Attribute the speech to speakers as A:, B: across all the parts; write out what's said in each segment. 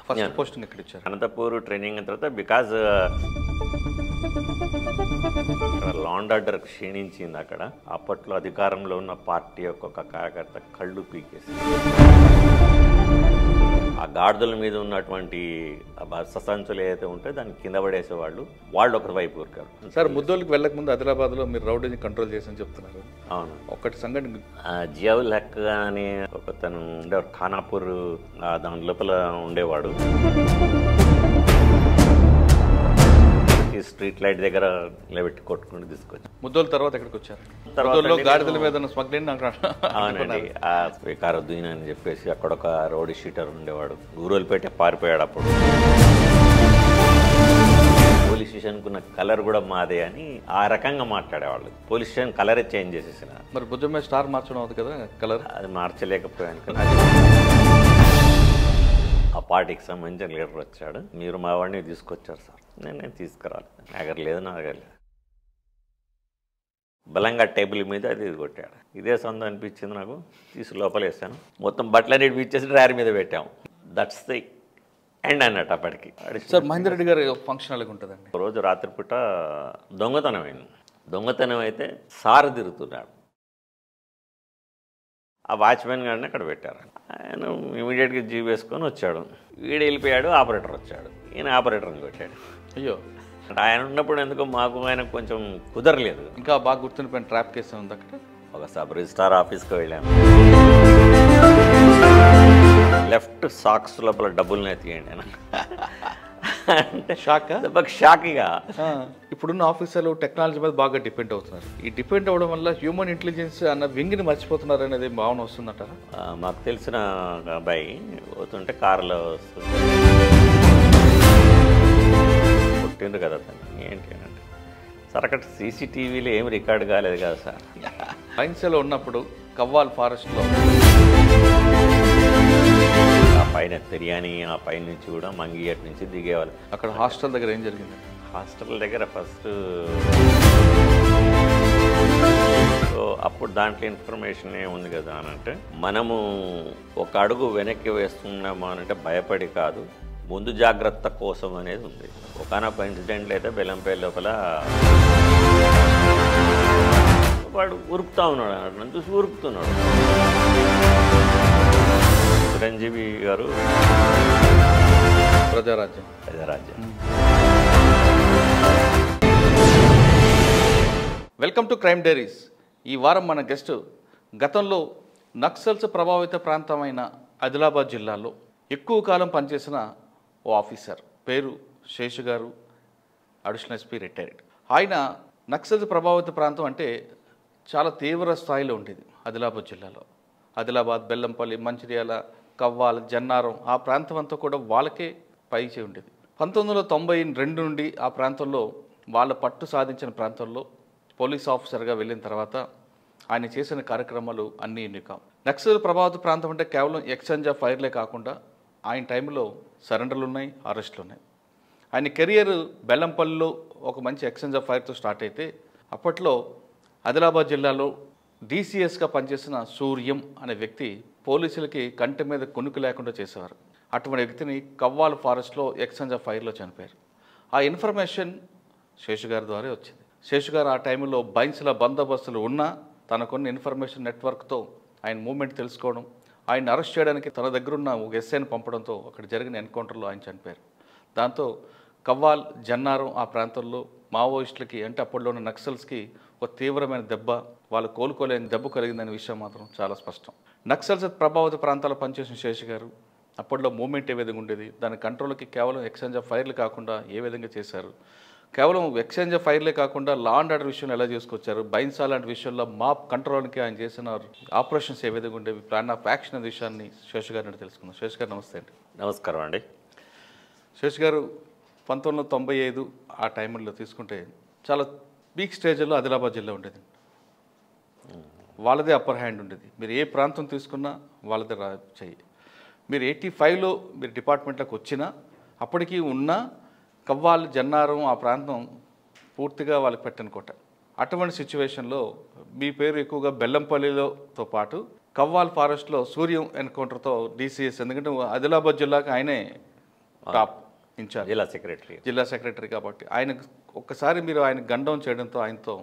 A: First posting ఎక్కడ ఇచ్చారు?
B: Anantapur training అయిన తర్వాత బికాజ్ లా అండ్ ఆర్డర్ క్షీణించింది అక్కడ. అప్పట్లో అధికారంలో ఉన్న పార్టీ యొక్క ఒక కార్యకర్త కళ్ళు పీకేసి ఆ గాడిదల మీద ఉన్నటువంటి ససంచులు ఏదైతే ఉంటే దాన్ని కింద పడేసేవాళ్ళు, వాళ్ళు ఒకరి వైపు ఊరికారు.
A: సార్ ముద్దోళ్ళకి వెళ్ళక ముందు ఆదిలాబాద్లో మీరు రౌడీని కంట్రోల్ చేసని చెప్తున్నారు.
B: అవును,
A: ఒకటి సంఘటన
B: జియావుల్ హక్ అని ఒకతను ఉండేవాడు, ఖానాపూర్ దాని లోపల ఉండేవాడు. స్ట్రీట్ లైట్ దగ్గర నిలబెట్టి కొట్టుకుని తీసుకొచ్చి
A: ముద్దోళ్ళ తర్వాత ఎక్కడికి వచ్చారు? ముద్దోళ్ళలో గాడిదల మీద స్మగ్లింగ్.
B: అవునండి, ఆ స్వీకారుద్దీన్ అని చెప్పేసి అక్కడ ఒక రౌడీ షీటర్ ఉండేవాడు, ఊరోలిపేట పారిపోయాడు. అప్పుడు పోలీస్ స్టేషన్కు ఉన్న కలర్ కూడా మాదే అని ఆ రకంగా మాట్లాడేవాళ్ళు. పోలీస్ స్టేషన్ కలరే చేంజ్ చేసేసిన.
A: మరి భుజం మీద స్టార్ మార్చడం అవుతుంది కదా కలర్, అది
B: మార్చలేకపోయాను. కానీ ఆ పార్టీకి సంబంధించిన లీడర్ వచ్చాడు, మీరు మా వాడిని తీసుకొచ్చారు సార్. నేను తీసుకురాలి, నా దగ్గర లేదు, నా దగ్గర లేదు. బలంగా టేబుల్ మీద అది కొట్టాడు. ఇదే సొంతం అనిపించింది నాకు, తీసి లోపలేసాను. మొత్తం బట్టలన్నీ ఇచ్చేసి డ్రైవర్ మీద పెట్టాము. దట్స్ ది ఎండ్ అన్నట్టు అప్పటికి.
A: సార్ మహేందర్ రెడ్డి గారి ఫంక్షన్ అలాగే ఉంటుందండి.
B: రోజు రాత్రిపూట దొంగతనం అయింది. దొంగతనం అయితే సార్ తిరుగుతున్నాడు. ఆ వాచ్మెన్ గారిని అక్కడ పెట్టారు. ఆయన ఇమీడియట్గా జీప్ వేసుకొని వచ్చాడు. వీడు వెళ్ళిపోయాడు, ఆపరేటర్ వచ్చాడు. ఈయన ఆపరేటర్ని కొట్టాడు.
A: అయ్యో,
B: ఆయన ఉన్నప్పుడు ఎందుకో మాకు ఆయనకు కొంచెం కుదరలేదు.
A: ఇంకా బాగా గుర్తుండిపోయిన ట్రాప్ కేసు ఉంది అక్కడ. ఒక
B: సబ్ రిజిస్ట్రార్ ఆఫీస్కి వెళ్ళాను. లెఫ్ట్ సాక్స్ లోపల డబ్బులు తీయండి ఆయన అంటే షాక్గా.
A: ఇప్పుడున్న ఆఫీసర్లు టెక్నాలజీ మీద బాగా డిపెండ్ అవుతున్నారు. ఈ డిపెండ్ అవ్వడం వల్ల హ్యూమన్ ఇంటెలిజెన్స్ అన్న వింగ్ని మర్చిపోతున్నారు అనేది భావన వస్తుందంటారా?
B: మాకు తెలిసిన అబ్బాయి పోతుంటే కారులో వస్తుంది, కొట్టిండ్రు కదా తను. ఏంటి అంటే సార్ అక్కడ సీసీటీవీలో ఏం రికార్డు కాలేదు కదా సార్.
A: బైన్సేలో ఉన్నప్పుడు కవ్వాల్ ఫారెస్ట్లో
B: ఆ పైన తిరియాని, ఆ పైన నుంచి కూడా మంగియట్ నుంచి దిగేవాళ్ళు.
A: అక్కడ హాస్టల్ దగ్గర ఏం జరిగింది?
B: హాస్టల్ దగ్గర ఫస్ట్ సో అప్పుడు దాంట్లో ఇన్ఫర్మేషన్ ఏముంది కదా అని అంటే, మనము ఒక అడుగు వెనక్కి వేస్తున్నామా అంటే భయపడి కాదు, ముందు జాగ్రత్త కోసం అనేది ఉంది. ఒకనొక ఇన్సిడెంట్లు అయితే బెల్లంపల్లి లోపల వాడు ఉరుకుతూ ఉన్నాడు, నన్ను చూసి ఉరుకుతున్నాడు. చిరంజీవి గారు
A: Praja Rajyam. Welcome to crime diaries. ఈ వారం మన గెస్ట్ గతంలో నక్సల్స్ ప్రభావిత ప్రాంతమైన ఆదిలాబాద్ జిల్లాలో ఎక్కువ కాలం పనిచేసిన ఓ ఆఫీసర్, పేరు శేషు గారు, అడిషనల్ ఎస్పీ రిటైర్డ్. ఆయన నక్సల్స్ ప్రభావిత ప్రాంతం అంటే చాలా తీవ్ర స్థాయిలో ఉండేది ఆదిలాబాద్ జిల్లాలో. ఆదిలాబాద్, బెల్లంపల్లి, మంచిర్యాల, కవ్వాల్, జన్నారం ఆ ప్రాంతం అంతా కూడా వాళ్ళకే పైచే ఉండేది. 1992 నుండి ఆ ప్రాంతంలో వాళ్ళ పట్టు సాధించిన ప్రాంతంలో పోలీస్ ఆఫీసర్గా వెళ్ళిన తర్వాత ఆయన చేసిన కార్యక్రమాలు అన్నీ ఎన్ని కావు. నక్సల్ ప్రభావిత ప్రాంతం అంటే కేవలం ఎక్స్చేంజ్ ఆఫ్ ఫైర్లే కాకుండా ఆయన టైంలో సరెండర్లు ఉన్నాయి, అరెస్టులు ఉన్నాయి. ఆయన కెరియర్ బెల్లంపల్లిలో ఒక మంచి ఎక్స్చేంజ్ ఆఫ్ ఫైర్తో స్టార్ట్ అయితే, అప్పట్లో ఆదిలాబాద్ జిల్లాలో డీసీఎస్గా పనిచేసిన సూర్యం అనే వ్యక్తి పోలీసులకి కంటి మీద కొనుక్కు లేకుండా చేసేవారు. అటువంటి వ్యక్తిని కవ్వాల్ ఫారెస్ట్లో ఎక్స్చేంజ్ ఆఫ్ ఫైర్లో చనిపోయారు. ఆ ఇన్ఫర్మేషన్ శేషు గారి ద్వారా వచ్చింది. శేషు గారు ఆ టైంలో బైన్స్ల బందోబస్తులు ఉన్నా తనకున్న ఇన్ఫర్మేషన్ నెట్వర్క్తో ఆయన మూవ్మెంట్ తెలుసుకోవడం, ఆయన అరెస్ట్ చేయడానికి తన దగ్గరున్న ఒక ఎస్ఐని పంపడంతో అక్కడ జరిగిన ఎన్కౌంటర్లో ఆయన చనిపోయారు. దాంతో కవ్వాల్, జన్నారం ఆ ప్రాంతంలో మావోయిస్టులకి అంటే అప్పట్లో ఉన్న నక్సల్స్కి ఒక తీవ్రమైన దెబ్బ, వాళ్ళు కోలుకోలేని దెబ్బ కలిగిందనే విషయం మాత్రం చాలా స్పష్టం. నక్సల్స్ ప్రభావిత ప్రాంతాల్లో పనిచేసిన శేషు గారు అప్పట్లో మూవ్మెంట్ ఏ విధంగా ఉండేది, దాని కంట్రోల్కి కేవలం ఎక్స్చేంజ్ ఆఫ్ ఫైర్లు కాకుండా ఏ విధంగా చేశారు, కేవలం ఎక్స్చేంజ్ ఆఫ్ ఫైర్లే కాకుండా లా అండ్ ఆర్డర్ విషయంలో ఎలా చేసుకొచ్చారు, బైన్సా లాంటి విషయంలో మాప్ కంట్రోల్కి ఆయన చేసిన ఆపరేషన్స్ ఏ విధంగా ఉండేవి, ప్లాన్ ఆఫ్ యాక్షన్ అనే విషయాన్ని శేషు గారిని తెలుసుకుందాం. శేషు గారు నమస్తే అండి.
B: నమస్కారం అండి.
A: శేషు గారు 1995 ఆ టైంలో తీసుకుంటే చాలా పీక్ స్టేజ్లో ఆదిలాబాద్ జిల్లా ఉండేది. వాళ్ళదే అప్పర్ హ్యాండ్ ఉండేది. మీరు ఏ ప్రాంతం తీసుకున్నా వాళ్ళదే చెయ్యి. మీరు 85లో మీరు డిపార్ట్మెంట్లోకి వచ్చినా అప్పటికి ఉన్న కవ్వాల్, జన్నారం ఆ ప్రాంతం పూర్తిగా వాళ్ళకి పెట్టనుకోట. అటువంటి సిచ్యువేషన్లో మీ పేరు ఎక్కువగా బెల్లంపల్లిలోతో పాటు కవ్వాల్ ఫారెస్ట్లో సూర్యం ఎన్కౌంటర్తో డీసీఎస్, ఎందుకంటే ఆదిలాబాద్ జిల్లాకు ఆయనే టాప్ ఇన్ఛార్జ్, జిల్లా సెక్రటరీ కాబట్టి ఆయనకు ఒక్కసారి మీరు ఆయన గండం చేయడంతో ఆయనతో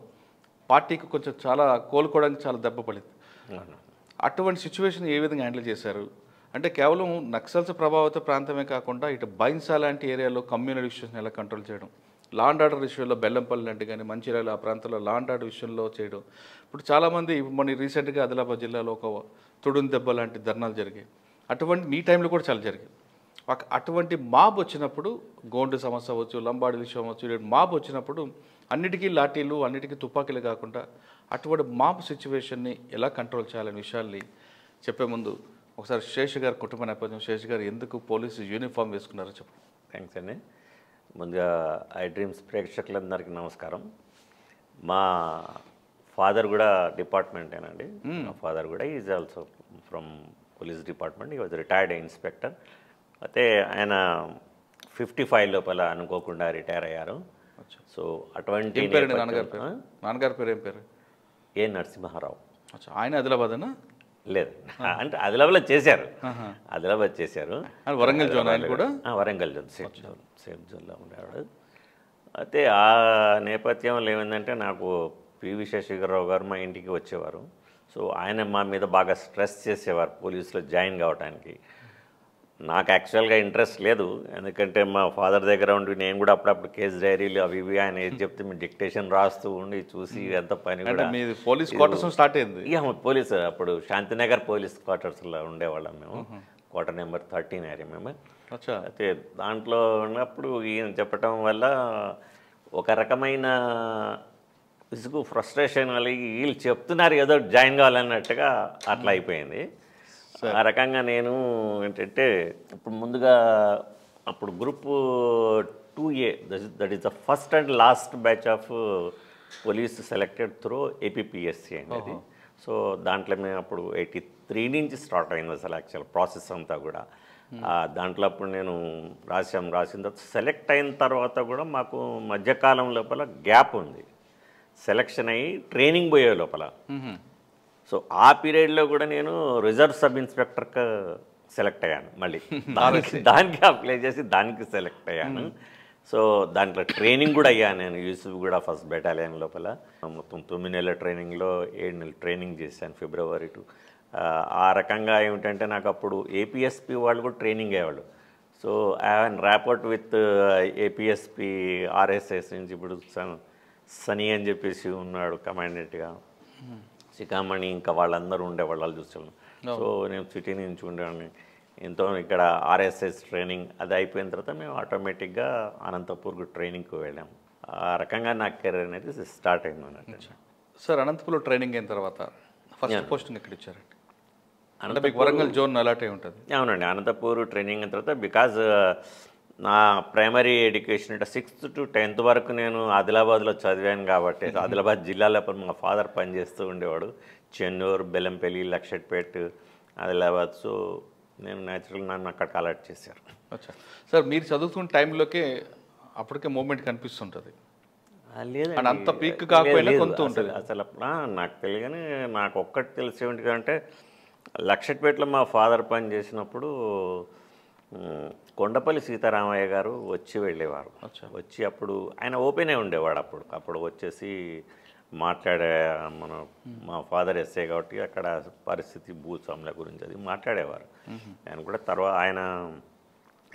A: పార్టీకి కొంచెం చాలా కోలుకోవడానికి చాలా దెబ్బ పడింది. అటువంటి సిచ్యువేషన్ ఏ విధంగా హ్యాండిల్ చేశారు? అంటే కేవలం నక్సల్స్ ప్రభావిత ప్రాంతమే కాకుండా ఇటు బైన్సా లాంటి ఏరియాలో కమ్యూనల్ ఇష్యూస్ని ఎలా కంట్రోల్ చేయడం, లా అండ్ ఆర్డర్ విషయంలో బెల్లంపల్లి లాంటి కానీ మంచిర్యాల ఆ ప్రాంతంలో లా అండ్ ఆర్డర్ విషయంలో చేయడం. ఇప్పుడు చాలామంది మన రీసెంట్గా ఆదిలాబాద్ జిల్లాలో ఒక తుడుం దెబ్బ లాంటి ధర్నాలు జరిగాయి. అటువంటి మీ టైంలో కూడా చాలా జరిగాయి. అటువంటి మాబ్ వచ్చినప్పుడు గోండు సమస్య అవ్వచ్చు, లంబాడి విషయం అవ్వచ్చు, మాబ్ వచ్చినప్పుడు అన్నిటికీ లాఠీలు అన్నిటికీ తుపాకీలు కాకుండా అటువంటి మాబ్ సిచ్యువేషన్ని ఎలా కంట్రోల్ చేయాలనే విషయాల్ని చెప్పే ముందు ఒకసారి శేష్ గారి కుటుంబ నేపథ్యం, శేష్ గారు ఎందుకు పోలీసు యూనిఫామ్ వేసుకున్నారో చెప్పండి.
B: థ్యాంక్స్ అండి. ముందుగా ఐ డ్రీమ్స్ ప్రేక్షకులందరికీ నమస్కారం. మా ఫాదర్ కూడా డిపార్ట్మెంటేనండి. మా ఫాదర్ కూడా is also from police department. ఈ వాజ్ రిటైర్డ్ ఇన్స్పెక్టర్. అయితే ఆయన 55 లోపల అనుకోకుండా రిటైర్ అయ్యారు. సో అటువంటి
A: నాన్నగారి పేరు ఏం పేరు?
B: ఏ నరసింహారావు.
A: ఆయన ఆదిలాబాద్ అన్నా?
B: లేదు, అంటే ఆదిలాబాద్లో చేశారు. ఆదిలాబాద్ చేశారు.
A: వరంగల్ జోన్ ఆయన కూడా?
B: వరంగల్ జోన్, సేఫ్ జోన్లో ఉండేవాడు. అయితే ఆ నేపథ్యంలో ఏమైందంటే నాకు పివి శశిధరరావు గారు మా ఇంటికి వచ్చేవారు. సో ఆయన మా మీద బాగా స్ట్రెస్ చేసేవారు పోలీసులో జాయిన్ కావడానికి. నాకు యాక్చువల్గా ఇంట్రెస్ట్ లేదు, ఎందుకంటే మా ఫాదర్ దగ్గర ఉండి నేను కూడా అప్పుడప్పుడు కేసు డైరీలు అవి ఇవి ఆయన ఏది చెప్తే మీ డిక్టేషన్ రాస్తూ ఉండి చూసి ఎంత పని కూడా.
A: పోలీస్ క్వార్టర్స్ స్టార్ట్ అయింది.
B: ఇక పోలీసు అప్పుడు శాంతినగర్ పోలీస్ క్వార్టర్స్లో ఉండేవాళ్ళం మేము. క్వార్టర్ నెంబర్ 13 ఏరియా మేము. అయితే దాంట్లో ఉన్నప్పుడు ఈయన చెప్పటం వల్ల ఒక రకమైన విసుగు, ఫ్రస్ట్రేషన్ వల్ల వీళ్ళు చెప్తున్నారు ఏదో జాయిన్ కావాలన్నట్టుగా అట్లా అయిపోయింది. ఆ రకంగా నేను ఏంటంటే ఇప్పుడు ముందుగా అప్పుడు group 2A, that is the first and last batch of police selected through APPSC అనేది. సో దాంట్లో మేము అప్పుడు 83 నుంచి స్టార్ట్ అయింది అసలు యాక్చువల్ ప్రాసెస్ అంతా కూడా. దాంట్లో అప్పుడు నేను రాసిన తర్వాత సెలెక్ట్ అయిన తర్వాత కూడా మాకు మధ్యకాలం లోపల గ్యాప్ ఉంది. సెలెక్షన్ అయ్యి ట్రైనింగ్ పోయే లోపల. సో ఆ పీరియడ్లో కూడా నేను రిజర్వ్ సబ్ ఇన్స్పెక్టర్కి సెలెక్ట్ అయ్యాను. మళ్ళీ దానికి అప్లై చేసి దానికి సెలెక్ట్ అయ్యాను. సో దాంట్లో ట్రైనింగ్ కూడా అయ్యాను నేను యూసుఫ్ కూడా ఫస్ట్ బెటాలియన్ లోపల. మొత్తం 9 నెలల ట్రైనింగ్లో 7 నెలలు ట్రైనింగ్ చేశాను ఫిబ్రవరి టు. ఆ రకంగా ఏమిటంటే నాకు అప్పుడు ఏపీఎస్పీ వాళ్ళు కూడా ట్రైనింగ్ అయ్యేవాళ్ళు. So I have rapport with APSP RSS నుంచి. ఇప్పుడు సనీ అని చెప్పేసి ఉన్నాడు కమాండెంట్గా, శిఖామణి ఇంకా వాళ్ళందరూ ఉండేవాళ్ళు చూసాను. సో నేను సిటీ నుంచి ఉండేవాడిని. ఎంతో ఇక్కడ ఆర్ఎస్ఎస్ ట్రైనింగ్ అది అయిపోయిన తర్వాత మేము ఆటోమేటిక్గా అనంతపూర్కు ట్రైనింగ్కి వెళ్ళాము. ఆ రకంగా నా కెరీర్ అనేది స్టార్ట్ అయింది అన్నట్టు.
A: సార్, అనంతపూర్లో ట్రైనింగ్ అయిన తర్వాత ఫస్ట్ పోస్టింగ్ ఎక్కడ ఇచ్చారండి? అంటే మీకు వరంగల్ జోన్ అలాట్ అయి ఉంటుంది.
B: అవునండి, అనంతపూర్ ట్రైనింగ్ అయిన తర్వాత బికాజ్ నా ప్రైమరీ ఎడ్యుకేషన్ అంటే 6th to 10th వరకు నేను ఆదిలాబాద్లో చదివాను కాబట్టి ఆదిలాబాద్ జిల్లాలో మా ఫాదర్ పనిచేస్తూ ఉండేవాడు. చెన్నూరు, బెల్లంపల్లి, లక్షట్పేట్, ఆదిలాబాద్. సో నేను న్యాచురల్ నన్ను అక్కడికి అలర్ట్ చేశారు.
A: అచ్చా సార్, మీరు చదువుతున్న టైంలోకే అప్పటికే మూమెంట్ కనిపిస్తుంటుంది?
B: లేదండి,
A: అంత పీక్ కాకపోయినా కొంత ఉంటుంది
B: అసలు. నాకు తెలియని నాకు ఒక్కటి తెలిసి ఏమిటంటే లక్షట్పేటలో మా ఫాదర్ పని చేసినప్పుడు కొండపల్లి సీతారామయ్య గారు వచ్చి వెళ్ళేవారు. వచ్చి అప్పుడు ఆయన ఓపెనే ఉండేవాడు. అప్పుడు వచ్చేసి మాట్లాడే మా ఫాదర్ ఎస్ఏ కాబట్టి అక్కడ పరిస్థితి భూస్వాముల గురించి అది మాట్లాడేవారు. ఆయన కూడా తర్వాత ఆయన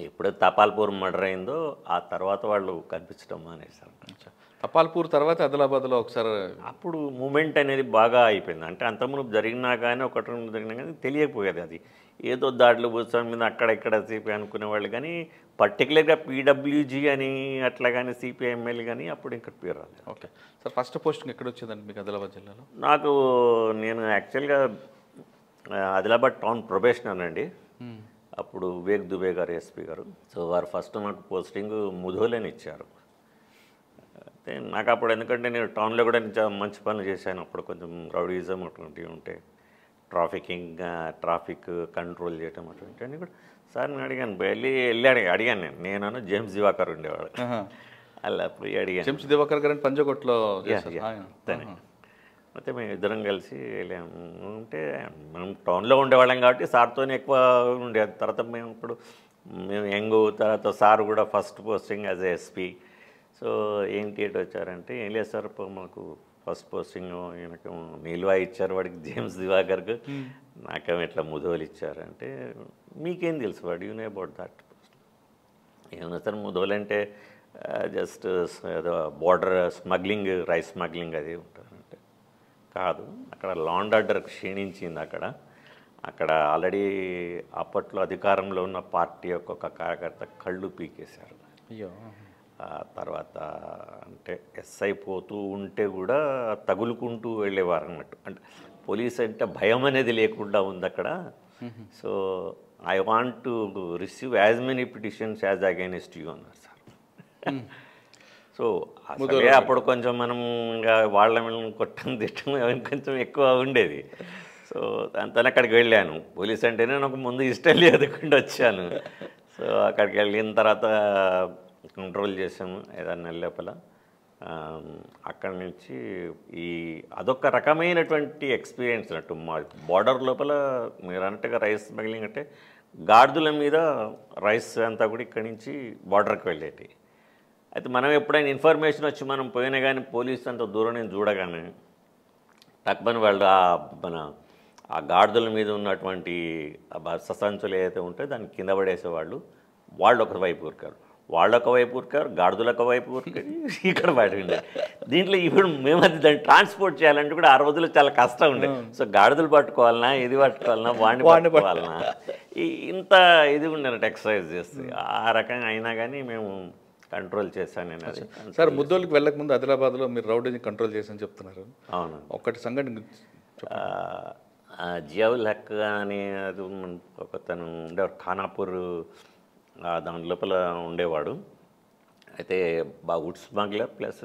B: ఎప్పుడో తపాల్పూర్ మర్డర్ అయిందో ఆ తర్వాత వాళ్ళు కనిపించడం మానేశారు.
A: తపాల్పూర్ తర్వాత ఆదిలాబాద్లో ఒకసారి
B: అప్పుడు మూమెంట్ అనేది బాగా అయిపోయింది. అంటే అంతకుముందు జరిగినా కానీ ఒకటి జరిగినా కానీ తెలియకపోయేది. అది ఏదో దాడులు భూస్వామి మీద అక్కడ ఇక్కడ సిపిఐ అనుకునేవాళ్ళు, కానీ పర్టికులర్గా పీడబ్ల్యూజీ అని అట్లా కానీ సిపిఐఎంఎల్ కానీ అప్పుడు ఇక్కడ పేరు రాలేదు.
A: ఓకే సార్, ఫస్ట్ పోస్టింగ్ ఎక్కడ వచ్చిందండి మీకు ఆదిలాబాద్ జిల్లాలో?
B: నాకు నేను యాక్చువల్గా ఆదిలాబాద్ టౌన్ ప్రొబేషనర్ అండి. అప్పుడు వివేక్ దుబే గారు ఎస్పీ గారు. సో వారు ఫస్ట్ నాకు పోస్టింగ్ ముధోలని ఇచ్చారు. అయితే నాకు అప్పుడు ఎందుకంటే నేను టౌన్లో కూడా మంచి పనులు చేశాను. అప్పుడు కొంచెం రౌడీజం అటువంటివి ఉంటే, ట్రాఫిక్ కంట్రోల్ చేయటం అటువంటివన్నీ కూడా సార్ నేను అడిగాను. అడిగాను నేను జేమ్స్ దివాకర్ ఉండేవాడు. అలా పోయి అడిగాను.
A: జేమ్స్ దివాకర్ గారు పంజగుట్లో.
B: అయితే మేము ఇద్దరం కలిసి వెళ్ళాము. అంటే మనం టౌన్లో ఉండేవాళ్ళం కాబట్టి సార్తోనే ఎక్కువ ఉండేది. తర్వాత మేము ఇప్పుడు మేము యంగ్ తర్వాత సార్ కూడా first posting as SP. So ఏంటి ఎటు వచ్చారంటే ఏం లేదు సార్ మాకు ఫస్ట్ పోస్టింగ్ ఈయనకు నీలువా ఇచ్చారు, వాడికి జేమ్స్ దివాకర్కు, నాకేమో ఇట్లా ముధోలు ఇచ్చారంటే మీకేం తెలుసు వాడు యూ నో అబౌట్ దట్. ఏమన్నా సార్ ముధోలు అంటే జస్ట్ ఏదో బార్డర్ స్మగ్లింగ్, రైస్ స్మగ్లింగ్ అది ఉంటారంటే కాదు. అక్కడ లా అండ్ ఆర్డర్ క్షీణించింది. అక్కడ ఆల్రెడీ అప్పట్లో అధికారంలో ఉన్న పార్టీ యొక్క ఒక కార్యకర్త కళ్ళు పీకేశారు.
A: అయ్యో.
B: తర్వాత అంటే ఎస్ఐ పోతూ ఉంటే కూడా తగులుకుంటూ వెళ్ళేవారు అన్నట్టు. అంటే పోలీస్ అంటే భయం అనేది లేకుండా ఉంది అక్కడ. So I want to receive as many petitions as against you అన్నారు సార్. సో అసలే అప్పుడు కొంచెం మనం ఇంకా వాళ్ళ మీద కొట్టం తిట్టం కొంచెం ఎక్కువ ఉండేది. సో దాంతో అక్కడికి వెళ్ళాను. పోలీస్ అంటేనే నాకు ముందు ఇష్టం లేదుకుండా వచ్చాను. సో అక్కడికి వెళ్ళిన తర్వాత కంట్రోల్ చేసాము ఏదైనా నెల లోపల. అక్కడి నుంచి అదొక రకమైనటువంటి ఎక్స్పీరియన్స్ అన్నట్టు. మా బార్డర్ లోపల మీరు అన్నట్టుగా రైస్ స్మగ్లింగ్ అంటే గాడిదల మీద రైస్ అంతా కూడా ఇక్కడి నుంచి బార్డర్కి వెళ్ళేటి. అయితే మనం ఎప్పుడైనా ఇన్ఫర్మేషన్ వచ్చి మనం పోయినా కానీ పోలీసు అంత దూరం నేను చూడగానే తక్కువని వాళ్ళు ఆ గాడిదల మీద ఉన్నటువంటి ససంచులు ఏదైతే ఉంటే దాన్ని కింద పడేసేవాళ్ళు. వాళ్ళు ఒక వైపు ఊరుకారు, వాళ్ళొక వైపు ఊరుకారు, గాడిదలొక వైపు ఊరుకారు, ఇక్కడ బయట ఉండే. దీంట్లో ఇప్పుడు మేము అది దాన్ని ట్రాన్స్పోర్ట్ చేయాలంటే కూడా ఆ రోజుల్లో చాలా కష్టం ఉండే. సో గాడిదలు పట్టుకోవాలన్నా, ఇది పట్టుకోవాలన్నా, వాడిని పట్టుకోవాలన్నా, ఇంత ఇది ఉండేనట్టు ఎక్సర్సైజ్ చేస్తుంది. ఆ రకంగా అయినా కానీ మేము కంట్రోల్ చేశాను నేను. అది
A: సార్ ముద్దోళ్ళకి వెళ్ళకముందు ఆదిలాబాద్లో మీరు రౌడీని కంట్రోల్ చేశాను చెప్తున్నారు.
B: అవును.
A: ఒకటి సంఘటన
B: జియావుల్ హక్ అని అది ఒకతను ఉండేవాడు, ఖానాపూర్ దాని లోపల ఉండేవాడు. అయితే బాగా wood smuggler plus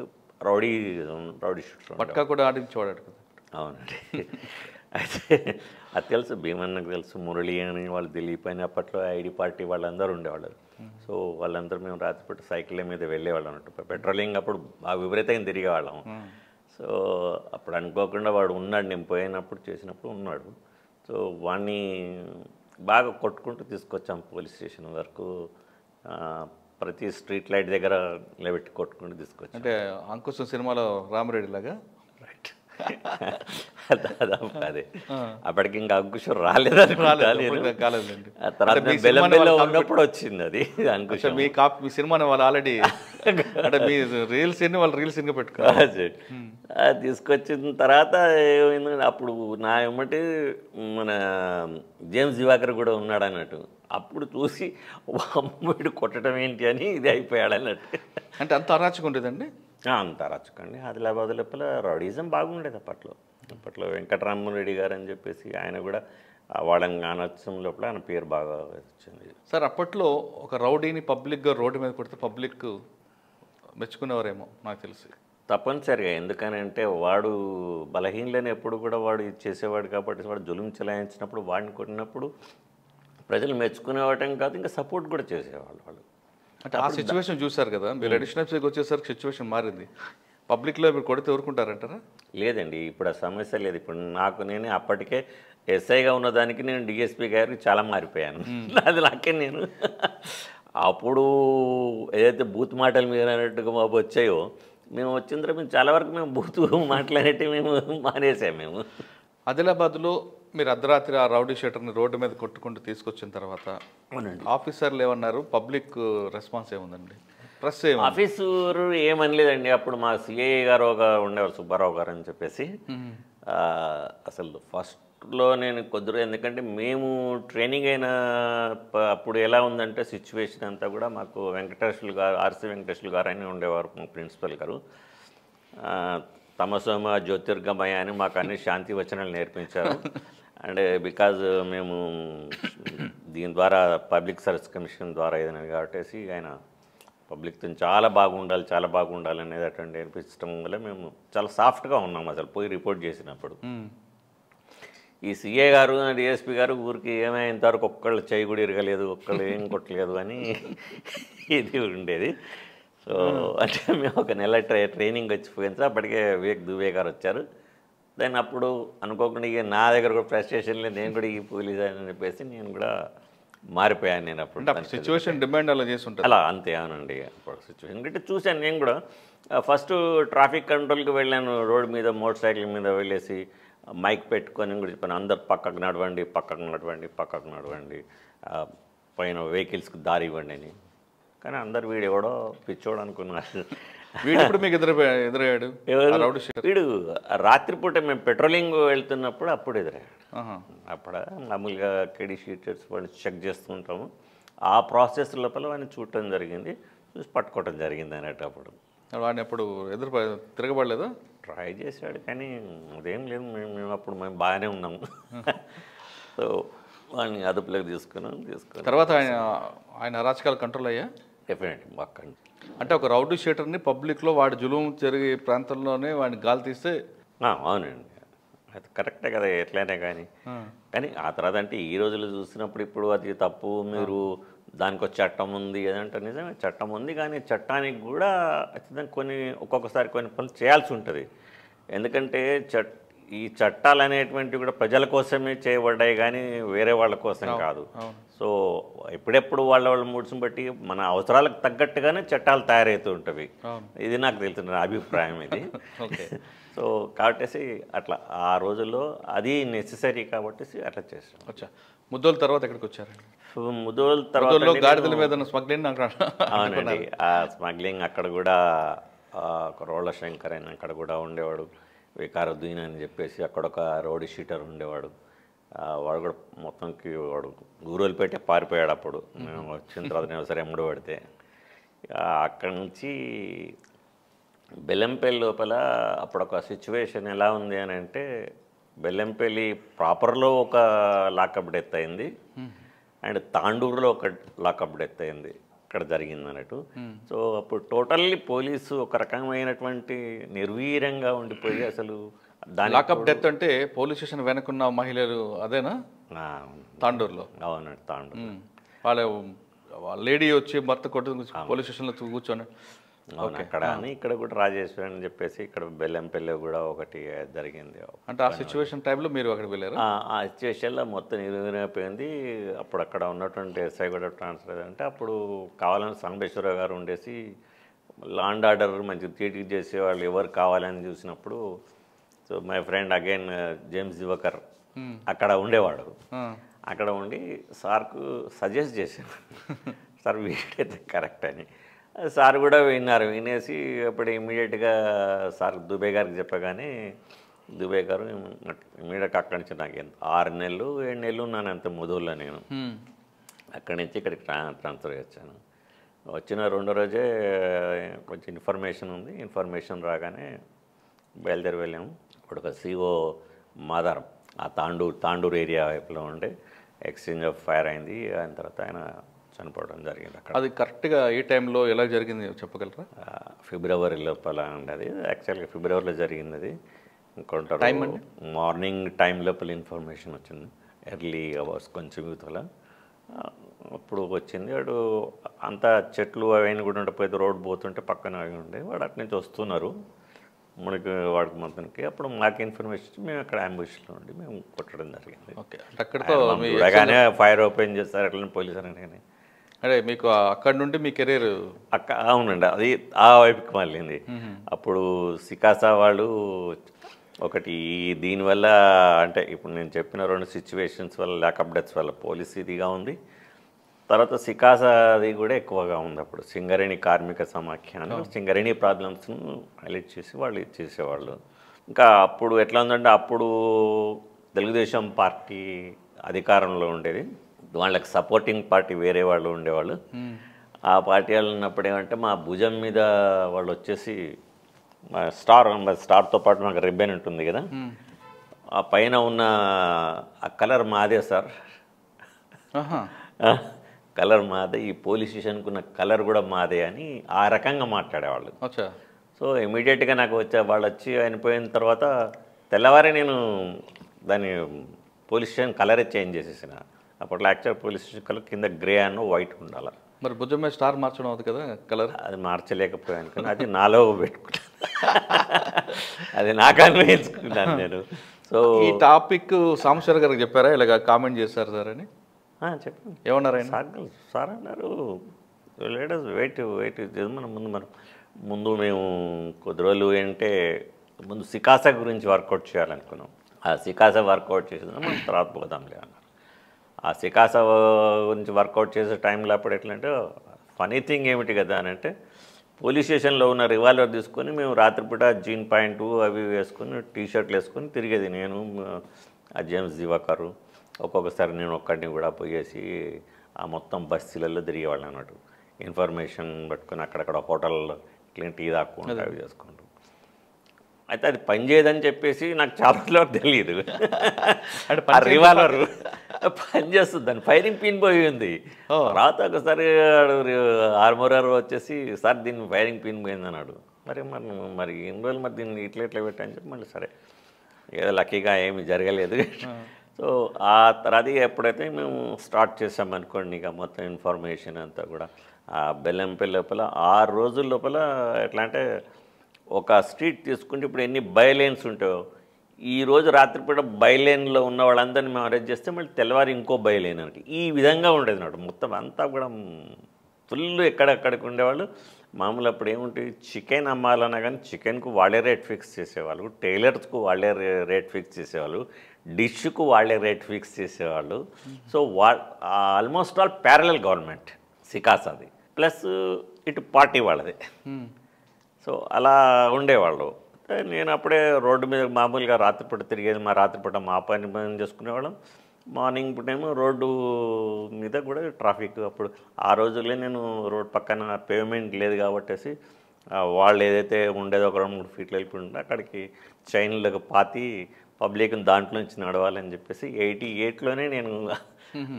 B: rowdy shooter.
A: పట్కా కూడా ఆడించేవాడు కదా.
B: అవునండి. అయితే అది తెలుసు, భీమన్నకు తెలుసు, మురళి అని వాళ్ళు దిలీప్ అని అప్పట్లో ఐడి పార్టీ వాళ్ళందరూ ఉండేవాళ్ళు. సో వాళ్ళందరూ మేము రాత్రిపూట సైకిళ్ళ మీద వెళ్ళేవాళ్ళం అన్నట్టు. పెట్రోలింగ్ అప్పుడు బాగా విపరీతంగా తిరిగేవాళ్ళం. సో అప్పుడు అనుకోకుండా వాడు ఉన్నాడు, నేను పోయినప్పుడు చేసినప్పుడు ఉన్నాడు. సో వాడిని బాగా కొట్టుకుంటూ తీసుకొచ్చాం పోలీస్ స్టేషన్ వరకు. ప్రతి స్ట్రీట్ లైట్ దగ్గర నిలబెట్టి కొట్టుకుంటూ తీసుకొచ్చాం.
A: అంటే అంకుశం సినిమాలో రామరెడ్డి లాగా.
B: రైట్. దాదాపు అదే. అప్పటికి ఇంకా అంకుశం రాలేదండి. తర్వాత బెల్లంలో ఉన్నప్పుడు వచ్చింది అది అంకుశం.
A: మీ సినిమాని వాళ్ళు ఆల్రెడీ అంటే మీ రీల్స్ ఎన్ని వాళ్ళు రీల్స్ ఎన్ని పెట్టుకోవాలి.
B: తీసుకొచ్చిన తర్వాత ఏమైంది, అప్పుడు నా ఏమంటే మన జేమ్స్ దివాకర్ కూడా ఉన్నాడు అన్నట్టు. అప్పుడు చూసి అమ్ముడు కొట్టడం ఏంటి అని ఇది అయిపోయాడు అన్నట్టు.
A: అంటే అంత అరాచకం ఉండేదండి.
B: అంత అరాచకండి. ఆదిలాబాద్ లోపల రౌడీజం బాగుండేది అప్పట్లో వెంకటరామరెడ్డి గారు అని చెప్పేసి ఆయన కూడా వాళ్ళని గానోత్సవం లోపల ఆయన పేరు బాగా వచ్చింది.
A: సార్ అప్పట్లో ఒక రౌడీని పబ్లిక్గా రోడ్డు మీద కొడితే పబ్లిక్ మెచ్చుకునేవారేమో నాకు తెలిసి.
B: తప్పనిసరిగా, ఎందుకనంటే వాడు బలహీనలేని ఎప్పుడు కూడా వాడు చేసేవాడు కాబట్టి వాడు జులుం చెలాయించినప్పుడు వాడిని కొట్టినప్పుడు ప్రజలు మెచ్చుకునేవాటం కాదు, ఇంకా సపోర్ట్ కూడా చేసేవాళ్ళు వాళ్ళు.
A: అంటే ఆ సిచ్యువేషన్ చూసారు కదా మీరు. అడిషనల్ ఎఫ్సీకి వచ్చేసరికి సిచ్యువేషన్ మారింది. పబ్లిక్లో మీరు కొడితే ఊరుకుంటారంటారా?
B: లేదండి, ఇప్పుడు ఆ సమస్య లేదు. ఇప్పుడు నేనే అప్పటికే ఎస్ఐగా ఉన్నదానికి నేను డిఎస్పీ గారికి చాలా మారిపోయాను. అది నాకే నేను అప్పుడు ఏదైతే బూత్ మాటలు మీరు అన్నట్టుగా మాకు వచ్చాయో, మేము వచ్చిన తర్వాత మేము చాలా వరకు మేము బూత్ మాట్లాడేటి మేము మానేసాము. మేము
A: ఆదిలాబాద్లో మీరు అర్ధరాత్రి ఆ రౌడీ షీటర్ని రోడ్డు మీద కొట్టుకుంటూ తీసుకొచ్చిన తర్వాత ఆఫీసర్లు ఏమన్నారు, పబ్లిక్ రెస్పాన్స్ ఏముందండి, ప్రెస్
B: ఆఫీసరు ఏమనలేదండి. అప్పుడు మా సిఐ గారు ఒక ఉండేవారు, సుబ్బారావు గారు అని చెప్పేసి. అసలు ఫస్ట్లో నేను కొద్దిగా, ఎందుకంటే మేము ట్రైనింగ్ అయిన అప్పుడు ఎలా ఉందంటే సిచ్యువేషన్ అంతా కూడా మాకు వెంకటేశ్వర్లు గారు, ఆర్సి వెంకటేశ్వర్లు గారు అని ఉండేవారు మా ప్రిన్సిపల్ గారు. తమసోమ జ్యోతిర్గమయ అని మాకు అన్ని శాంతి వచనాలు నేర్పించారు. అండ్ బికాజ్ మేము దీని ద్వారా పబ్లిక్ సర్వీస్ కమిషన్ ద్వారా ఏదైనా కాబట్టి ఆయన పబ్లిక్తో చాలా బాగుండాలి అనేది అటువంటి నేర్పించడం వల్ల మేము చాలా సాఫ్ట్గా ఉన్నాం అసలు పోయి రిపోర్ట్ చేసినప్పుడు. ఈ సిఏ గారు డిఎస్పీ గారు ఊరికి ఏమైనంతవరకు ఒక్కళ్ళు చేయి కూడా ఇరగలేదు, ఒక్కళ్ళు ఏం కొట్టలేదు అని ఇది ఉండేది. సో అంటే మేము ఒక నెల ట్రైనింగ్ వచ్చిపోయిన సార్, అప్పటికే వివేక్ దుబే గారు వచ్చారు. దాన్ని అప్పుడు అనుకోకుండా ఇక నా దగ్గర కూడా ఫ్రస్ట్రేషన్ లేదు, నేను కూడా ఈ పోలీస్ అని చెప్పేసి నేను కూడా మారిపోయాను నేను అప్పుడు.
A: అంటే సిచ్యువేషన్ డిమాండ్ అలా చేసి ఉంటుంది.
B: అలా అంతే అవునండి. అప్పుడు సిచ్యువేషన్ అంటే చూశాను నేను కూడా. ఫస్ట్ ట్రాఫిక్ కంట్రోల్కి వెళ్ళాను, రోడ్ మీద మోటార్ సైకిల్ మీద వెళ్ళేసి మైక్ పెట్టుకొని కూడా చెప్పాను, అందరు పక్కకు నడవండి, పక్కకు నడవండి, పక్కకు నడవండి, పైన వెహికల్స్కి దారి ఇవ్వండి అని. కానీ అందరు వీడు ఎవడో పిచ్చోడు అనుకున్నారు.
A: వీడు ఇప్పుడు మీకు ఎదురయ్యాడు
B: వీడు రాత్రిపూట మేము పెట్రోలింగ్ వెళ్తున్నప్పుడు అప్పుడు ఎదురయ్యాడు. అప్పుడు మామూలుగా కేడీ షీటర్స్ వాడిని చెక్ చేస్తుంటాము. ఆ ప్రాసెస్ లోపల వాడిని చూడటం జరిగింది, చూసి పట్టుకోవటం జరిగింది అన్నట్టు. అప్పుడు
A: వాడిని ఎప్పుడు తిరగబడలేదా?
B: ట్రై చేశాడు కానీ అదేం లేదు, మేము అప్పుడు మేము బాగానే ఉన్నాము. సో వాడిని అదుపులోకి తీసుకున్నాం.
A: తర్వాత ఆయన అరాచకాలు కంట్రోల్ అయ్యా?
B: డెఫినెట్లీ బాగా.
A: అంటే ఒక రౌడీ షీటర్ని పబ్లిక్లో వాడి జులుం జరిగే ప్రాంతంలోనే వాడిని గాలి తీస్తే?
B: అవునండి, అది కరెక్టే కదా ఎట్లయినా కానీ. కానీ ఆ తర్వాత అంటే ఈ రోజులు చూసినప్పుడు ఇప్పుడు అది తప్పు, మీరు దానికి ఒక చట్టం ఉంది అదంటే నిజమే చట్టం ఉంది. కానీ చట్టానికి కూడా ఖచ్చితంగా ఒక్కొక్కసారి కొన్ని పనులు చేయాల్సి ఉంటుంది. ఎందుకంటే ఈ చట్టాలు అనేటువంటివి కూడా ప్రజల కోసమే చేయబడ్డాయి కానీ వేరే వాళ్ళ కోసం కాదు. సో ఎప్పుడెప్పుడు వాళ్ళ మూడ్స్ని బట్టి మన అవసరాలకు తగ్గట్టుగానే చట్టాలు తయారవుతూ ఉంటవి. ఇది నాకు తెలిసిన అభిప్రాయం ఇది. సో కాబట్టి అట్లా ఆ రోజుల్లో అది నెసెసరీ కాబట్టి అట్లా చేసాం.
A: ముద్దోల తర్వాత ఎక్కడికి వచ్చారు?
B: ముద్దోల తర్వాత
A: గాడిదల మీద స్మగ్లింగ్.
B: అవునండి, ఆ స్మగ్లింగ్ అక్కడ కూడా రోళ్ళ శంకర్ అని అక్కడ కూడా ఉండేవాడు. వికారుద్దీన్ అని చెప్పేసి అక్కడ ఒక రౌడీ షీటర్ ఉండేవాడు. వాడు కూడా మొత్తంకి వాడు ఊరోలు పెట్టే పారిపోయాడు. అప్పుడు మేము వచ్చిన తర్వాత నేను సరే ఎమ్మడి పడితే అక్కడి నుంచి బెల్లంపల్లి లోపల అప్పుడు ఒక సిచ్యువేషన్ ఎలా ఉంది అని అంటే, బెల్లంపల్లి ప్రాపర్లో ఒక లాకప్ డెత్ అయింది అండ్ తాండూరులో ఒక లాకప్ డెత్ అయింది. ఇక్కడ జరిగింది అన్నట్టు. సో అప్పుడు టోటల్లీ పోలీసు ఒక రకమైనటువంటి నిర్వీర్యంగా ఉండిపోయి అసలు
A: దాని లాకప్ డెత్ అంటే పోలీస్ స్టేషన్ వెనకున్న మహిళలు అదేనా? తాండూరులో.
B: అవునండి, తాండూరు.
A: వాళ్ళ లేడీ వచ్చి భర్త కొట్టు పోలీస్ స్టేషన్లో కూర్చొని
B: అవును అక్కడ అని. ఇక్కడ కూడా రాజేశ్వరి అని చెప్పేసి ఇక్కడ బెల్లంపల్లి కూడా ఒకటి జరిగింది.
A: అంటే ఆ సిచ్యువేషన్ టైంలో మీరు అక్కడికి వెళ్ళారు?
B: ఆ సిచ్యువేషన్లో మొత్తం నిర్వీర్యమైపోయింది. అప్పుడు అక్కడ ఉన్నటువంటి ఎస్ఐ కూడా ట్రాన్స్ఫర్ అంటే అప్పుడు కావాలని సాంబేశ్వరరావు గారు ఉండేసి లా అండ్ ఆర్డర్ మంచిగా ట్రీట్ చేసే వాళ్ళు ఎవరు కావాలని చూసినప్పుడు, so my friend again James Divakar అక్కడ ఉండేవాడు. అక్కడ ఉండి సార్కు సజెస్ట్ చేశాను, సార్ వీడైతే కరెక్ట్ అని. సార్ కూడా వినేసి అప్పుడు ఇమీడియట్గా సార్ దుబే గారికి చెప్పగానే దుబే గారు ఇమీడియట్గా అక్కడి నుంచి నాకు 6 నెలలు 7 నెలలు ఉన్నాను అంత ముదువుల్లో నేను. అక్కడి నుంచి ఇక్కడికి ట్రాన్స్ఫర్ వచ్చాను. వచ్చిన 2వ రోజే కొంచెం ఇన్ఫర్మేషన్ ఉంది. ఇన్ఫర్మేషన్ రాగానే బయలుదేరి వెళ్ళాము. ఇప్పుడు ఒక సిఓ మాదారం ఆ తాండూరు ఏరియా వైపులో ఉండే ఎక్స్చేంజ్ ఆఫ్ ఫైర్ అయింది. అయిన తర్వాత ఆయన చనిపోవడం జరిగింది అక్కడ.
A: అది కరెక్ట్గా ఏ టైంలో ఎలా జరిగింది చెప్పగలరా?
B: ఫిబ్రవరి లోపల అండి. అది యాక్చువల్గా ఫిబ్రవరిలో జరిగింది. అది ఇంకొంటారు మార్నింగ్ టైం లోపల ఇన్ఫర్మేషన్ వచ్చింది, ఎర్లీ అవర్స్ కొంచెం యూత్ల అప్పుడు వచ్చింది. వాడు అంతా చెట్లు అవన్నీ కూడా ఉంటే రోడ్ పోతుంటే పక్కన అవి ఉండే వాడు అటు నుంచి వస్తున్నారు మనకి వాడికి మొత్తానికి. అప్పుడు మాకు ఇన్ఫర్మేషన్ మేము అక్కడ అంబుష్లో ఉండి మేము కొట్టడం జరిగింది. అక్కడనే ఫైర్ ఓపెన్ చేస్తారు అట్లనే పోలీసు అని.
A: అదే మీకు అక్కడ నుండి మీ కెరీర్
B: అవునండి, అది ఆ వైపుకి మళ్ళీంది. అప్పుడు సికాసా వాళ్ళు ఒకటి దీనివల్ల అంటే ఇప్పుడు నేను చెప్పిన 2 సిచ్యువేషన్స్ వల్ల లాకప్ డెత్స్ వల్ల పోలీస్ ఇదిగా ఉంది. తర్వాత సికాసా అది కూడా ఎక్కువగా ఉంది. అప్పుడు సింగరేణి కార్మిక సమాఖ్యాన్ని సింగరేణి ప్రాబ్లమ్స్ను హైలైట్ చేసి వాళ్ళు ఇచ్చేసేవాళ్ళు. ఇంకా అప్పుడు ఎట్లా ఉందంటే అప్పుడు తెలుగుదేశం పార్టీ అధికారంలో ఉండేది, వాళ్ళకి సపోర్టింగ్ పార్టీ వేరే వాళ్ళు ఉండేవాళ్ళు. ఆ పార్టీ వాళ్ళు ఉన్నప్పుడు ఏమంటే మా భుజం మీద వాళ్ళు వచ్చేసి స్టార్తో పాటు మాకు రిబ్బన్ ఉంటుంది కదా, ఆ పైన ఉన్న ఆ కలర్ మాదే సార్, కలర్ మాదే, ఈ పోలీస్ స్టేషన్కి ఉన్న కలర్ కూడా మాదే అని ఆ రకంగా మాట్లాడేవాళ్ళు. సో ఇమీడియట్గా నాకు వాళ్ళు వచ్చి అయిపోయిన తర్వాత తెల్లవారే నేను దాన్ని పోలీస్ స్టేషన్ కలరే చేంజ్ చేసేసిన. అప్పట్లో యాక్చువల్ పోలీస్ స్టేషన్ కలర్ కింద గ్రే అండ్ వైట్ ఉండాలి.
A: మరి భుజం మీద స్టార్ మార్చడం అవుతుంది కదా కలర్,
B: అది మార్చలేకపోయాను కానీ అది నాలో పెట్టుకున్నాను, అది నాకు అన్వయించుకున్నాను నేను. సో
A: ఈ టాపిక్ సాంబశివరావు గారికి చెప్పారా ఇలాగ కామెంట్ చేశారు సార్ అని?
B: చెప్పండి.
A: ఏమన్నారు ఆయన?
B: సార్ అన్నారు, లేడీస్ వెయిట్ మనం ముందు మేము కొద్ది రోజులు అంటే ముందు సికాసా గురించి వర్కౌట్ చేయాలనుకున్నాం. ఆ సికాసా వర్కౌట్ చేసిన మనం తర్వాత పోదాంలే అన్నారు. ఆ సికాసా గురించి వర్కౌట్ చేసే టైంలో అప్పుడు ఎట్లంటే ఫనీ థింగ్ ఏమిటి కదా అని అంటే, పోలీస్ స్టేషన్లో ఉన్న రివాల్వర్ తీసుకొని మేము రాత్రిపూట జీన్ ప్యాంటు అవి వేసుకొని టీషర్ట్లు వేసుకొని తిరిగేది. నేను ఆ జేమ్స్ దివాకరు ఒక్కొక్కసారి నేను ఒక్కడిని కూడా పోయేసి ఆ మొత్తం బస్తీలలో తిరిగేవాళ్ళం అన్నట్టు. ఇన్ఫర్మేషన్ పట్టుకొని అక్కడక్కడ హోటల్లో ఇట్లా టీ తాక్కుంటూ అవి చేసుకుంటూ. అయితే అది పనిచేయదని చెప్పేసి నాకు చాలా రోజులకు తెలియదు. ఆ రివాల్వర్ పనిచేస్తుంది, దాని ఫైరింగ్ పిన్ పోయి ఉంది. తర్వాత ఒకసారి ఆర్మోరర్ వచ్చేసి, సార్ దీన్ని ఫైరింగ్ పిన్ పోయింది అన్నాడు. మరి ఎన్ని రోజులు మరి దీన్ని ఇట్లా పెట్టాయని చెప్పి మళ్ళీ సరే ఏదో లక్కీగా ఏమి జరగలేదు. సో ఆ తర్వాత ఎప్పుడైతే మేము స్టార్ట్ చేసామనుకోండి, ఇక మొత్తం ఇన్ఫర్మేషన్ అంతా కూడా ఆ బెల్లంపల్లి లోపల 6 రోజుల లోపల ఎట్లా అంటే, ఒక స్ట్రీట్ తీసుకుంటే ఇప్పుడు ఎన్ని బైలైన్స్ ఉంటాయో, ఈరోజు రాత్రిపూట బైలైన్లో ఉన్న వాళ్ళందరినీ మేము అరెస్ట్ చేస్తే మళ్ళీ తెల్లవారి ఇంకో బైలైన్ అంటే ఈ విధంగా ఉండేది అన్నమాట. మొత్తం అంతా కూడా ఫుల్ ఎక్కడెక్కడికి ఉండేవాళ్ళు. మామూలు అప్పుడు ఏముంటుంది, చికెన్ అమ్మాలన్నా కానీ చికెన్కు వాళ్ళే రేట్ ఫిక్స్ చేసేవాళ్ళు, టైలర్స్కు వాళ్ళే రేట్ ఫిక్స్ చేసేవాళ్ళు, డిష్కు వాళ్ళే రేట్ ఫిక్స్ చేసేవాళ్ళు. So almost all parallel government సికాసాది ప్లస్ ఇటు పార్టీ వాళ్ళది. సో అలా ఉండేవాళ్ళు. నేను అప్పుడే రోడ్డు మీద మామూలుగా రాత్రిపూట తిరిగేది. రాత్రిపూట మా పని చేసుకునేవాళ్ళం. మార్నింగ్ పూటేమో రోడ్డు మీద కూడా ట్రాఫిక్. అప్పుడు ఆ రోజుల్లో నేను రోడ్ పక్కన పేమెంట్ లేదు కాబట్టేసి వాళ్ళు ఏదైతే ఉండేదో ఒక 2-3 ఫీట్లు వెళ్ళిపోయింటే అక్కడికి చైన్లకు పాతి పబ్లిక్ని దాంట్లో నుంచి నడవాలని చెప్పేసి 88లోనే నేను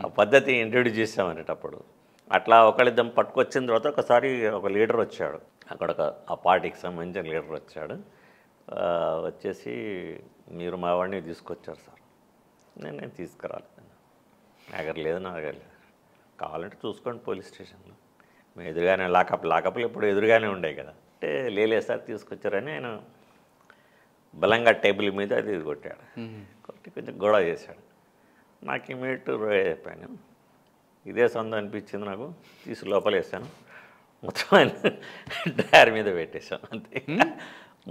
B: ఆ పద్ధతి ఇంట్రడ్యూస్ చేసామనేటప్పుడు. అట్లా ఒకళ్ళిద్దం పట్టుకొచ్చిన తర్వాత ఒకసారి ఒక లీడర్ వచ్చాడు, అక్కడ ఆ పార్టీకి సంబంధించిన లీడర్ వచ్చాడు. వచ్చేసి, మీరు మా వాడిని తీసుకొచ్చారు సార్. నేను తీసుకురాలేదు, నా దగ్గర లేదు, కావాలంటే చూసుకోండి పోలీస్ స్టేషన్లో, మేము ఎదురుగానే లాకప్లు ఎప్పుడు ఎదురుగానే ఉండేవి కదా అంటే, లేదు సార్ తీసుకొచ్చారని ఆయన బలంగా టేబుల్ మీద అది కొట్టాడు. కొట్టి కొంచెం గొడవ చేశాడు. నాకు ఇమీడియట్ చెప్పాను, ఇదే సొంతం అనిపించింది నాకు, తీసి లోపల వేసాను, మొత్తం ఆయన డ్రైవర్ మీద పెట్టేశాను అంతే.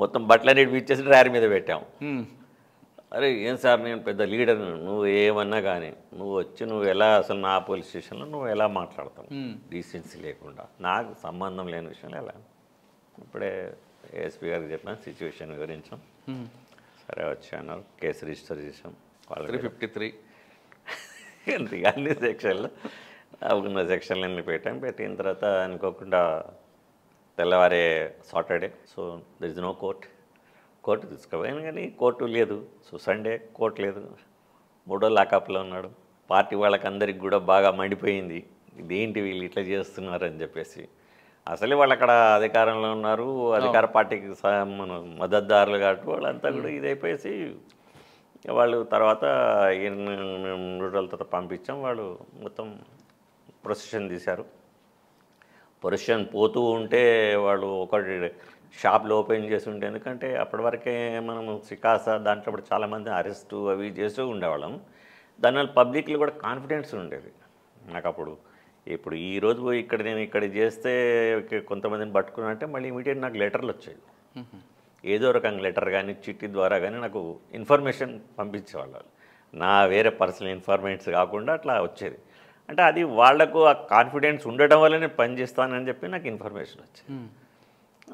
B: మొత్తం బట్టలన్నీ ఇచ్చేసి డ్రైవర్ మీద పెట్టాము. అరే ఏం సార్, నేను పెద్ద లీడర్, నువ్వు ఏమన్నా కానీ నువ్వు ఎలా అసలు నా పోలీస్ స్టేషన్లో నువ్వు ఎలా మాట్లాడతావు డీసెన్సీ లేకుండా, నాకు సంబంధం లేని విషయంలో ఎలా. ఇప్పుడే ఏఎస్పీ గారికి చెప్పాను సిచ్యువేషన్ వివరించాం. సరే వచ్చాను, కేసు రిజిస్టర్ చేసాం. వాళ్ళు
A: 353
B: అన్ని సెక్షన్లు ఉన్న సెక్షన్లన్నీ పెట్టిన తర్వాత అనుకోకుండా తెల్లవారే Saturday. So there is no court తీసుకుపోయాను కానీ కోర్టు లేదు. సో సండే కోర్టు లేదు. 3 రోజులు లాకప్లో ఉన్నాడు. పార్టీ వాళ్ళకందరికి కూడా బాగా మండిపోయింది, ఇదేంటి వీళ్ళు ఇట్లా చేస్తున్నారు అని చెప్పేసి. అసలే వాళ్ళు అక్కడ అధికారంలో ఉన్నారు, అధికార పార్టీకి మద్దతుదారులు కాబట్టి వాళ్ళంతా కూడా ఇదైపోయేసి వాళ్ళు తర్వాత 3 రోజుల తర్వాత పంపించాం. వాళ్ళు మొత్తం ప్రొసెషన్ తీశారు. ప్రొసెషన్ పోతూ ఉంటే వాళ్ళు ఒకటి షాప్లు ఓపెన్ చేసి ఉంటే, ఎందుకంటే అప్పటి వరకే మనం సికాసా దాంట్లో అప్పుడు చాలామంది అరెస్టు అవి చేస్తూ ఉండేవాళ్ళం. దానివల్ల పబ్లిక్లో కూడా కాన్ఫిడెన్స్ ఉండేది నాకు అప్పుడు. ఇప్పుడు ఈరోజు పోయి నేను ఇక్కడ చేస్తే కొంతమందిని పట్టుకున్నానంటే మళ్ళీ ఇమీడియట్ నాకు లెటర్లు వచ్చాయి. ఏదో రకంగా లెటర్ కానీ చిట్టి ద్వారా కానీ నాకు ఇన్ఫర్మేషన్ పంపించేవాళ్ళు. నా వేరే పర్సనల్ ఇన్ఫర్మేషన్స్ కాకుండా అట్లా వచ్చేది. అంటే అది వాళ్లకు ఆ కాన్ఫిడెన్స్ ఉండటం వల్లనే పనిచేస్తానని చెప్పి నాకు ఇన్ఫర్మేషన్ వచ్చింది.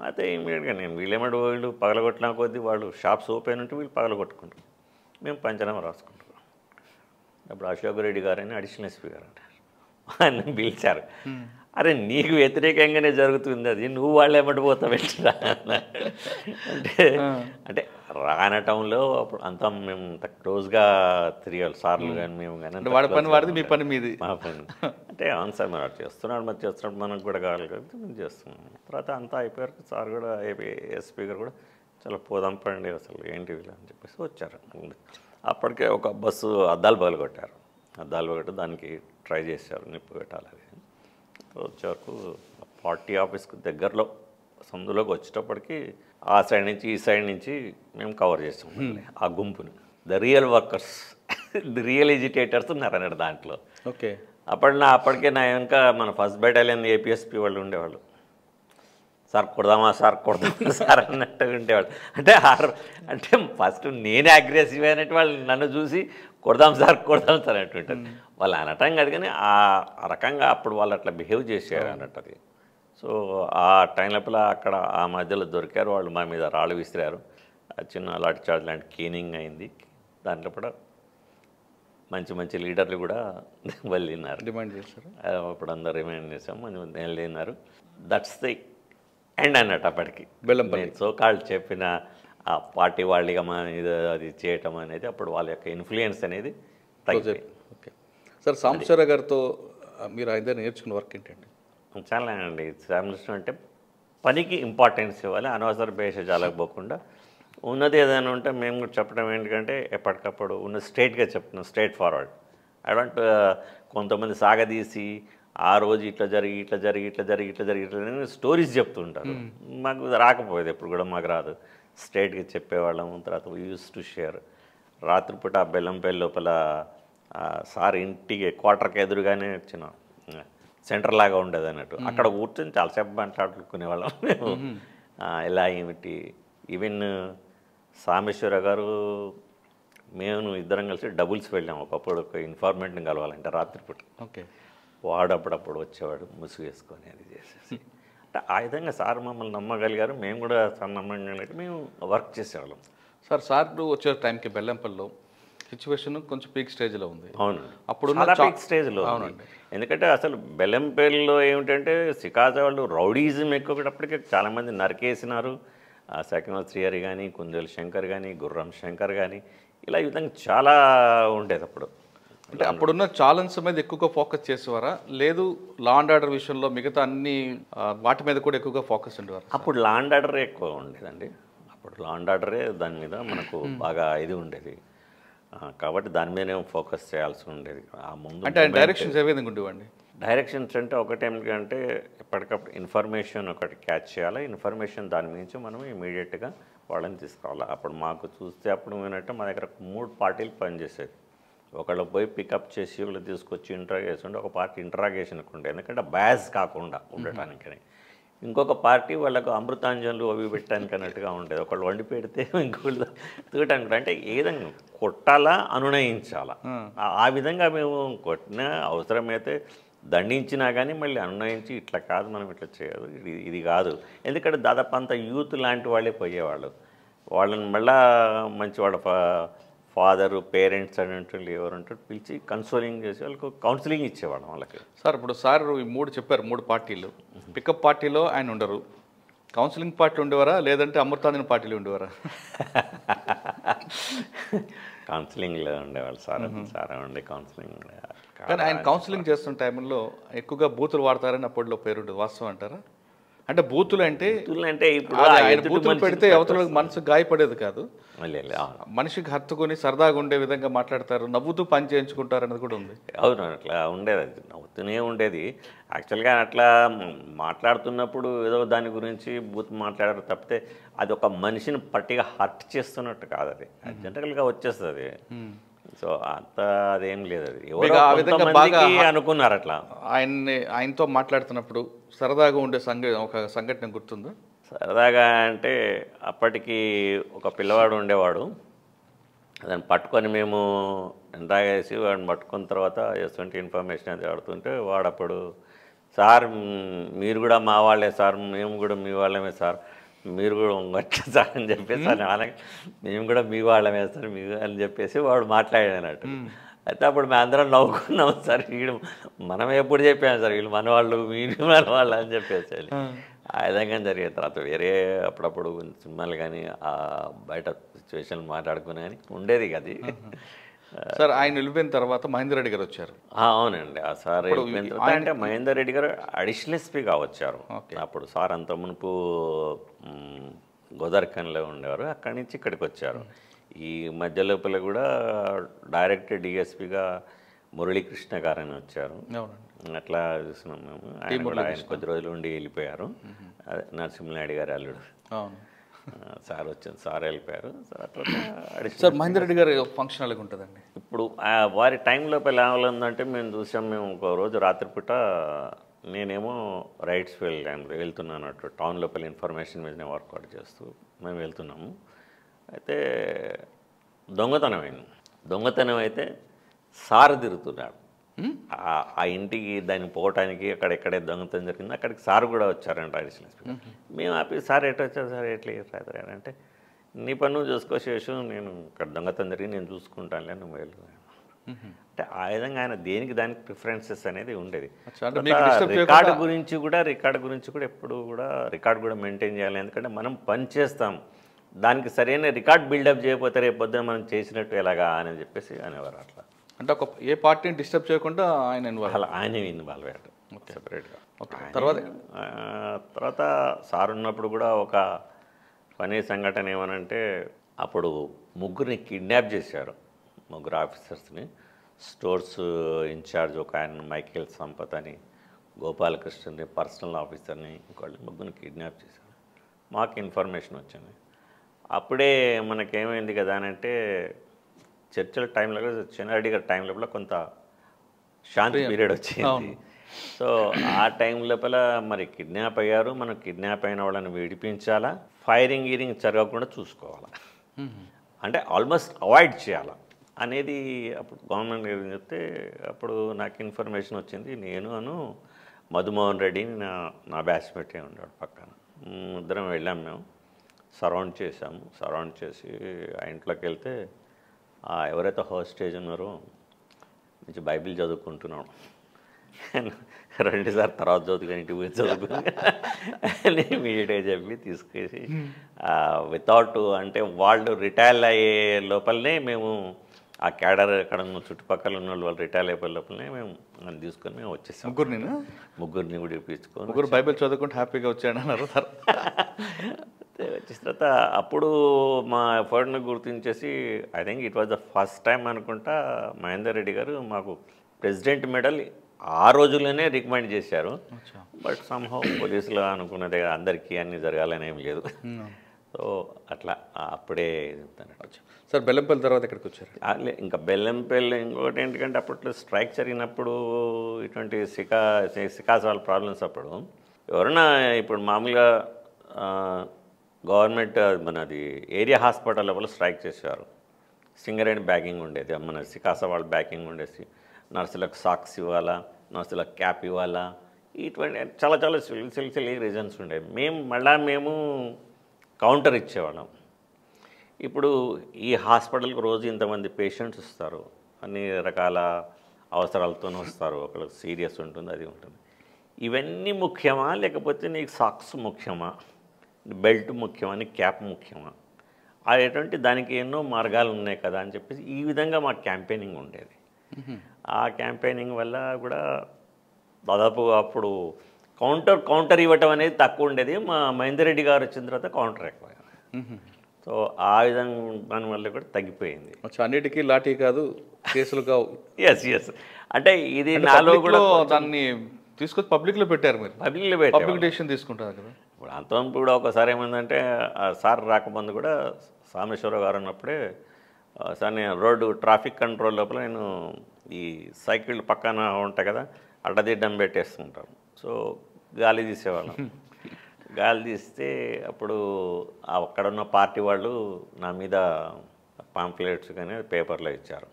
B: అయితే ఇమీడియట్గా నేను వీళ్ళు పగలగొట్టిన కొద్దీ వాళ్ళు షాప్స్ ఓపెన్ ఉంటే వీళ్ళు పగలగొట్టుకుంటారు, మేము పంచనామా రాసుకుంటాం. అప్పుడు అశోక్ రెడ్డి గారని అడిషనల్ ఎస్పీ గారు అంటారు, ఆయన పిలిచారు. అరే నీకు వ్యతిరేకంగానే జరుగుతుంది అది, నువ్వు వాళ్ళు ఏమంటిపోతావు ఎట్లా అంటే రానటంలో అప్పుడు అంతా మేము క్లోజ్గా తిరిగాలి సార్లు కానీ మేము కానీ.
A: వాడి పని వాడిది, మీ పని మీది.
B: మా పని అంటే అవును సార్ మరి చేస్తున్నాడు మనకు కూడా కావాలి కాబట్టి మేము చేస్తున్నాం. తర్వాత అంతా అయిపోయారు. సార్ కూడా ఎస్పీ గారు కూడా చాలా పోదాం పండి అసలు ఏంటి వీళ్ళు అని చెప్పేసి వచ్చారు. అప్పటికే ఒక బస్సు అద్దాలు పగలగొట్టారు. అద్దాలు పగలగొట్టి దానికి ట్రై చేశారు నిప్పు పెట్టాలి. వచ్చే వరకు పార్టీ ఆఫీస్కి దగ్గరలో సందులోకి వచ్చేటప్పటికి ఆ సైడ్ నుంచి ఈ సైడ్ నుంచి మేము కవర్ చేస్తాం ఆ గుంపుని. ద రియల్ వర్కర్స్ రియల్ ఎజిటేటర్స్ ఉన్నారు అన్నాడు దాంట్లో.
A: ఓకే.
B: అప్పటికే నా ఇంకా మన ఫస్ట్ బెటాలియన్ ఏపీఎస్పీ వాళ్ళు ఉండేవాళ్ళు. సార్ కొడదామా సార్ అన్నట్టుగా ఉండేవాళ్ళు. అంటే ఫస్ట్ నేనే అగ్రెసివ్ అయినట్టు వాళ్ళు నన్ను చూసి కొడదాం సార్ అంటుంటారు. వాళ్ళు అనటం కాదు కానీ ఆ రకంగా అప్పుడు వాళ్ళు అట్లా బిహేవ్ చేశారు అన్నట్టు అది. సో ఆ టైం లోపల అక్కడ ఆ మధ్యలో దొరికారు వాళ్ళు, మా మీద రాళ్ళు విసిరారు, చిన్న లాఠీ చార్జ్ లాంటి కేనింగ్ అయింది. దాంట్లో కూడా మంచి లీడర్లు కూడా వెళ్ళినారు,
A: డిమాండ్ చేశారు.
B: అప్పుడు అందరు రిమైండ్ చేసాం, మంచి వెళ్ళినారు. దట్స్ ది ఎండ్ అన్నట్టు. అప్పటికి
A: బెల్లంపల్లి
B: సో కాళ్ళు చెప్పిన ఆ పార్టీ వాళ్ళిగా ఇది అది చేయటం అనేది అప్పుడు వాళ్ళ యొక్క ఇన్ఫ్లుయెన్స్ అనేది తగ్గిపోయింది.
A: ఓకే సార్, సాంబశివరావు గారితో మీరు ఆయన నేర్చుకున్న వర్క్ ఏంటండి?
B: చాలా అండి. సాంబశివరావు అంటే పనికి ఇంపార్టెన్స్ ఇవ్వాలి, అనవసర భేషజాలకు పోకుండా ఉన్నది ఏదైనా ఉంటే మేము కూడా చెప్పడం ఏంటంటే ఎప్పటికప్పుడు ఉన్న స్ట్రైట్గా చెప్తున్నాం, స్ట్రైట్ ఫార్వర్డ్. ఐ డోంట్ కొంతమంది సాగదీసి ఆ రోజు ఇట్లా జరిగి స్టోరీస్ చెప్తుంటారు. మాకు రాకపోయేది, ఎప్పుడు కూడా మాకు రాదు. స్ట్రైట్గా చెప్పేవాళ్ళం. తర్వాత యూస్ టు షేర్. రాత్రిపూట ఆ బెల్లంపల్లి లోపల సార్ ఇంటికి క్వార్టర్కి ఎదురుగానే వచ్చిన సెంటర్ లాగా ఉండేది అన్నట్టు. అక్కడ కూర్చొని చాలాసేపు మాట్లాడుకునేవాళ్ళం మేము. ఎలా ఏమిటి, ఈవెన్ సాంబశివరావు గారు మేము ఇద్దరం కలిసి డబుల్స్ వెళ్ళాము ఒకప్పుడు, ఒక ఇన్ఫార్మేట్ని కలవాలంటే రాత్రిపూట.
A: ఓకే.
B: వాడు అప్పుడప్పుడు వచ్చేవాడు ముసుగు వేసుకొని అది చేసేసి. అంటే ఆ విధంగా సార్ మమ్మల్ని నమ్మగలిగారు, మేము కూడా సార్ నమ్మగలిగారు, మేము వర్క్ చేసేవాళ్ళం.
A: సార్ వచ్చే టైంకి బెల్లంపల్లిలో సిచ్యువేషన్ కొంచెం పీక్ స్టేజ్లో ఉంది.
B: అవును,
A: అప్పుడు
B: పీక్ స్టేజ్లో. అవునండి. ఎందుకంటే అసలు బెల్లంపల్లిలో ఏమిటంటే సికాజా వాళ్ళు రౌడీజం ఎక్కువటప్పటికే చాలామంది నరికేసినారు. సెకండ్ శ్రీహరి కానీ, కుందేలు శంకర్ కానీ, గుర్రం శంకర్ కానీ, ఇలా ఈ విధంగా చాలా ఉండేది అప్పుడు.
A: అంటే అప్పుడున్న ఛాలెంజ్ మీద ఎక్కువగా ఫోకస్ చేసేవారా, లేదు లా అండ్ ఆర్డర్ విషయంలో మిగతా అన్ని వాటి మీద కూడా ఎక్కువగా ఫోకస్ ఉండేవారు?
B: అప్పుడు లా అండ్ ఆర్డరే ఎక్కువ ఉండేదండి. అప్పుడు లా అండ్ ఆర్డరే దాని మీద మనకు బాగా ఇది ఉండేది, కాబట్టి దాని మీదనే ఫోకస్ చేయాల్సి ఉండేది. ఆ ముందు
A: అంటే డైరెక్షన్స్ ఏ విధంగా ఉండేవండి?
B: డైరెక్షన్స్ అంటే ఒకటేమిటంటే ఎప్పటికప్పుడు ఇన్ఫర్మేషన్ ఒకటి క్యాచ్ చేయాలి. ఇన్ఫర్మేషన్ దాని నుంచి మనం ఇమీడియట్గా వాళ్ళని తీసుకురావాలి. అప్పుడు మాకు చూస్తే అప్పుడు ఏంటంటే మా దగ్గర 3 పార్టీలు పనిచేసేది. ఒకళ్ళు పోయి పికప్ చేసి వాళ్ళు తీసుకొచ్చి ఇంటరాగేషన్ ఉంటే, ఒక పార్టీ ఇంటరాగేషన్కి ఉండే, ఎందుకంటే బ్యాస్ కాకుండా ఉండటానికని. ఇంకొక పార్టీ వాళ్ళకు అమృతాంజన్లు అవి పెట్టడానికి అన్నట్టుగా ఉండేది. ఒకళ్ళు వండి పెడితే ఇంకొకళ్ళు తూయటానికి. అంటే ఏదైనా కొట్టాలా, అనునయించాలా, ఆ విధంగా మేము కొట్టిన అవసరమైతే దండించినా కానీ మళ్ళీ అనునయించి ఇట్లా కాదు మనం ఇట్లా చేయదు, ఇది కాదు. ఎందుకంటే దాదాపు అంత యూత్ లాంటి వాళ్ళే పోయేవాళ్ళు. వాళ్ళని మళ్ళా మంచి వాళ్ళ ఫాదరు, పేరెంట్స్ అనేటువంటి ఎవరంటారు పిలిచి కన్సోలింగ్ చేసి వాళ్ళకు కౌన్సిలింగ్ ఇచ్చేవాళ్ళం వాళ్ళకి.
A: సార్ ఇప్పుడు సార్ ఈ 3 చెప్పారు, 3 పార్టీలు. పికప్ పార్టీలో ఆయన ఉండరు, కౌన్సిలింగ్ పార్టీ ఉండేవారా, లేదంటే అమృతాంజన్ పార్టీలు ఉండేవారా?
B: కౌన్సిలింగ్లో ఉండేవాళ్ళు సార్. ఉండే కౌన్సిలింగ్.
A: కానీ ఆయన కౌన్సిలింగ్ చేస్తున్న టైంలో ఎక్కువగా బూతులు వాడతారని అప్పట్లో పేరుండేది, వాస్తవం అంటారా? అంటే బూతులు అంటే ఇప్పుడు ఆయన బూతులు పెడితే అవతల మనసు గాయపడేది కాదు, మనిషికి హత్తుకొని సరదాగా ఉండే విధంగా మాట్లాడతారు, నవ్వుతూ పని చేయించుకుంటారు అనేది కూడా ఉంది.
B: అవును, అట్లా ఉండేది, అది నవ్వుతూనే ఉండేది. యాక్చువల్గా అట్లా మాట్లాడుతున్నప్పుడు ఏదో దాని గురించి బూత్ మాట్లాడారు తప్పితే అది ఒక మనిషిని పట్టిగా హర్ట్ చేస్తున్నట్టు కాదు, అది జనరల్గా వచ్చేస్తుంది అది. సో అంత అదేం లేదు, అది
A: ఆ విధంగా బాగా
B: అనుకున్నారు అట్లా.
A: ఆయనతో మాట్లాడుతున్నప్పుడు సరదాగా ఉండే ఒక సంఘటన గుర్తుందా?
B: సరదాగా అంటే అప్పటికి ఒక పిల్లవాడు ఉండేవాడు, దాన్ని పట్టుకొని మేము ఎంతగేసి వాడిని పట్టుకున్న తర్వాత ఎటువంటి ఇన్ఫర్మేషన్ అది ఆడుతుంటే వాడప్పుడు సార్ మీరు కూడా మా వాళ్ళే సార్, మేము కూడా మీ వాళ్ళమే సార్, మీరు కూడా వచ్చే సార్ అని చెప్పేసి అలాగే మేము కూడా మీ వాళ్ళమే సార్ మీ అని చెప్పేసి వాడు మాట్లాడాడు అన్నట్టు. అయితే అప్పుడు మేము అందరం నవ్వుకున్నాం సార్, వీడు మనం ఎప్పుడు చెప్పాము సార్ వీళ్ళు మన వాళ్ళు మీరు మన వాళ్ళు అని చెప్పేసి. ఆ విధంగా జరిగే తర్వాత వేరే అప్పుడప్పుడు సినిమాలు కానీ బయట సిచ్యువేషన్ మాట్లాడుకుని కానీ ఉండేది అది.
A: సార్ ఆయన వెళ్ళిపోయిన తర్వాత మహేందర్ రెడ్డి గారు వచ్చారు.
B: అవునండి, ఆ సార్ వెళ్ళిపోయిన తర్వాత అంటే మహేందర్ రెడ్డి గారు అడిషనల్ ఎస్పీగా వచ్చారు. అప్పుడు సార్ అంత మునుపు గోదావరిఖన్లో ఉండేవారు, అక్కడి నుంచి ఇక్కడికి వచ్చారు. ఈ మధ్య లోపల కూడా డైరెక్ట్ డిఎస్పీగా మురళీకృష్ణ గారని వచ్చారు. అట్లా చూస్తున్నాం మేము. ఆయన కూడా ఆయన కొద్ది రోజులు ఉండి వెళ్ళిపోయారు. అదే నరసింహనాయుడు గారి అల్లుడు సార్ వచ్చింది, సార్ వెళ్ళిపోయారు.
A: సార్ మహేందర్ రెడ్డి గారు ఫంక్షన్ అలాగే ఉంటుందండి.
B: ఇప్పుడు వారి టైం లోపల ఎలా ఉందంటే మేము చూసాం, మేము ఒక రోజు రాత్రిపూట నేనేమో రైట్స్ వెళ్తున్నాను అటు టౌన్ లోపల ఇన్ఫర్మేషన్ మీద నేను వర్కౌట్ చేస్తూ మేము వెళ్తున్నాము. అయితే దొంగతనం అయితే సార్ తిరుగుతున్నాడు. ఆ ఇంటికి దాన్ని పోవటానికి అక్కడెక్కడే దొంగతనం జరిగింది, అక్కడికి సార్ కూడా వచ్చారంట అడిషనల్ ఇన్స్పెక్టర్. మేము ఆపి సార్ ఎటు వచ్చారు సార్, ఎట్లా అంటే నీ పని నువ్వు చూసుకోసేసు, నేను ఇక్కడ దొంగతనం జరిగి నేను చూసుకుంటానులే, నువ్వు వెళ్ళు అంటే ఆ విధంగా ఆయన దేనికి దానికి ప్రిఫరెన్సెస్ అనేది ఉండేది. రికార్డు గురించి కూడా ఎప్పుడు కూడా రికార్డు కూడా మెయింటైన్ చేయాలి. ఎందుకంటే మనం పని చేస్తాం, దానికి సరైన రికార్డ్ బిల్డప్ చేయకపోతే రేపు పొద్దున మనం చేసినట్టు ఎలాగా అని చెప్పేసి అనేవారు. అట్లా
A: అంటే ఒక ఏ పార్టీని డిస్టర్బ్ చేయకుండా ఆయన
B: ఇన్వాల్వ్ అయ్యాడు సెపరేట్గా. తర్వాత సార్ ఉన్నప్పుడు కూడా ఒక పని సంఘటన ఏమనంటే, అప్పుడు ముగ్గురిని కిడ్నాప్ చేశారు, ముగ్గురు ఆఫీసర్స్ని. స్టోర్స్ ఇన్ఛార్జ్ ఒక ఆయన మైకేల్ సంపత్ అని, గోపాలకృష్ణని పర్సనల్ ఆఫీసర్ని, ఇంకోళ్ళు ముగ్గురిని కిడ్నాప్ చేశారు. మాకు ఇన్ఫర్మేషన్ వచ్చింది. అప్పుడే మనకేమైంది కదా అని అంటే, చర్చల టైంలో చెన్నారెడ్డి గారి టైం లోపల కొంత శాంతి పీరియడ్ వచ్చింది. సో ఆ టైం లోపల మరి కిడ్నాప్ అయ్యారు, మనం కిడ్నాప్ అయిన వాళ్ళని విడిపించాలా, ఫైరింగ్ జరగకుండా చూసుకోవాలా, అంటే ఆల్మోస్ట్ అవాయిడ్ చేయాలా అనేది అప్పుడు గవర్నమెంట్ గారు చెప్తే, అప్పుడు నాకు ఇన్ఫర్మేషన్ వచ్చింది. నేను మధుమోహన్ రెడ్డిని నా బ్యాచ్మేటే ఉన్నాడు పక్కన, ఇద్దరం వెళ్ళాము. మేము సరౌండ్ చేసి ఆ ఇంట్లోకి వెళ్తే ఎవరైతే హోస్టేజ్ ఉన్నారో మంచి బైబిల్ చదువుకుంటున్నాడు, 2 సార్లు తర్వాత చదువుకుని ఇంటికి పోయి చదువుకుని అని మీడియా చెప్పి తీసుకేసి వితౌట్ అంటే వాళ్ళు రిటైర్ అయ్యే లోపలనే మేము ఆ క్యాడర్ అక్కడ ఉన్న చుట్టుపక్కల ఉన్న వాళ్ళు రిటైర్ అయిపోయే లోపలనే మేము అని తీసుకొని మేము వచ్చేసాం. ముగ్గురిని కూడా ఇప్పించుకొని,
A: ముగ్గురు బైబిల్ చదువుకుంటే హ్యాపీగా వచ్చాడన్నారు.
B: వచ్చిన తర్వాత అప్పుడు మా ఎఫర్ట్ని గుర్తించేసి, I think it was the first time అనుకుంటా, మహేందర్ రెడ్డి గారు మాకు ప్రెసిడెంట్ మెడల్ ఆ రోజుల్లోనే రికమెండ్ చేశారు. బట్ సంహౌ పోలీసులు అనుకున్నదే అందరికీ అన్నీ జరగాలని ఏం లేదు. సో అట్లా అప్పుడే
A: సార్. బెల్లంపల్లి తర్వాత ఎక్కడికి వచ్చారు?
B: ఇంకా బెల్లంపల్లి ఇంకోటి ఏంటంటే, అప్పట్లో స్ట్రైక్ జరిగినప్పుడు ఇటువంటి సికాసాల ప్రాబ్లమ్స్ అప్పుడు ఎవరైనా ఇప్పుడు మామూలుగా గవర్నమెంట్ మనది ఏరియా హాస్పిటల్ లోపల స్ట్రైక్ చేసేవారు. సింగరేణి బ్యాగింగ్ ఉండేది, మన సికాసా వాళ్ళ బ్యాగింగ్ ఉండేసి, నర్సులకు సాక్స్ ఇవ్వాలా, నర్సులకు క్యాప్ ఇవ్వాలా, ఇటువంటి చాలా సిల్సిలీ రీజన్స్ ఉండేవి. మేము కౌంటర్ ఇచ్చేవాళ్ళం. ఇప్పుడు ఈ హాస్పిటల్కి రోజు ఇంతమంది పేషెంట్స్ వస్తారు, అన్ని రకాల అవసరాలతో వస్తారు, ఒకళ్ళకి సీరియస్ ఉంటుంది, అది ఉంటుంది. ఇవన్నీ ముఖ్యమా, లేకపోతే నీకు సాక్స్ ముఖ్యమా, బెల్ట్ ముఖ్యమా, నీకు క్యాప్ ముఖ్యమా, అటువంటి దానికి ఎన్నో మార్గాలు ఉన్నాయి కదా అని చెప్పేసి ఈ విధంగా మా క్యాంపెయినింగ్ ఉండేది. ఆ క్యాంపెయినింగ్ వల్ల కూడా దాదాపు అప్పుడు కౌంటర్ ఇవ్వటం అనేది తక్కువ ఉండేది. మా మహేందర్ రెడ్డి గారు వచ్చిన తర్వాత కౌంటర్ ఎక్కువ. సో ఆ విధంగా దానివల్ల కూడా తగ్గిపోయింది.
A: అన్నిటికీ లాఠీ కాదు, కేసులు కావు.
B: ఎస్ అంటే ఇది నాలో కూడా
A: దాన్ని తీసుకొచ్చి పబ్లిక్లో పెట్టారు. మీరు పబ్లిక్ డెసిషన్ తీసుకుంటారు కదా.
B: ఇప్పుడు అంతవరకు కూడా ఒకసారి ఏమైందంటే, సార్ రాకముందు కూడా సామేశ్వరరావు గారు ఉన్నప్పుడే, సార్ నేను రోడ్డు ట్రాఫిక్ కంట్రోల్ లోపల నేను ఈ సైకిల్ పక్కన ఉంటాయి కదా, అడ్డదిడ్డం పెట్టేస్తుంటాను. సో గాలి తీసేవాళ్ళం. గాలి తీస్తే అప్పుడు అక్కడ ఉన్న పార్టీ వాళ్ళు నా మీద పాంప్లెట్స్ కానీ పేపర్లో ఇచ్చారు,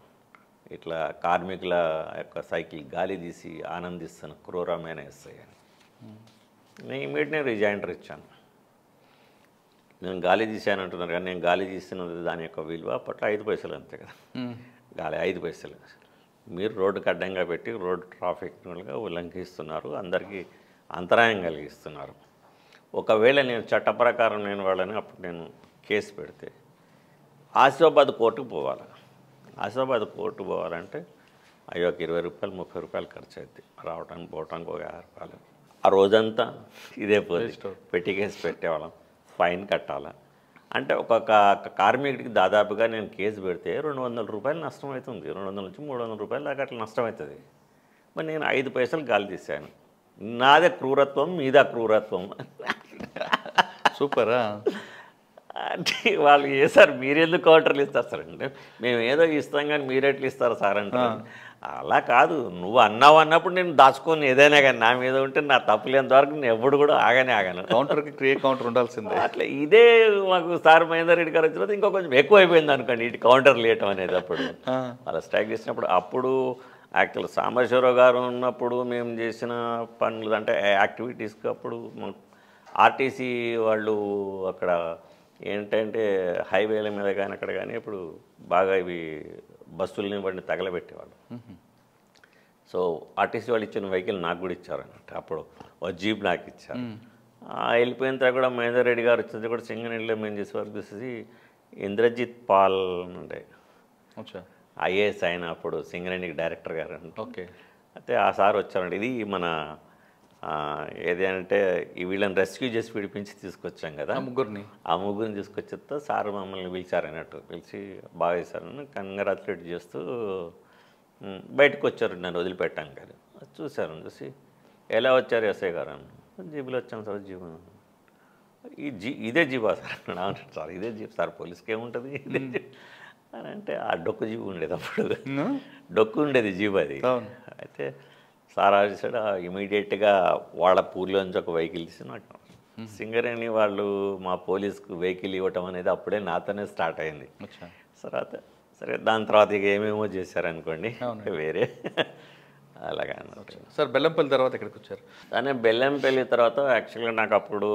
B: ఇట్లా కార్మికుల యొక్క సైకిల్ గాలి తీసి ఆనందిస్తున్న క్రూరమైన ఎస్ఐ అని. నేను ఇమీడియట్గా రిజైండర్ ఇచ్చాను. నేను గాలి తీసాను అంటున్నారు కానీ నేను గాలి తీస్తున్నది దాని యొక్క విలువ అప్పట్లో 5 పైసలు అంతే కదా, గాలి 5 పైసలు. మీరు రోడ్డుకి అడ్డంగా పెట్టి రోడ్డు ట్రాఫిక్గా ఉల్లంఘిస్తున్నారు, అందరికీ అంతరాయం కలిగిస్తున్నారు. ఒకవేళ నేను చట్ట ప్రకారం నేను వాళ్ళని అప్పుడు నేను కేసు పెడితే ఆసిఫాబాద్ కోర్టుకు పోవాలి. ఆసిఫాబాద్ కోర్టు పోవాలంటే అయ్యో 20 రూపాయలు 30 రూపాయలు ఖర్చు అవుతుంది, రావడానికి పోవటానికి ఒక 50 రూపాయలు. ఆ రోజంతా ఇదే పెట్టి కేసు పెట్టేవాళ్ళం, ఫైన్ కట్టాలా. అంటే ఒక కార్మికుడికి దాదాపుగా నేను కేసు పెడితే 200 రూపాయలు నష్టం అవుతుంది, 200 నుంచి 300 రూపాయలు దాకా అట్లా నష్టం అవుతుంది. మరి నేను 5 పైసలు గాలి తీశాను. నాదే క్రూరత్వం, మీదా క్రూరత్వం.
A: సూపరా.
B: అంటే వాళ్ళు ఏ సార్ మీరెందుకు కౌంటర్లు ఇస్తారు సార్ అంటే మేము ఏదో ఇస్తాం కానీ మీరు ఎట్లా ఇస్తారు సార్ అంటారు. అలా కాదు, నువ్వు అన్నావు అన్నప్పుడు నేను దాచుకొని ఏదైనా కానీ నా మీద ఉంటే నా తప్పులేంత వరకు నేను ఎప్పుడు కూడా ఆగను.
A: కౌంటర్కి క్రియేట్ కౌంటర్ ఉండాల్సిందే.
B: అట్లా ఇదే మాకు సార్ మహేందర్ రెడ్డి గారు వచ్చిన తర్వాత ఇంకా కొంచెం ఎక్కువ అయిపోయింది అనుకోండి ఇటు కౌంటర్ లేయటం అనేది. అప్పుడు అలా స్ట్రైక్ చేసినప్పుడు అప్పుడు యాక్చువల్ సాంబశివరావు గారు ఉన్నప్పుడు మేము చేసిన పనులు అంటే యాక్టివిటీస్కి అప్పుడు ఆర్టీసీ వాళ్ళు అక్కడ ఏంటంటే హైవేల మీద కానీ అక్కడ కానీ ఇప్పుడు బాగా ఇవి బస్సులని వాటిని తగలబెట్టేవాళ్ళు. సో ఆర్టీసీ వాళ్ళు ఇచ్చిన వెహికల్ నాకు కూడా ఇచ్చారు అన్నట్టు. అప్పుడు ఒక జీప్ నాకు ఇచ్చారు. వెళ్ళిపోయిన తర్వాత కూడా మహేందర్ రెడ్డి గారు వచ్చింది కూడా సింగనెల్లిలో మేము చేసే వరకు చూసేసి ఇంద్రజిత్ పాల్ ఉండే ఐఏఎస్ ఆయన అప్పుడు సింగరేణికి డైరెక్టర్ గారు అండి.
A: ఓకే.
B: అయితే ఆ సార్ వచ్చారండి. ఇది మన ఏది అంటే వీళ్ళని రెస్క్యూ చేసి విడిపించి తీసుకొచ్చాం కదా ఆ ముగ్గురిని తీసుకొచ్చేస్తే సార్ మమ్మల్ని పిలిచారు అన్నట్టు. పిలిచి బాగా చేశారని కంగ్రాచులేట్ చేస్తూ బయటకు వచ్చారు నన్ను వదిలిపెట్టాను కానీ. చూశారు, చూసి ఎలా వచ్చారు ఎస్ఐ గారు అన్న. జీబులో వచ్చాం సార్. జీబు ఇదే జీబా సార్ అన్నాడు. సార్ ఇదే జీప్ సార్, పోలీస్కి ఏముంటుంది ఇదే జీప్ అని అంటే ఆ డొక్కు జీబు ఉండేది అప్పుడు. డొక్కు ఉండేది జీబు అది. అయితే సార్ ఆడిసాడు ఇమీడియట్గా వాళ్ళ పూర్లోంచి ఒక వెహికల్ తీసి నాకు సింగరేణి వాళ్ళు మా పోలీస్కు వెహికల్ ఇవ్వటం అనేది అప్పుడే నాతోనే స్టార్ట్ అయింది. తర్వాత సరే దాని తర్వాత ఇక ఏమేమో చేశారనుకోండి వేరే అలాగా అన్నారు.
A: సార్ బెల్లంపల్లి తర్వాత ఎక్కడికి వచ్చారు?
B: కానీ బెల్లంపల్లి తర్వాత యాక్చువల్గా నాకు అప్పుడు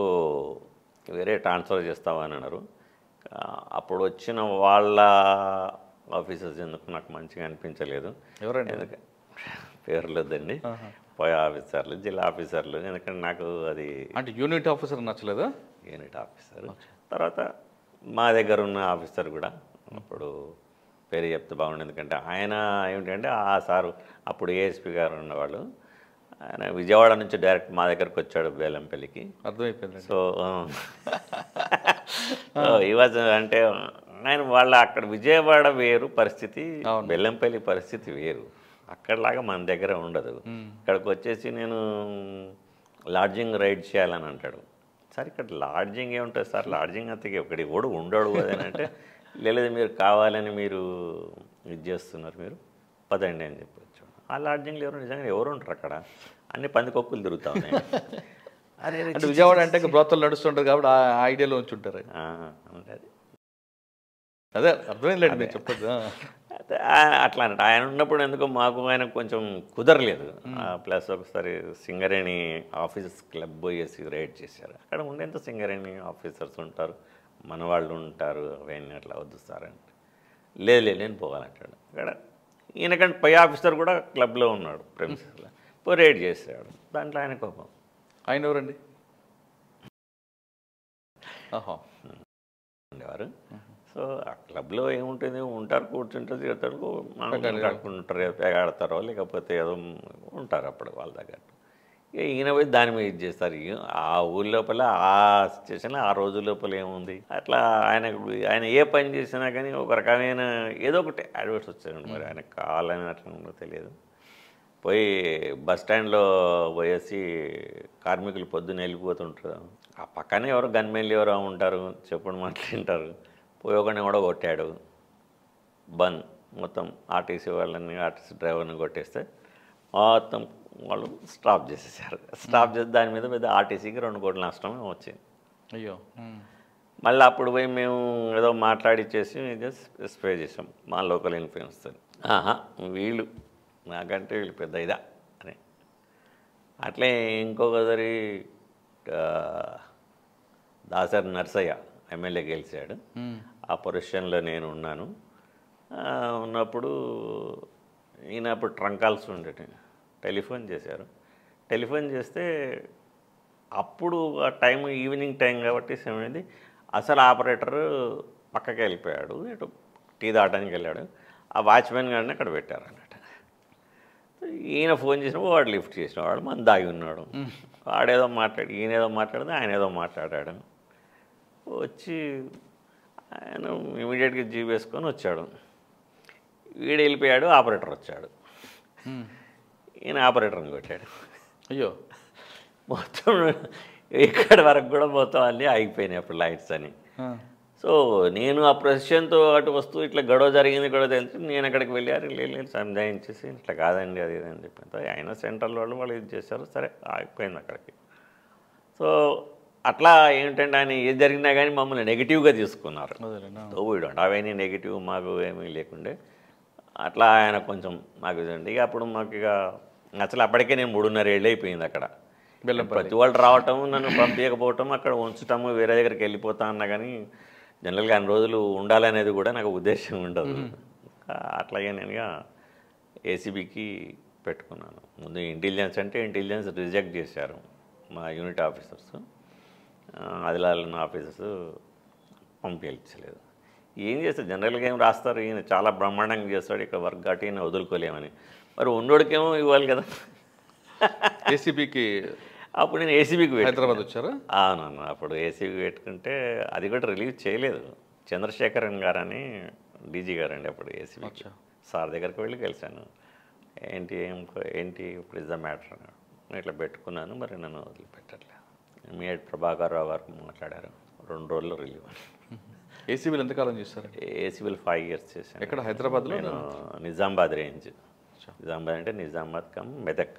B: వేరే ట్రాన్స్ఫర్ చేస్తామని అన్నారు. అప్పుడు వచ్చిన వాళ్ళ ఆఫీసర్స్ ఎందుకు నాకు మంచిగా అనిపించలేదు.
A: ఎవరండి?
B: ఎందుకంటే పేర్లు వద్దండి, పోయే ఆఫీసర్లు, జిల్లా ఆఫీసర్లు. ఎందుకంటే నాకు అది
A: అంటే యూనిట్ ఆఫీసర్ నచ్చలేదా?
B: యూనిట్ ఆఫీసర్ తర్వాత మా దగ్గర ఉన్న ఆఫీసర్ కూడా అప్పుడు పేరు చెప్తే బాగుంది. ఎందుకంటే ఆయన ఏమిటంటే ఆ సారు అప్పుడు ఏఎస్పీ గారు ఉన్నవాళ్ళు. ఆయన విజయవాడ నుంచి డైరెక్ట్ మా దగ్గరకు వచ్చాడు బెల్లంపల్లికి.
A: అర్థమైపోయింది.
B: సో ఇవాజ్ అంటే ఆయన వాళ్ళ అక్కడ విజయవాడ వేరు పరిస్థితి, బెల్లంపల్లి పరిస్థితి వేరు. అక్కడలాగా మన దగ్గర ఉండదు. ఇక్కడికి వచ్చేసి నేను లాడ్జింగ్ రైడ్ చేయాలని అంటాడు. సార్ ఇక్కడ లాడ్జింగ్ ఏముంటుంది సార్, లాడ్జింగ్ అంతకి ఒకటి కూడా ఉండడు అదేనంటే లేదు మీరు కావాలని మీరు ఇది చేస్తున్నారు, మీరు పదండి అని చెప్పొచ్చు. ఆ లాడ్జింగ్లో ఎవరు నిజంగా ఎవరు ఉంటారు అక్కడ, అన్ని పందికొక్కులు తిరుగుతా ఉన్నాయి.
A: అరే విజయవాడ అంటే బ్రోతలు నడుస్తుంటారు కాబట్టి ఆ ఐడియాలో ఉంచి ఉంటారు. అదే అర్థమైంది మీరు చెప్పదు.
B: అట్లా అన్నట్టు ఆయన ఉన్నప్పుడు ఎందుకో మాకు ఆయన కొంచెం కుదరలేదు. ప్లస్ ఒకసారి సింగరేణి ఆఫీస్ క్లబ్ పోయేసి రైడ్ చేశారు. అక్కడ ఉండేంత సింగరేణి ఆఫీసర్స్ ఉంటారు, మన వాళ్ళు ఉంటారు, అవన్నీ అట్లా వద్దు సార్ అంటే లేదు నేను పోవాలంటాడు. అక్కడ ఈయనకంటే పై ఆఫీసర్ కూడా క్లబ్లో ఉన్నాడు ప్రెమిసెస్లో, పోయి రైడ్ చేశాడు. దాంట్లో ఆయన కోపం.
A: ఆయన ఎవరండి?
B: ఉండేవారు. సో ఆ క్లబ్లో ఏముంటుంది, ఉంటారు, కూర్చుంటారు, తిరుగుతారు, మాట్లాడుకుంటారు, ఆడతారో లేకపోతే ఏదో ఉంటారు అప్పుడు వాళ్ళ దగ్గర. ఈయన పోయి దాని మీద ఇది చేస్తారు. ఆ ఊరి లోపల ఆ సిచ్యువేషన్లో ఆ రోజు లోపల ఏముంది అట్లా ఆయన ఏ పని చేసినా కానీ ఒక రకమైన ఏదో ఒకటి అడ్వర్ట్స్ వచ్చాయండి. మరి ఆయన కావాలని అట్లా తెలియదు. పోయి బస్ స్టాండ్లో పోయేసి కార్మికులు పొద్దున్న వెళ్ళిపోతుంటారు, ఆ పక్కనే ఎవరో గన్మెన్లు ఎవరో ఉంటారు, చెప్పుడు మాట్లాడింటారు. పోయి ఒకరిని కూడా కొట్టాడు. బంద్ మొత్తం ఆర్టీసీ వాళ్ళని, ఆర్టీసీ డ్రైవర్ని కొట్టేస్తే మొత్తం వాళ్ళు స్టాప్ చేసేసారు. స్టాప్ చేసి దాని మీద పెద్ద ఆర్టీసీకి 2 కోట్ల నష్టం వచ్చింది.
A: అయ్యో.
B: మళ్ళీ అప్పుడు పోయి మేము ఏదో మాట్లాడిచ్చేసి స్ప్రే చేసాం మా లోకల్ ఇన్ఫ్లుయెన్స్తో. వీళ్ళు నాకంటే వీళ్ళు పెద్ద ఇదా అని. అట్లే ఇంకొకసారి దాసరి నర్సయ్య ఎమ్మెల్యే గెలిచాడు. ఆ పొజిషన్లో నేను ఉన్నాను. ఉన్నప్పుడు ఈయన అప్పుడు ట్రంక్ కాల్స్ ఉండేటి. టెలిఫోన్ చేశారు. టెలిఫోన్ చేస్తే అప్పుడు ఆ టైం ఈవినింగ్ టైం కాబట్టి 7 అసలు ఆపరేటర్ పక్కకి వెళ్ళిపోయాడు, ఇటు టీ దాటానికి వెళ్ళాడు. ఆ వాచ్మెన్ గారిని అక్కడ పెట్టారు అన్నట్టు. ఈయన ఫోన్ చేసినప్పుడు వాడు లిఫ్ట్ చేసిన వాడు మన దాగి ఉన్నాడు. వాడేదో మాట్లాడి ఈయన ఏదో మాట్లాడితే ఆయన ఏదో మాట్లాడాడు. వచ్చి ఆయన ఇమీడియట్గా జీప్ వేసుకొని వచ్చాడు. వీడు వెళ్ళిపోయాడు, ఆపరేటర్ వచ్చాడు. ఈయన ఆపరేటర్ని కొట్టాడు.
A: అయ్యో.
B: మొత్తం ఇక్కడి వరకు కూడా మొత్తం అన్నీ ఆగిపోయినాయి అప్పుడు లైట్స్ అని. సో నేను ఆ ప్రొసెషన్తో అటు వస్తూ ఇట్లా గొడవ జరిగింది నేను అక్కడికి వెళ్ళి లేదు సంజాయించేసి ఇట్లా కాదండి అది అని చెప్పి అయినా సెంట్రల్ వాళ్ళు ఇది చేశారు, సరే అయిపోయింది అక్కడికి. సో అట్లా ఏంటంటే ఆయన ఏది జరిగినా కానీ మమ్మల్ని నెగిటివ్గా తీసుకున్నారు. We don't have any negative, మాకు ఏమీ లేకుండే. అట్లా ఆయన కొంచెం మాకు ఇదండి. ఇక అప్పుడు మాకు ఇక అసలు అప్పటికే నేను 3.5 ఏళ్ళు అయిపోయింది అక్కడ. ప్రతి వాళ్ళు రావటం, నన్ను పంపించకపోవటం, అక్కడ ఉంచటము, వేరే దగ్గరికి వెళ్ళిపోతా అన్నా కానీ జనరల్గా అన్ని రోజులు ఉండాలనేది కూడా నాకు ఉద్దేశం ఉండదు. అట్లాగే నేను ఏసీబీకి పెట్టుకున్నాను. ముందు ఇంటెలిజెన్స్ అంటే ఇంటెలిజెన్స్ రిజెక్ట్ చేశారు మా యూనిట్ ఆఫీసర్స్, ఆదిలాబాద్ ఆఫీసర్స్ పంపించలేదు. ఏం చేస్తారు జనరల్గా ఏం రాస్తారు, ఈయన చాలా బ్రహ్మాండంగా చేస్తాడు, ఇక్కడ వర్క్ కాబట్టి ఈయన వదులుకోలేమని. మరి ఉన్నోడికేమో ఇవ్వాలి కదా.
A: ఏసీబీకి
B: అప్పుడు నేను ఏసీబీకి
A: హైదరాబాద్ వచ్చారా?
B: అవునవును. అప్పుడు ఏసీబీకి పెట్టుకుంటే అది కూడా రిలీజ్ చేయలేదు. చంద్రశేఖరన్ గారని డీజీ గారండి అప్పుడు ఏసీబీ సార్ దగ్గరికి వెళ్ళి కలిశాను. ఏంటి ఇప్పుడు ఇస్ ద మ్యాటర్ ఇట్లా పెట్టుకున్నాను, మరి నన్ను వదిలిపెట్టట్లేదు. ఇమీడియట్ ప్రభాకర్ రావు గారు మాట్లాడారు, 2 రోజుల్లో రిలీవ్.
A: ఏసీబీలు ఎంతకాలం చేస్తారు?
B: ఏసీబీలు 5 years చేశాను.
A: ఎక్కడ? హైదరాబాద్లో?
B: నేను నిజామాబాద్ రేంజ్. నిజామాబాద్ అంటే నిజామాబాద్ కమ్ మెదక్.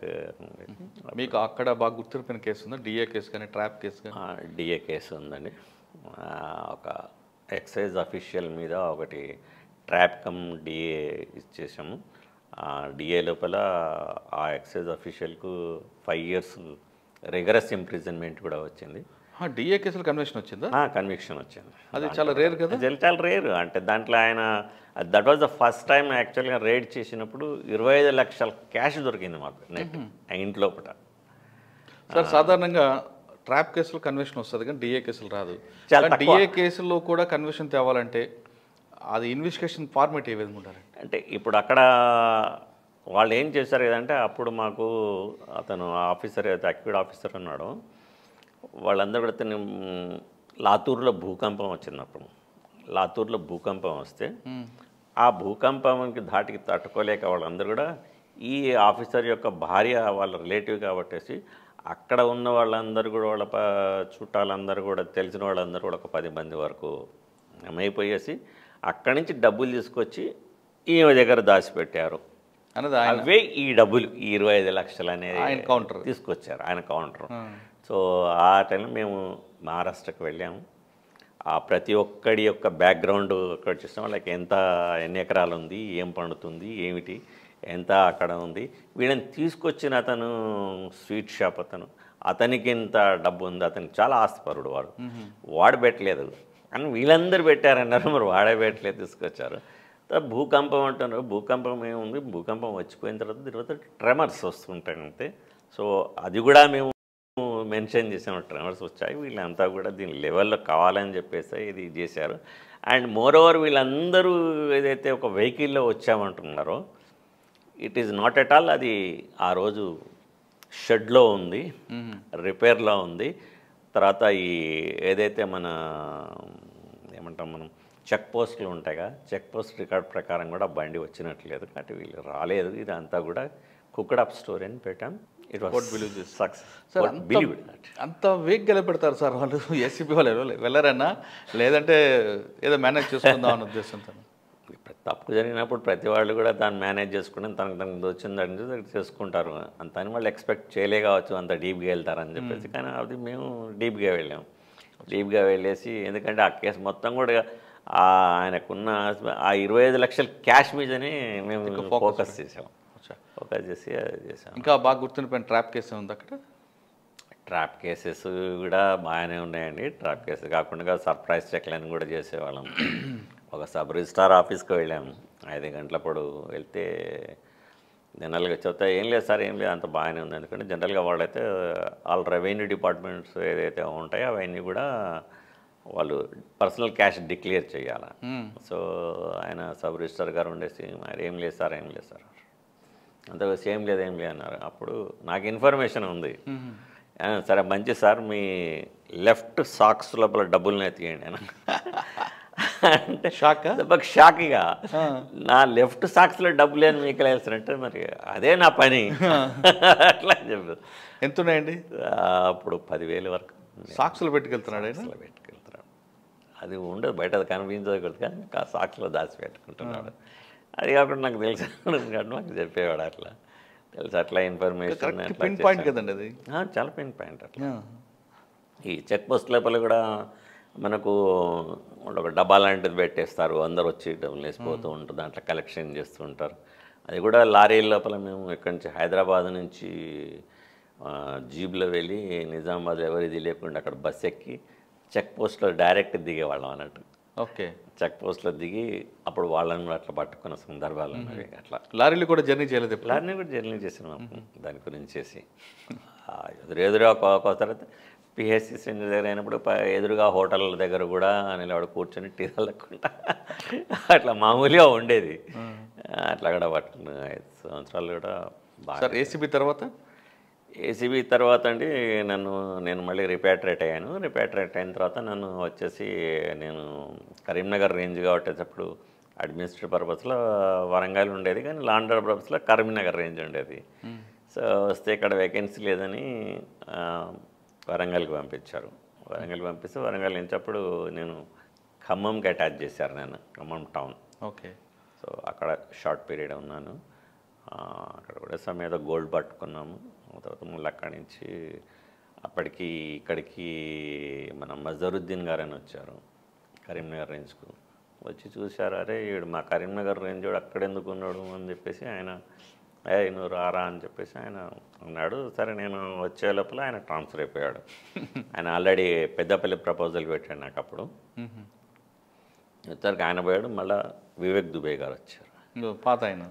A: మీకు అక్కడ బాగా గుర్తుపెట్టిన కేసు ఉందా? డిఏ కేసు కానీ ట్రాప్ కేసు కానీ?
B: డిఏ కేసు ఉందండి. ఒక ఎక్సైజ్ అఫీషియల్ మీద ఒకటి ట్రాప్ కమ్ డిఏ ఇచ్చేసాము. డిఏ లోపల ఆ ఎక్సైజ్ అఫీషియల్కు 5 years రిగరస్ ఇంప్రిజన్మెంట్ కూడా వచ్చింది.
A: డిఏ కేసులో కన్విక్షన్ వచ్చిందా?
B: కన్విక్షన్ వచ్చింది.
A: అది చాలా రేర్ కదా.
B: చాలా రేర్. అంటే దాంట్లో ఆయన that was the first time యాక్చువల్గా రైడ్ చేసినప్పుడు 25 లక్షల క్యాష్ దొరికింది మాకు నెట్ ఇంట్లోపట.
A: సార్ సాధారణంగా ట్రాప్ కేసులో కన్విక్షన్ వస్తుంది కానీ డిఏ కేసులు రాదు. డిఏ కేసులో కూడా కన్విక్షన్ తేవాలంటే అది ఇన్వెస్టిగేషన్ ఫార్మేట్ ఏ విధంగా ఉండాలి?
B: అంటే ఇప్పుడు అక్కడ వాళ్ళు ఏం చేశారు కదంటే అప్పుడు మాకు అతను ఆఫీసర్ అయితే అక్యూడ్ ఆఫీసర్ ఉన్నాడు, వాళ్ళందరూ కూడా అతను లాతూర్లో భూకంపం వచ్చినప్పుడు లాతూర్లో భూకంపం వస్తే ఆ భూకంపానికి ధాటికి తట్టుకోలేక వాళ్ళందరూ కూడా ఈ ఆఫీసర్ యొక్క భార్య వాళ్ళ రిలేటివ్ కాబట్టేసి అక్కడ ఉన్న వాళ్ళందరూ కూడా వాళ్ళ చుట్టాలందరూ కూడా తెలిసిన వాళ్ళందరూ కూడా ఒక 10 మంది వరకు ఏమైపోయేసి అక్కడి నుంచి డబ్బులు తీసుకొచ్చి ఈమె దగ్గర దాచిపెట్టారు. అవే ఈ డబ్బులు ఈ 25 లక్షలు అనేది
A: కౌంటర్
B: తీసుకొచ్చారు, ఆయన కౌంటర్. సో ఆ టైంలో మేము మహారాష్ట్రకు వెళ్ళాము. ఆ ప్రతి ఒక్కడి యొక్క బ్యాక్గ్రౌండ్ అక్కడ చూస్తాం, వాళ్ళకి ఎన్ని ఎకరాలు ఉంది, ఏం పండుతుంది, ఏమిటి, ఎంత అక్కడ ఉంది. వీళ్ళని తీసుకొచ్చిన అతను స్వీట్ షాప్ అతనికి ఎంత డబ్బు ఉంది, అతనికి చాలా ఆస్తిపరుడు వాడు పెట్టలేదు కానీ వీళ్ళందరూ పెట్టారన్నారు, మరి వాడే పెట్టలేదు తీసుకొచ్చారు. భూకంపం అంటున్నారు, భూకంపం ఏముంది, భూకంపం వచ్చిపోయిన తర్వాత ట్రెమర్స్ వస్తుంటాయి అంతే. సో అది కూడా మేము మెన్షన్ చేసాము, ట్రెమర్స్ వచ్చాయి, వీళ్ళంతా కూడా దీని లెవెల్లో కావాలని చెప్పేసి ఇది చేశారు. అండ్ మోర్ ఓవర్ వీళ్ళందరూ ఏదైతే ఒక వెహికల్లో వచ్చామంటున్నారో it is not at all, అది ఆ రోజు షెడ్లో ఉంది, రిపేర్లో ఉంది. తర్వాత ఈ ఏదైతే మన ఏమంటాం మనం చెక్ పోస్టులు ఉంటాయిగా, చెక్ పోస్ట్ రికార్డ్ ప్రకారం కూడా బండి వచ్చినట్లేదు కాబట్టి వీళ్ళు రాలేదు. ఇదంతా కూడా కుక్డ్ అప్ స్టోరీ అని పెట్టాం. It was success.
A: అంత వేగ్ గెలపెడతారు సార్ వాళ్ళు, ఏసీబీ వాళ్ళు వెళ్ళరన్నా, లేదంటే ఏదో మేనేజ్ చేసుకుందాం అన్న ఉద్దేశంతో?
B: తప్పు జరిగినప్పుడు ప్రతి వాళ్ళు కూడా దాన్ని మేనేజ్ చేసుకుని తనకు వచ్చిందని చేసుకుంటారు. అంత అని వాళ్ళు ఎక్స్పెక్ట్ చేయలే కావచ్చు అంత డీప్గా వెళ్తారని చెప్పేసి. కానీ అది మేము డీప్గా వెళ్ళాము. డీప్గా వెళ్ళేసి ఎందుకంటే ఆ కేసు మొత్తం కూడా ఆయనకున్న ఆ 25 లక్షల క్యాష్ మీదనే మేము ఫోకస్ చేసాము. ఫోకస్ చేసి చేసాము.
A: ఇంకా బాగా గుర్తుండిపోయిన ట్రాప్ కేసు ఉంది అక్కడ?
B: ట్రాప్ కేసెస్ కూడా బాగానే ఉన్నాయండి. ట్రాప్ కేసెస్ కాకుండా సర్ప్రైజ్ చెక్లను కూడా చేసేవాళ్ళం. ఒక సబ్ రిజిస్ట్రార్ ఆఫీస్కి వెళ్ళాము 5 గంటలప్పుడు. వెళ్తే జనరల్గా చెప్తా ఏం లేదు సార్, ఏం లేదు, అంత బాగానే ఉంది. ఎందుకంటే జనరల్గా వాళ్ళైతే వాళ్ళ రెవెన్యూ డిపార్ట్మెంట్స్ ఏదైతే ఉంటాయో అవన్నీ కూడా వాళ్ళు పర్సనల్ క్యాష్ డిక్లేర్ చేయాలి. సో ఆయన సబ్ రిజిస్ట్రార్ గారు ఉండేసి మరి ఏం లేదు సార్, ఏం లేదు సార్, అంత ఏం లేదు అన్నారు. అప్పుడు నాకు ఇన్ఫర్మేషన్ ఉంది, సరే మంచి సార్ మీ లెఫ్ట్ సాక్స్ లోపల డబ్బులను తీయండి అని అంటే షాక్గా నా లెఫ్ట్ సాక్స్లో డబ్బులు అని మీకు వేస్తారంటే మరి అదే నా పని అట్లా అని చెప్పారు.
A: ఎంత ఉన్నాయండి
B: అప్పుడు 10,000 వరకు
A: సాక్స్లో పెట్టుకెళ్తున్నాడు.
B: పెట్టుకెళ్తున్నాడు. అది ఉండదు, బయట అది కనిపించదు కూడా, కానీ సాక్షిలో దాచిపెట్టుకుంటున్నాడు. అది కాకుండా నాకు తెలిసి కాబట్టి మాకు చెప్పేవాడు అట్లా తెలుసు, అట్లా ఇన్ఫర్మేషన్
A: పిన్ పాయింట్ కదండి అది.
B: చాలా పిన్ పాయింట్ అట్లా. ఈ చెక్ పోస్ట్ లోపల కూడా మనకు ఒక డబ్బా లాంటిది పెట్టేస్తారు, అందరు వచ్చి డబ్బులు వేసిపోతూ ఉంటారు, దాంట్లో కలెక్షన్ చేస్తూ ఉంటారు. అది కూడా లారీల లోపల మేము ఇక్కడి నుంచి హైదరాబాద్ నుంచి జీబ్లో వెళ్ళి నిజామాబాద్ ఎవరిది లేకుండా అక్కడ బస్ ఎక్కి చెక్ పోస్ట్లో డైరెక్ట్ దిగేవాళ్ళం అన్నట్టు.
A: ఓకే,
B: చెక్ పోస్ట్లో దిగి అప్పుడు వాళ్ళని అట్లా పట్టుకున్న సందర్భాలు ఉన్నవి. అట్లా
A: లారీలు కూడా జర్నీ చేయలేదు,
B: లారీని కూడా జర్నీ చేసినాం దాని గురించి చేసి. ఎదురుగా ఒక తర్వాత పిహెచ్సి సెంటర్ దగ్గర అయినప్పుడు ఎదురుగా హోటళ్ళ దగ్గర కూడా నిలబడి కూర్చొని టీ తాగకుండా అట్లా మామూలుగా ఉండేది. అట్లా కూడా పట్టుకున్న 5 సంవత్సరాలు కూడా బాగా.
A: ఏసీబీ తర్వాత?
B: ఏసీబీ తర్వాత అండి నేను మళ్ళీ రిపాట్రేట్ అయ్యాను. రిపాట్రేట్ అయిన తర్వాత నన్ను వచ్చేసి నేను కరీంనగర్ రేంజ్ కాబట్టి అడ్మినిస్ట్రేటివ్ పర్పస్లో వరంగల్ ఉండేది, కానీ లాండర్ పర్పస్లో కరీంనగర్ రేంజ్ ఉండేది. సో వస్తే ఇక్కడ వేకెన్సీ లేదని వరంగల్కి పంపించారు. వరంగల్ పంపిస్తే వరంగల్ నుంచి అప్పుడు నేను ఖమ్మంకి అటాచ్ చేశారు, నేను ఖమ్మం టౌన్.
A: ఓకే.
B: సో అక్కడ షార్ట్ పీరియడ్ ఉన్నాను. అక్కడ కూడా సమేత గోల్డ్ పట్టుకున్నాము. తర్వాత మళ్ళీ అక్కడి నుంచి అప్పటికి ఇక్కడికి మన మజరుద్దీన్ గారు అని వచ్చారు కరీంనగర్ రేంజ్కు. వచ్చి చూశారు, అరే వీడు మా కరీంనగర్ రేంజ్ వాడు అక్కడెందుకు ఉన్నాడు అని చెప్పేసి ఆయన, నువ్వు రారా అని చెప్పేసి ఆయన అన్నాడు. సరే నేను వచ్చే లోపల ఆయన ట్రాన్స్ఫర్ అయిపోయాడు. ఆయన ఆల్రెడీ పెద్దపల్లి ప్రపోజల్ పెట్టాడు నాకు అప్పుడు. వచ్చారికి ఆయన పోయాడు. మళ్ళీ వివేక్ దుబే గారు వచ్చారు,
A: పాత ఆయన.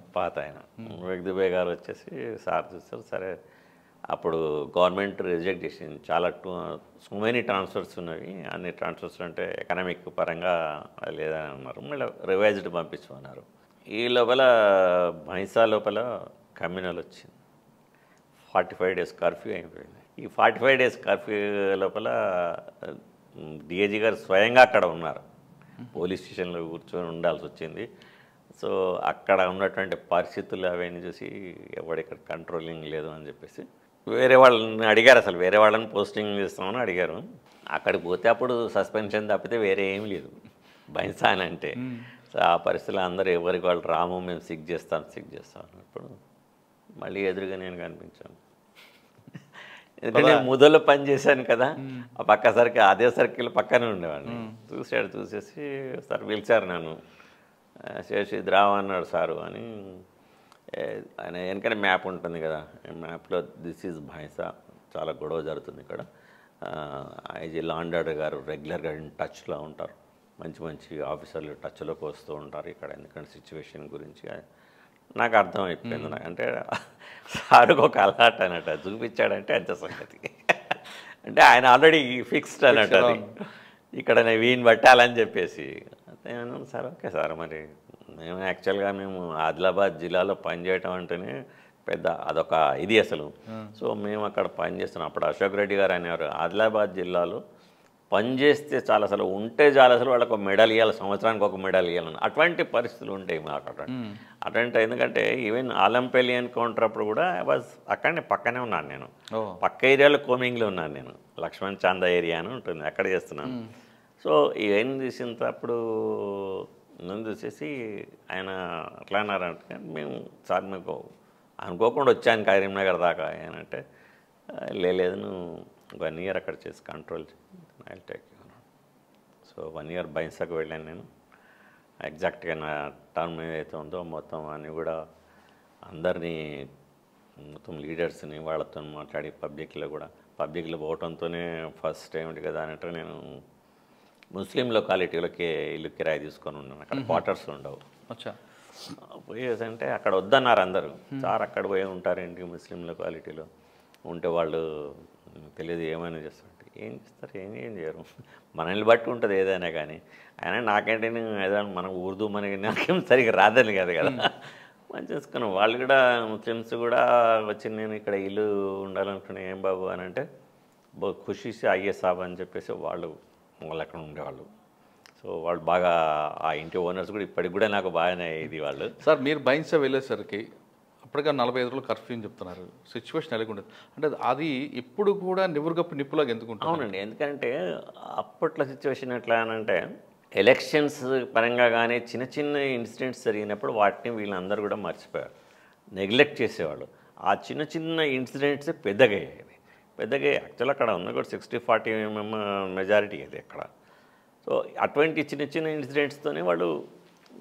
B: వివేక్ దుబే గారు వచ్చేసి సార్ చూస్తారు. సరే అప్పుడు గవర్నమెంట్ రిజెక్ట్ చేసింది, చాలా సో మెనీ ట్రాన్స్ఫర్స్ ఉన్నవి, అన్ని ట్రాన్స్ఫర్స్ అంటే ఎకనామిక్ పరంగా లేదని అన్నారు. మళ్ళీ రివైజ్డ్ పంపించమన్నారు. ఈ లోపల భైంసా లోపల కమ్యూనల్ వచ్చింది. 45 days కర్ఫ్యూ అయిపోయింది. ఈ 45 days కర్ఫ్యూ లోపల డిఐజీ గారు స్వయంగా అక్కడ ఉన్నారు, పోలీస్ స్టేషన్లో కూర్చొని ఉండాల్సి వచ్చింది. సో అక్కడ ఉన్నటువంటి పరిస్థితులు అవన్నీ చూసి ఎవడిక్కడ కంట్రోలింగ్ లేదు అని చెప్పేసి వేరే వాళ్ళని అడిగారు, అసలు వేరే వాళ్ళని పోస్టింగ్ చేస్తామని అడిగారు. అక్కడికి పోతే అప్పుడు సస్పెన్షన్ తప్పితే వేరే ఏం లేదు భైంసా అని అంటే. సో ఆ పరిస్థితుల్లో అందరూ ఎవరికి వాళ్ళు రాము, మేము సిక్ చేస్తాం అన్నప్పుడు మళ్ళీ ఎదురుగా నేను కనిపించాను. ఎందుకంటే నేను ముదలో పని చేశాను కదా, ఆ పక్క సర్కిల్, అదే సర్కిల్ పక్కనే ఉండేవాడిని. చూసేసి సార్ పిలిచారు నన్ను, చేసి రావు అన్నాడు సారు అని. ఆయన వెనకనే మ్యాప్ ఉంటుంది కదా, మ్యాప్లో దిస్ ఈజ్ భైంసా, చాలా గొడవ జరుగుతుంది ఇక్కడ, ఐజీ లాండర్ గారు రెగ్యులర్గా టచ్లో ఉంటారు, మంచి ఆఫీసర్లు టచ్లోకి వస్తూ ఉంటారు ఇక్కడ, ఎందుకంటే సిచ్యువేషన్ గురించి నాకు అర్థమైపోయింది. అంటే సార్కి ఒక అలవాటు అన్నట్టు చూపించాడంటే అంత సంగతి. అంటే ఆయన ఆల్రెడీ ఫిక్స్డ్ అన్నట్టు అది, ఇక్కడ నేను వీని పట్టాలని చెప్పేసి. నేను సార్ ఓకే సార్, మరి మేము యాక్చువల్గా మేము ఆదిలాబాద్ జిల్లాలో పనిచేయటం అంటేనే పెద్ద అదొక ఇది అసలు. సో మేము అక్కడ పనిచేస్తున్నాం. అప్పుడు అశోక్ రెడ్డి గారు అనేవారు, ఆదిలాబాద్ జిల్లాలో పనిచేస్తే చాలా అసలు ఉంటే చాలా అసలు వాళ్ళకు ఒక మెడల్ ఇవ్వాలి, సంవత్సరానికి ఒక మెడల్ ఇవ్వాలని, అటువంటి పరిస్థితులు ఉంటాయి మాకు అటువంటి. ఎందుకంటే ఈవెన్ ఆలంపల్లి ఎన్కౌంటర్ అప్పుడు కూడా అక్కడనే పక్కనే ఉన్నాను నేను, పక్క ఏరియాలో కోమింగ్లో ఉన్నాను నేను, లక్ష్మణ్ చాందా ఏరియా అని ఉంటుంది అక్కడ చేస్తున్నాను. సో ఇవన్నీ చూసినప్పుడు నన్ను చూసేసి ఆయన అట్లా అన్నారంటే, మేము సార్ మీకు అనుకోకుండా వచ్చాను కరీంనగర్ దాకా అంటే, లేదు నువ్వు 1 year అక్కడ చేసి control I take you. So 1 year భైంసాకు వెళ్ళాను నేను. ఎగ్జాక్ట్గా నా టర్మ్ ఏదైతే ఉందో మొత్తం అన్నీ కూడా అందరినీ మొత్తం లీడర్స్ని వాళ్ళతో మాట్లాడి పబ్లిక్లో పోవటంతోనే ఫస్ట్ ఏమిటి కదా అన్నట్టు నేను ముస్లిం లొకాలిటీలోకి ఇల్లు కిరాయి తీసుకొని ఉన్నాను. అక్కడ క్వార్టర్స్ ఉండవు. పోయేసంటే అక్కడ వద్దన్నారు అందరూ, సార్ అక్కడ పోయి ఉంటారేంటి ముస్లిం లొకాలిటీలో ఉంటే వాళ్ళు తెలియదు ఏమైనా చేస్తారంటే, ఏం చేస్తారు ఏం చేయరు, మనల్ని బట్టి ఉంటుంది ఏదైనా కానీ. అయినా నాకేంటే ఏదైనా మన ఉర్దూ మనకి నాకేం సరిగ్గా రాదని కాదు కదా, మంచి చేసుకున్నాం. వాళ్ళు కూడా ముస్లిమ్స్ కూడా వచ్చి నేను ఇక్కడ ఇల్లు ఉండాలనుకున్నా, ఏం బాబు అని అంటే ఖుషీసి అయ్యే సాబ్ అని చెప్పేసి వాళ్ళు అక్కడ ఉండేవాళ్ళు. సో వాళ్ళు బాగా ఆ ఇంటి ఓనర్స్ కూడా ఇప్పటికి కూడా నాకు బాగానే ఇది వాళ్ళు.
A: సార్ మీరు భైంసా వెళ్ళేసరికి అప్పటికే 45 రోజులు కర్ఫ్యూ అని చెప్తున్నారు. సిచ్యువేషన్ ఎలాగ ఉండదు అంటే అది ఇప్పుడు కూడా నివురుగప్పు నిప్పులాగా ఎందుకు ఉంటుంది?
B: అవునండి. ఎందుకంటే అప్పట్లో సిచ్యువేషన్ ఎట్లా అనంటే ఎలక్షన్స్ పరంగా కానీ చిన్న చిన్న ఇన్సిడెంట్స్ జరిగినప్పుడు వాటిని వీళ్ళందరూ కూడా మర్చిపోయారు, నెగ్లెక్ట్ చేసేవాళ్ళు. ఆ చిన్న చిన్న ఇన్సిడెంట్స్ పెద్దగయ్యేది. యాక్చువల్ అక్కడ ఉన్న కూడా 60-40 మెజారిటీ అది అక్కడ. సో అటువంటి చిన్న చిన్న ఇన్సిడెంట్స్తోనే వాళ్ళు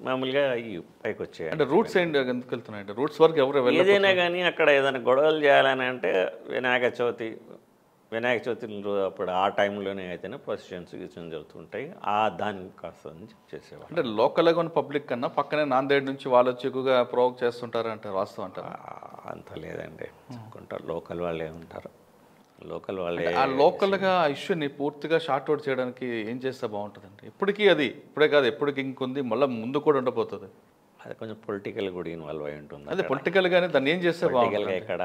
B: మామూలుగా ఈ పైకి వచ్చాయి.
A: అంటే రూట్స్ ఏంటి ఎందుకు వెళ్తున్నాయంటే రూట్స్ వరకు ఎవరు
B: ఏదైనా కానీ అక్కడ ఏదైనా గొడవలు చేయాలని అంటే వినాయక చవితి అప్పుడు ఆ టైంలోనే అయితేనే ప్రొసెషన్స్ జరుగుతుంటాయి. దాన్ని కాస్త చేసేవాళ్ళు.
A: అంటే లోకల్గా ఉన్న పబ్లిక్ కన్నా పక్కనే నాందేడ్ నుంచి వాళ్ళు వచ్చి ఎక్కువగా ప్రోవోక్ చేస్తుంటారు అంటారు, వాస్తవం అంటారు?
B: అంత లేదండి, కొంటారు లోకల్ వాళ్ళే ఉంటారు. లోకల్ వాళ్ళే
A: ఆ లోకల్గా ఆ ఇష్యూని పూర్తిగా షార్ట్ అవుట్ చేయడానికి ఏం చేస్తే బాగుంటుందండి? ఇప్పటికీ అది ఇప్పుడే కాదు, ఎప్పటికి ఇంకొంది, మళ్ళీ ముందు కూడా ఉండబోతుంది.
B: అది కొంచెం పొలిటికల్ కూడా ఇన్వాల్వ్ అయి ఉంటుంది.
A: అదే పొలిటికల్గానే దాన్ని ఏం చేస్తే
B: పొలిటికల్గా ఎక్కడ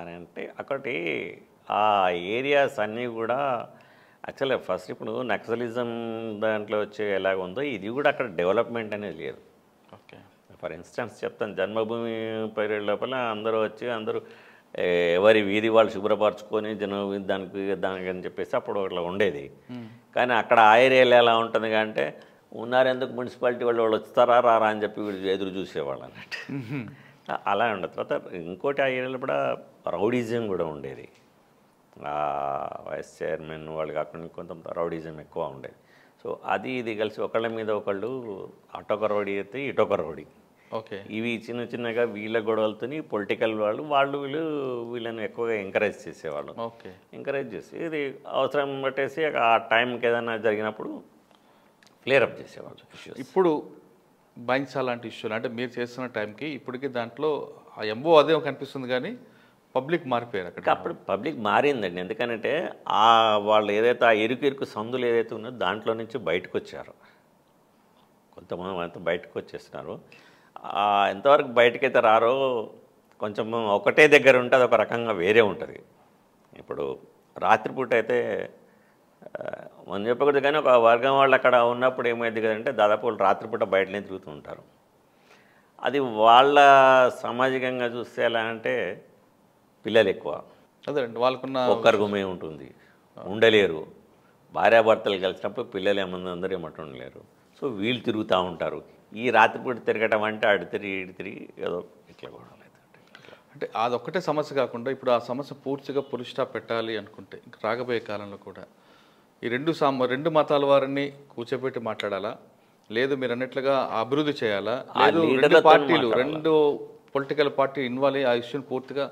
B: అని అంటే ఒకటి ఆ ఏరియాస్ అన్నీ కూడా యాక్చువల్గా ఫస్ట్ ఇప్పుడు నక్సలిజం దాంట్లో వచ్చే ఎలాగ ఉందో ఇది కూడా అక్కడ డెవలప్మెంట్ అనేది లేదు.
A: ఓకే,
B: ఫర్ ఇన్స్టెన్స్ చెప్తాను, జన్మభూమి పీరియడ్ లోపల అందరూ వచ్చి అందరూ ఎవరి వీధి వాళ్ళు శుభ్రపరచుకొని దానికి అని చెప్పేసి అప్పుడు అట్లా ఉండేది. కానీ అక్కడ ఆ ఏరియాలో ఎలా ఉంటుంది అంటే ఉన్నారెందుకు మున్సిపాలిటీ వాళ్ళు వస్తారా రారా అని చెప్పి వీళ్ళు ఎదురు చూసేవాళ్ళు అన్నట్టు. అలా ఉండదు. తర్వాత ఇంకోటి ఆ ఏరియాలో కూడా రౌడీజం కూడా ఉండేది. వైస్ చైర్మన్ వాళ్ళు కాకుండా కొంత రౌడీజం ఎక్కువ ఉండేది. సో అది ఇది కలిసి ఒకళ్ళ మీద ఒకళ్ళు అటొక రౌడీ అయితే ఇటొక రౌడీ.
A: ఓకే,
B: ఇవి చిన్న చిన్నగా వీళ్ళ గొడవలతోని పొలిటికల్ వీళ్ళని ఎక్కువగా ఎంకరేజ్ చేసేవాళ్ళు.
A: ఓకే,
B: ఎంకరేజ్ చేసి ఇది అవసరం పట్టేసి ఆ టైంకి ఏదైనా జరిగినప్పుడు ఫ్లేరప్ చేసేవాళ్ళు.
A: ఇప్పుడు బైన్సా లాంటి ఇష్యూలు అంటే మీరు చేస్తున్న టైంకి ఇప్పటికీ దాంట్లో ఆ ఎంఓ అదే కనిపిస్తుంది కానీ పబ్లిక్ మారిపోయారు అక్కడ.
B: అప్పుడు పబ్లిక్ మారిందండి. ఎందుకంటే వాళ్ళు ఏదైతే ఆ ఇరుకు సందులు ఏదైతే ఉన్నదో దాంట్లో నుంచి బయటకు వచ్చారు. కొంతమంది అంతా బయటకు వచ్చేస్తున్నారు. ఎంతవరకు బయటకైతే రారో కొంచెం ఒకటే దగ్గర ఉంటే అది ఒక రకంగా వేరే ఉంటుంది. ఇప్పుడు రాత్రిపూట అయితే మనం చెప్పకూడదు కానీ ఒక వర్గం వాళ్ళు అక్కడ ఉన్నప్పుడు ఏమైంది కదంటే దాదాపు వాళ్ళు రాత్రిపూట బయటనే తిరుగుతూ ఉంటారు. అది వాళ్ళ సామాజికంగా చూస్తే ఎలా అంటే పిల్లలు ఎక్కువ,
A: అదే వాళ్ళకున్న
B: ఒక్కరి గుమే ఉంటుంది, ఉండలేరు. భార్యాభర్తలు కలిసినప్పుడు పిల్లలు అందరూ ఏమంటూ ఉండలేరు. సో వీళ్ళు తిరుగుతూ ఉంటారు. ఈ రాత్రిపూట తిరగటం అంటే అటు తిరిగి ఇటు తిరిగి ఏదో ఇట్లా కూడా
A: అంటే అదొక్కటే సమస్య కాకుండా ఇప్పుడు ఆ సమస్య పూర్తిగా పులి స్టాప్ పెట్టాలి అనుకుంటే ఇంక రాబోయే కాలంలో కూడా ఈ రెండు మతాల వారిని కూర్చోబెట్టి మాట్లాడాలా, లేదు మీరు అన్నట్లుగా అభివృద్ధి చేయాలా, లేదు రెండు పొలిటికల్ పార్టీ ఇన్వాల్వ్ అయ్యి ఆ ఇష్యూని పూర్తిగా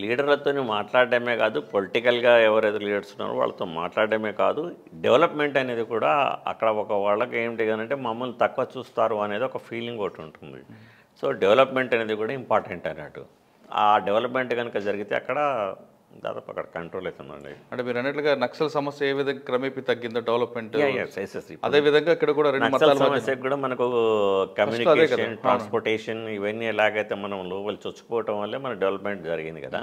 B: లీడర్లతో మాట్లాడడమే కాదు, పొలిటికల్గా ఎవరైతే లీడర్స్ ఉన్నారో వాళ్ళతో మాట్లాడడమే కాదు, డెవలప్మెంట్ అనేది కూడా అక్కడ వాళ్ళకి ఏంటి అంటే మమ్మల్ని తక్కువ చూస్తారు అనేది ఒక ఫీలింగ్ ఒకటి ఉంటుంది. సో డెవలప్మెంట్ అనేది కూడా ఇంపార్టెంట్ అన్నట్టు. ఆ డెవలప్మెంట్ కనుక జరిగితే అక్కడ దాదాపు అక్కడ కంట్రోల్ అవుతుందండి.
A: అంటే మీరు అన్నట్లుగా నక్సల్ సమస్య ఏ విధంగా క్రమేపీ తగ్గిందో డెవలప్మెంట్, అదే విధంగా ఇక్కడ కూడా రెండు మతాల
B: సమస్యకు కూడా మనకు కమ్యూనికేషన్, ట్రాన్స్పోర్టేషన్ ఇవన్నీ ఎలాగైతే మనం లోపల చొచ్చుకోవటం వల్లే మన డెవలప్మెంట్ జరిగింది కదా,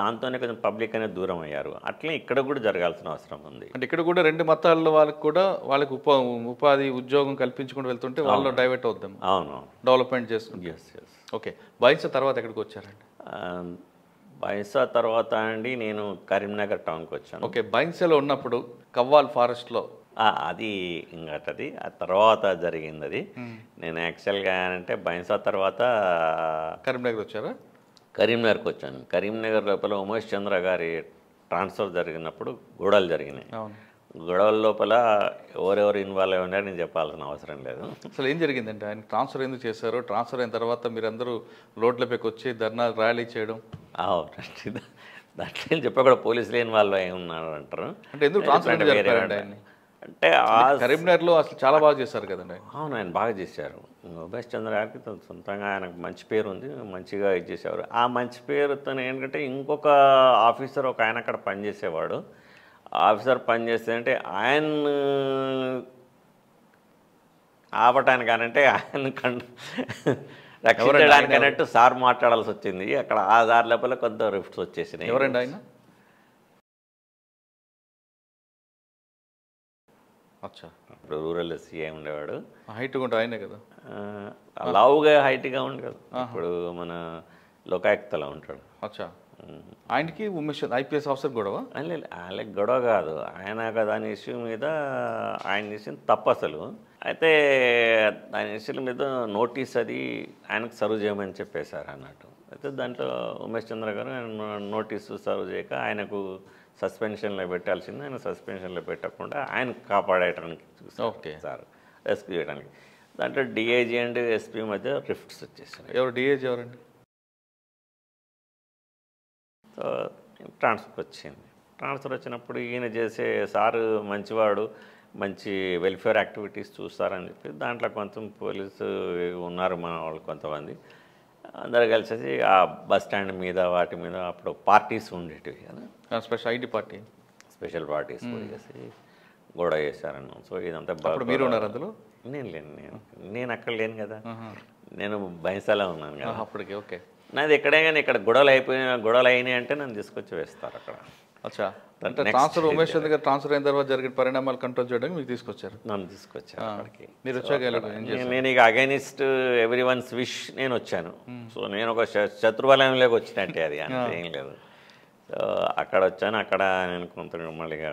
B: దాంతోనే కొంచెం పబ్లిక్ అనేది దూరం అయ్యారు. అట్లే ఇక్కడ కూడా జరగాల్సిన అవసరం ఉంది.
A: అంటే ఇక్కడ కూడా రెండు మతాల వాళ్ళకి కూడా వాళ్ళకి ఉపాధి ఉద్యోగం కల్పించుకుంటూ వెళ్తుంటే వాళ్ళు డైవర్ట్ అవుతాం.
B: అవును,
A: డెవలప్మెంట్ చేసుకుంటాం. ఓకే, బైన్సా తర్వాత ఎక్కడికి వచ్చారండి?
B: బైన్సా తర్వాత అండి నేను కరీంనగర్ టౌన్కి వచ్చాను.
A: ఓకే, బైన్సాలో ఉన్నప్పుడు కవ్వాల్ ఫారెస్ట్లో
B: అది ఇంకటది ఆ తర్వాత జరిగింది అది. నేను యాక్చువల్గా అంటే బైన్సా తర్వాత
A: కరీంనగర్ వచ్చారా?
B: కరీంనగర్కి వచ్చాను. కరీంనగర్ లోపల ఉమేష్ చంద్ర గారి ట్రాన్స్ఫర్ జరిగినప్పుడు గొడవలు జరిగినాయి. గొడవల లోపల ఎవరెవరు ఇన్వాల్వ్ అయి ఉన్నారో నేను చెప్పాల్సిన అవసరం లేదు.
A: అసలు ఏం జరిగిందంటే ఆయన ట్రాన్స్ఫర్ ఎందుకు చేశారు? ట్రాన్స్ఫర్ అయిన తర్వాత మీరందరూ రోడ్లపైకి వచ్చి ధర్నా ర్యాలీ చేయడం,
B: దాంట్లో చెప్పకుండా పోలీసులు ఇన్వాల్వ్ అయి ఉన్నారు అంటారు.
A: అంటే ఎందుకు ట్రాన్స్ఫర్ అంటే కరీంనగర్లో అసలు చాలా బాగా చేశారు కదండి.
B: అవును, ఆయన బాగా చేశారు. ఉమేష్ చంద్ర గారికి సొంతంగా ఆయనకు మంచి పేరు ఉంది, మంచిగా ఇచ్చేసేవారు. ఆ మంచి పేరుతో ఏంటంటే ఇంకొక ఆఫీసర్ ఒక ఆయన అక్కడ పనిచేసేవాడు. ఆఫీసర్ పనిచేస్తే అంటే ఆయన ఆపటానికి అనంటే ఆయన రక్షించడానికి అన్నట్టు సార్ మాట్లాడాల్సి వచ్చింది. అక్కడ ఆ దారి లోపల కొంత రిఫ్ట్స్ వచ్చేసినాయి.
A: ఎవరండి ఆయన? అచ్చా,
B: ఇప్పుడు రూరల్ సీఐ ఉండేవాడు.
A: హైట్గా ఉంటే ఆయనే కదా,
B: లావుగా హైట్గా ఉండే కదా. ఇప్పుడు మన లోకాయుక్తలో ఉంటాడు.
A: అచ్చా. ఆయనకి ఉమేష్ ఐపీఎస్ ఆఫీసర్ గొడవ?
B: లేదు, వాళ్ళకి గొడవ కాదు, ఆయన దాని ఇష్యూ మీద ఆయన చేసిన తప్పు అసలు. అయితే దాని ఇష్యూల మీద నోటీస్ అది ఆయనకు సర్వ్ చేయమని చెప్పేశారు అన్నట్టు. అయితే దాంట్లో ఉమేష్ చంద్ర గారు నోటీసు సర్వ్ చేయక ఆయనకు సస్పెన్షన్లో పెట్టాల్సింది, ఆయన సస్పెన్షన్లో పెట్టకుండా ఆయన కాపాడేయడానికి చూసారు.
A: ఓకే
B: సార్ రెస్క్యూ చేయడానికి. దాంట్లో డిఐజీ అండ్ ఎస్పీ మధ్య రిఫ్ట్స్ వచ్చేసాయి.
A: ఎవరు డిఐజీ ఎవరండి?
B: సో ట్రాన్స్ఫర్ వచ్చింది. ట్రాన్స్ఫర్ వచ్చినప్పుడు ఈయన చేసే సారు మంచివాడు, మంచి వెల్ఫేర్ యాక్టివిటీస్ చూస్తారని చెప్పి దాంట్లో కొంచెం పోలీసు ఉన్నారు మన వాళ్ళు కొంతమంది, అందరు కలిసేసి ఆ బస్ స్టాండ్ మీద వాటి మీద అప్పుడు పార్టీస్ ఉండేటివి కదా,
A: special IT party,
B: special parties చేసి గొడవ చేశారన్న. సో ఇదంతా బాగా
A: మీరు ఉన్నారు అందులో?
B: నేను లేను, నేను అక్కడ లేను కదా, నేను బైన్సాలో ఉన్నాను కదా
A: అప్పటికి. ఓకే.
B: నాది ఎక్కడే కానీ ఇక్కడ గొడవలు అయినాయి అంటే నన్ను తీసుకొచ్చి వేస్తారు అక్కడ.
A: అచ్చా. అంటే ట్రాన్స్ఫర్ ఉమేష్ చంద్ర గారు ట్రాన్స్ఫర్ అయిన తర్వాత జరిగిన పరిణామాలు కంట్రోల్ చేయడానికి మీకు తీసుకొచ్చారు?
B: నన్ను తీసుకొచ్చారు అక్కడికి.
A: మీరు వచ్చాక
B: నేను ఇక అగైనిస్ట్ ఎవ్రీ వన్స్ విష్ నేను వచ్చాను. సో నేను ఒక శత్రువలయంలోకి వచ్చినట్టే, అది అంతే ఏం లేదు. సో అక్కడ వచ్చాను, అక్కడ నేను కొంత మళ్ళీగా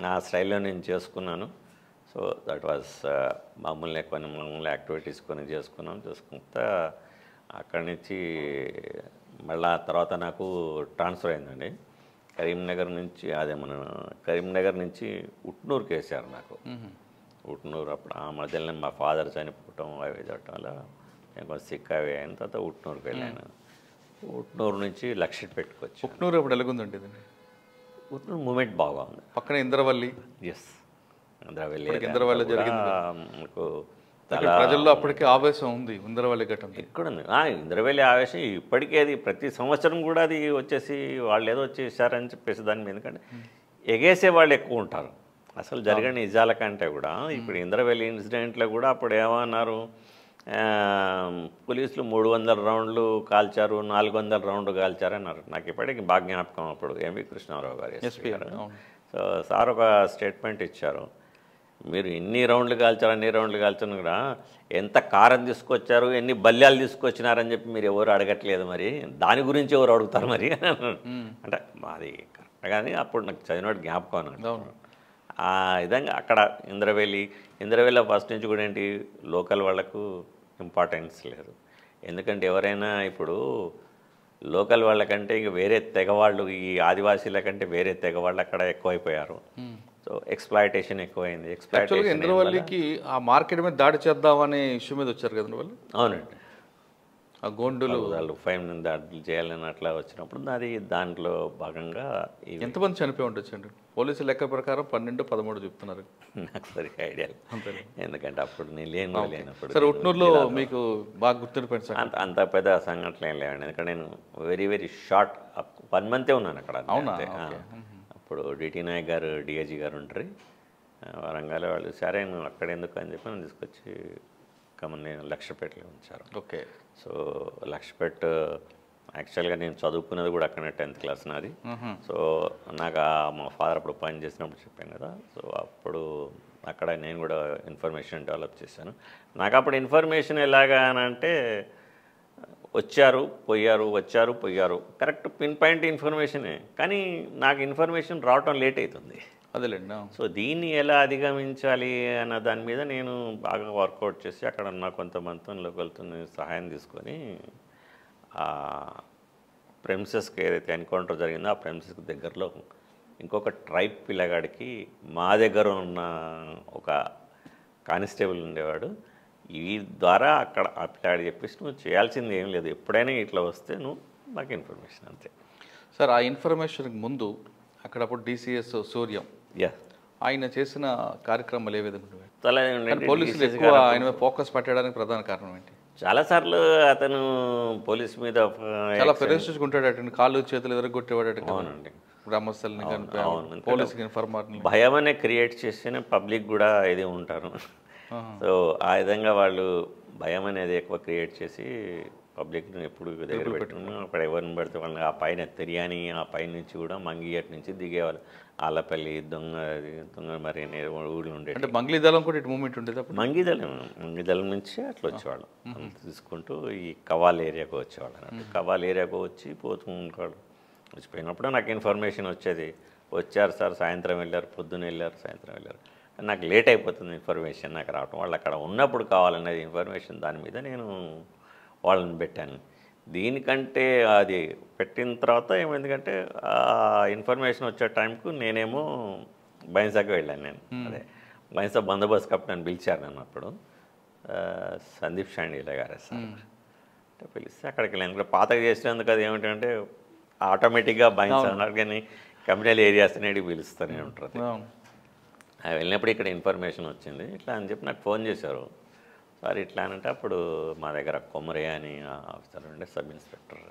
B: నా స్టైల్లో నేను చేసుకున్నాను. సో దట్ వాజ్ మామూలు యాక్టివిటీస్ కొన్ని చేసుకుంటా అక్కడి నుంచి మళ్ళా తర్వాత నాకు ట్రాన్స్ఫర్ అయిందండి. కరీంనగర్ నుంచి కరీంనగర్ నుంచి ఉట్నూరుకి వేసారు నాకు. ఉట్నూరు అప్పుడు ఆ మధ్యలో మా ఫాదర్ చనిపోవటం అవి చట్టం వల్ల నేను కొంచెం సిక్ అవి అయిన తర్వాత ఉట్నూరుకి వెళ్ళాను. ఉట్నూరు నుంచి లక్షపేటకి వచ్చి.
A: ఉట్నూరు ఇప్పుడు ఎలాగుందండి?
B: ఉట్నూరు మూమెంట్ బాగా ఉంది.
A: పక్కన ఇంద్రవల్లి.
B: ఎస్, ఇంద్రవల్లి
A: జరిగింది.
B: మనకు
A: ప్రజల్లో అప్పటికే ఆవేశం ఉంది ఇంద్రవల్లి ఘటన.
B: ఇక్కడ ఉంది ఇంద్రవల్లి ఆవేశం ఇప్పటికీ, అది ప్రతి సంవత్సరం కూడా అది వచ్చేసి వాళ్ళు ఏదో వచ్చేసారని చెప్పేసి దాని మీద, ఎందుకంటే ఎగేసే వాళ్ళు ఎక్కువ ఉంటారు. అసలు జరిగిన నిజాల కంటే కూడా ఇప్పుడు ఇంద్రవల్లి ఇన్సిడెంట్లో కూడా అప్పుడు ఏమన్నారు, పోలీసులు 300 రౌండ్లు కాల్చారు, 400 రౌండ్లు కాల్చారు అన్నారు. నాకు ఇప్పటికీ బాగా జ్ఞాపకం. అప్పుడు ఎంవి కృష్ణారావు గారు ఎస్పీ గారు. సో సార్ ఒక స్టేట్మెంట్ ఇచ్చారు, మీరు ఎన్ని రౌండ్లు కాల్చారు కూడా ఎంత కారం తీసుకొచ్చారు, ఎన్ని బల్యాలు తీసుకొచ్చినారని చెప్పి మీరు ఎవరు అడగట్లేదు, మరి దాని గురించి ఎవరు అడుగుతారు మరి అంటే అది కరెక్ట్. కానీ అప్పుడు నాకు చదివినట్టు జ్ఞాపకం అన్నట్టు. ఆ విధంగా అక్కడ ఇంద్రవెల్లి ఫస్ట్ నుంచి కూడా ఏంటి, లోకల్ వాళ్ళకు ఇంపార్టెన్స్ లేదు. ఎందుకంటే ఎవరైనా ఇప్పుడు లోకల్ వాళ్ళకంటే ఇంక వేరే తెగవాళ్ళు, ఈ ఆదివాసీల కంటే వేరే తెగవాళ్ళు అక్కడ ఎక్కువైపోయారు. సో ఎక్స్ప్లాయిటేషన్ ఎక్కువైంది.
A: ఇంద్రవల్లికి ఆ మార్కెట్ మీద దాడి చేద్దామనే ఇష్యూ మీద వచ్చారు కదా వాళ్ళు?
B: అవునండి.
A: ఆ గోండులు
B: వాళ్ళు ఫైవ్ దాడులు చేయాలని అట్లా వచ్చినప్పుడు అది దాంట్లో భాగంగా.
A: ఎంతమంది చనిపోయి ఉండొచ్చండి? పోలీసు లెక్క ప్రకారం 12-13 చెప్తున్నారు.
B: నాకు సరిగ్గా ఐడియా లేదు, ఎందుకంటే అప్పుడు నేను లేనప్పుడు.
A: సరే, ఉట్నూరులో మీకు బాగా గుర్తుండిపోయింది?
B: అంత పెద్ద సంఘటనలు ఏం లేవండి, ఎందుకంటే నేను వెరీ షార్ట్ 1 మంతే ఉన్నాను అక్కడ.
A: అవునా?
B: అప్పుడు డిటి నాయక్ గారు, డిఐజీ గారు ఉంటారు వరంగల్, వాళ్ళు సరే నువ్వు అక్కడ ఎందుకు అని చెప్పి నన్ను తీసుకొచ్చి నేను లక్షపేటలో ఉంచారు.
A: ఓకే.
B: సో లక్షపేట యాక్చువల్గా నేను చదువుకున్నది కూడా అక్కడనే 10th క్లాస్ నాది. సో నాకు మా ఫాదర్ అప్పుడు పని చేసినప్పుడు చెప్పాను కదా, సో అప్పుడు అక్కడ నేను కూడా ఇన్ఫర్మేషన్ డెవలప్ చేశాను. నాకు అప్పుడు ఇన్ఫర్మేషన్ ఎలాగా అని అంటే, వచ్చారు పోయారు కరెక్ట్ పిన్ పాయింట్ ఇన్ఫర్మేషనే, కానీ నాకు ఇన్ఫర్మేషన్ రావటం లేట్ అవుతుంది.
A: అదేలేండి.
B: సో దీన్ని ఎలా అధిగమించాలి అన్న దాని మీద నేను బాగా వర్కౌట్ చేసి అక్కడ ఉన్న కొంతమందితో లోకల్తో సహాయం తీసుకొని ఆ ప్రెమిసెస్కి ఏదైతే ఎన్కౌంటర్ జరిగిందో ఆ ప్రెమిసెస్కి దగ్గరలో ఇంకొక ట్రైబ్ పిల్లగాడికి మా దగ్గర ఉన్న ఒక కానిస్టేబుల్ ఉండేవాడు, ఈ ద్వారా అక్కడ ఆ పిల్లాడు చెప్పేసి నువ్వు చేయాల్సింది ఏం లేదు, ఎప్పుడైనా ఇట్లా వస్తే నువ్వు నాకు ఇన్ఫర్మేషన్ అంతే.
A: సార్, ఆ ఇన్ఫర్మేషన్కి ముందు అక్కడప్పుడు డిసిఎస్ సూర్యం ఆయన చేసిన కార్యక్రమాలు ఏ విధంగా పోలీసులు ఎక్కువ ఆయన ఫోకస్ పెట్టడానికి ప్రధాన కారణం ఏంటి?
B: చాలాసార్లు అతను పోలీస్ మీద
A: చాలా ఫెరోషియస్గా ఉంటాడు, కాళ్ళు చేతులు ఎదురగొట్టేవాడు.
B: అవునండి.
A: గ్రామస్తుల్ని పోలీసుకి ఇన్ఫర్మర్ని
B: భయం అనే క్రియేట్ చేసిన పబ్లిక్ కూడా ఇది ఉంటారు. సో ఆ విధంగా వాళ్ళు భయం అనేది ఎక్కువ క్రియేట్ చేసి పబ్లిక్ని ఎప్పుడు దగ్గర పెట్టుకున్నాం. అక్కడ ఎవరిని పడితే వాళ్ళని ఆ పైన తిరియాని ఆ పైన నుంచి కూడా మంగియట్ నుంచి దిగేవాళ్ళు. ఆలపల్లి దొంగ మరి ఊళ్ళు ఉండేవి.
A: అంటే మంగళీదళం కూడా ఇటు మూమెంట్ ఉండేది అప్పుడు.
B: మంగిదళం నుంచి అట్లా వచ్చేవాళ్ళం. తీసుకుంటూ ఈ కవాల్ ఏరియాకు వచ్చేవాళ్ళు అన్నట్టు. కవాల్ ఏరియాకు వచ్చి పోతూ ఉంటాడు. వచ్చిపోయినప్పుడు నాకు ఇన్ఫర్మేషన్ వచ్చేది, వచ్చారు సార్, సాయంత్రం వెళ్ళారు, పొద్దున్న వెళ్ళారు, సాయంత్రం వెళ్ళారు. నాకు లేట్ అయిపోతుంది ఇన్ఫర్మేషన్ నాకు రావటం. వాళ్ళు అక్కడ ఉన్నప్పుడు కావాలనేది ఇన్ఫర్మేషన్, దాని మీద నేను వాళ్ళని పెట్టాను. దీనికంటే అది పెట్టిన తర్వాత ఏమైందంటే ఆ ఇన్ఫర్మేషన్ వచ్చే టైంకు నేనేమో బైన్సాకి వెళ్ళాను. నేను అదే బైన్సా బందోబస్తు కెప్టెన్ పిలిచారు నన్ను అప్పుడు, సందీప్ షాండీలా గారే సార్. అంటే పిలిస్తే అక్కడికి వెళ్ళాను. ఇక్కడ పాతగా చేసినందుకు అది ఏమిటంటే ఆటోమేటిక్గా బైన్సా అన్నారు, కానీ కమ్యూనల్ ఏరియాస్ అనేవి పిలుస్తూనే ఉంటారు. వెళ్ళినప్పుడు ఇక్కడ ఇన్ఫర్మేషన్ వచ్చింది ఇట్లా అని చెప్పి నాకు ఫోన్ చేశారు. సార్ ఇట్లా అంటే అప్పుడు మా దగ్గర కొమరే అని ఆఫీసర్ ఉండే, సబ్ ఇన్స్పెక్టర్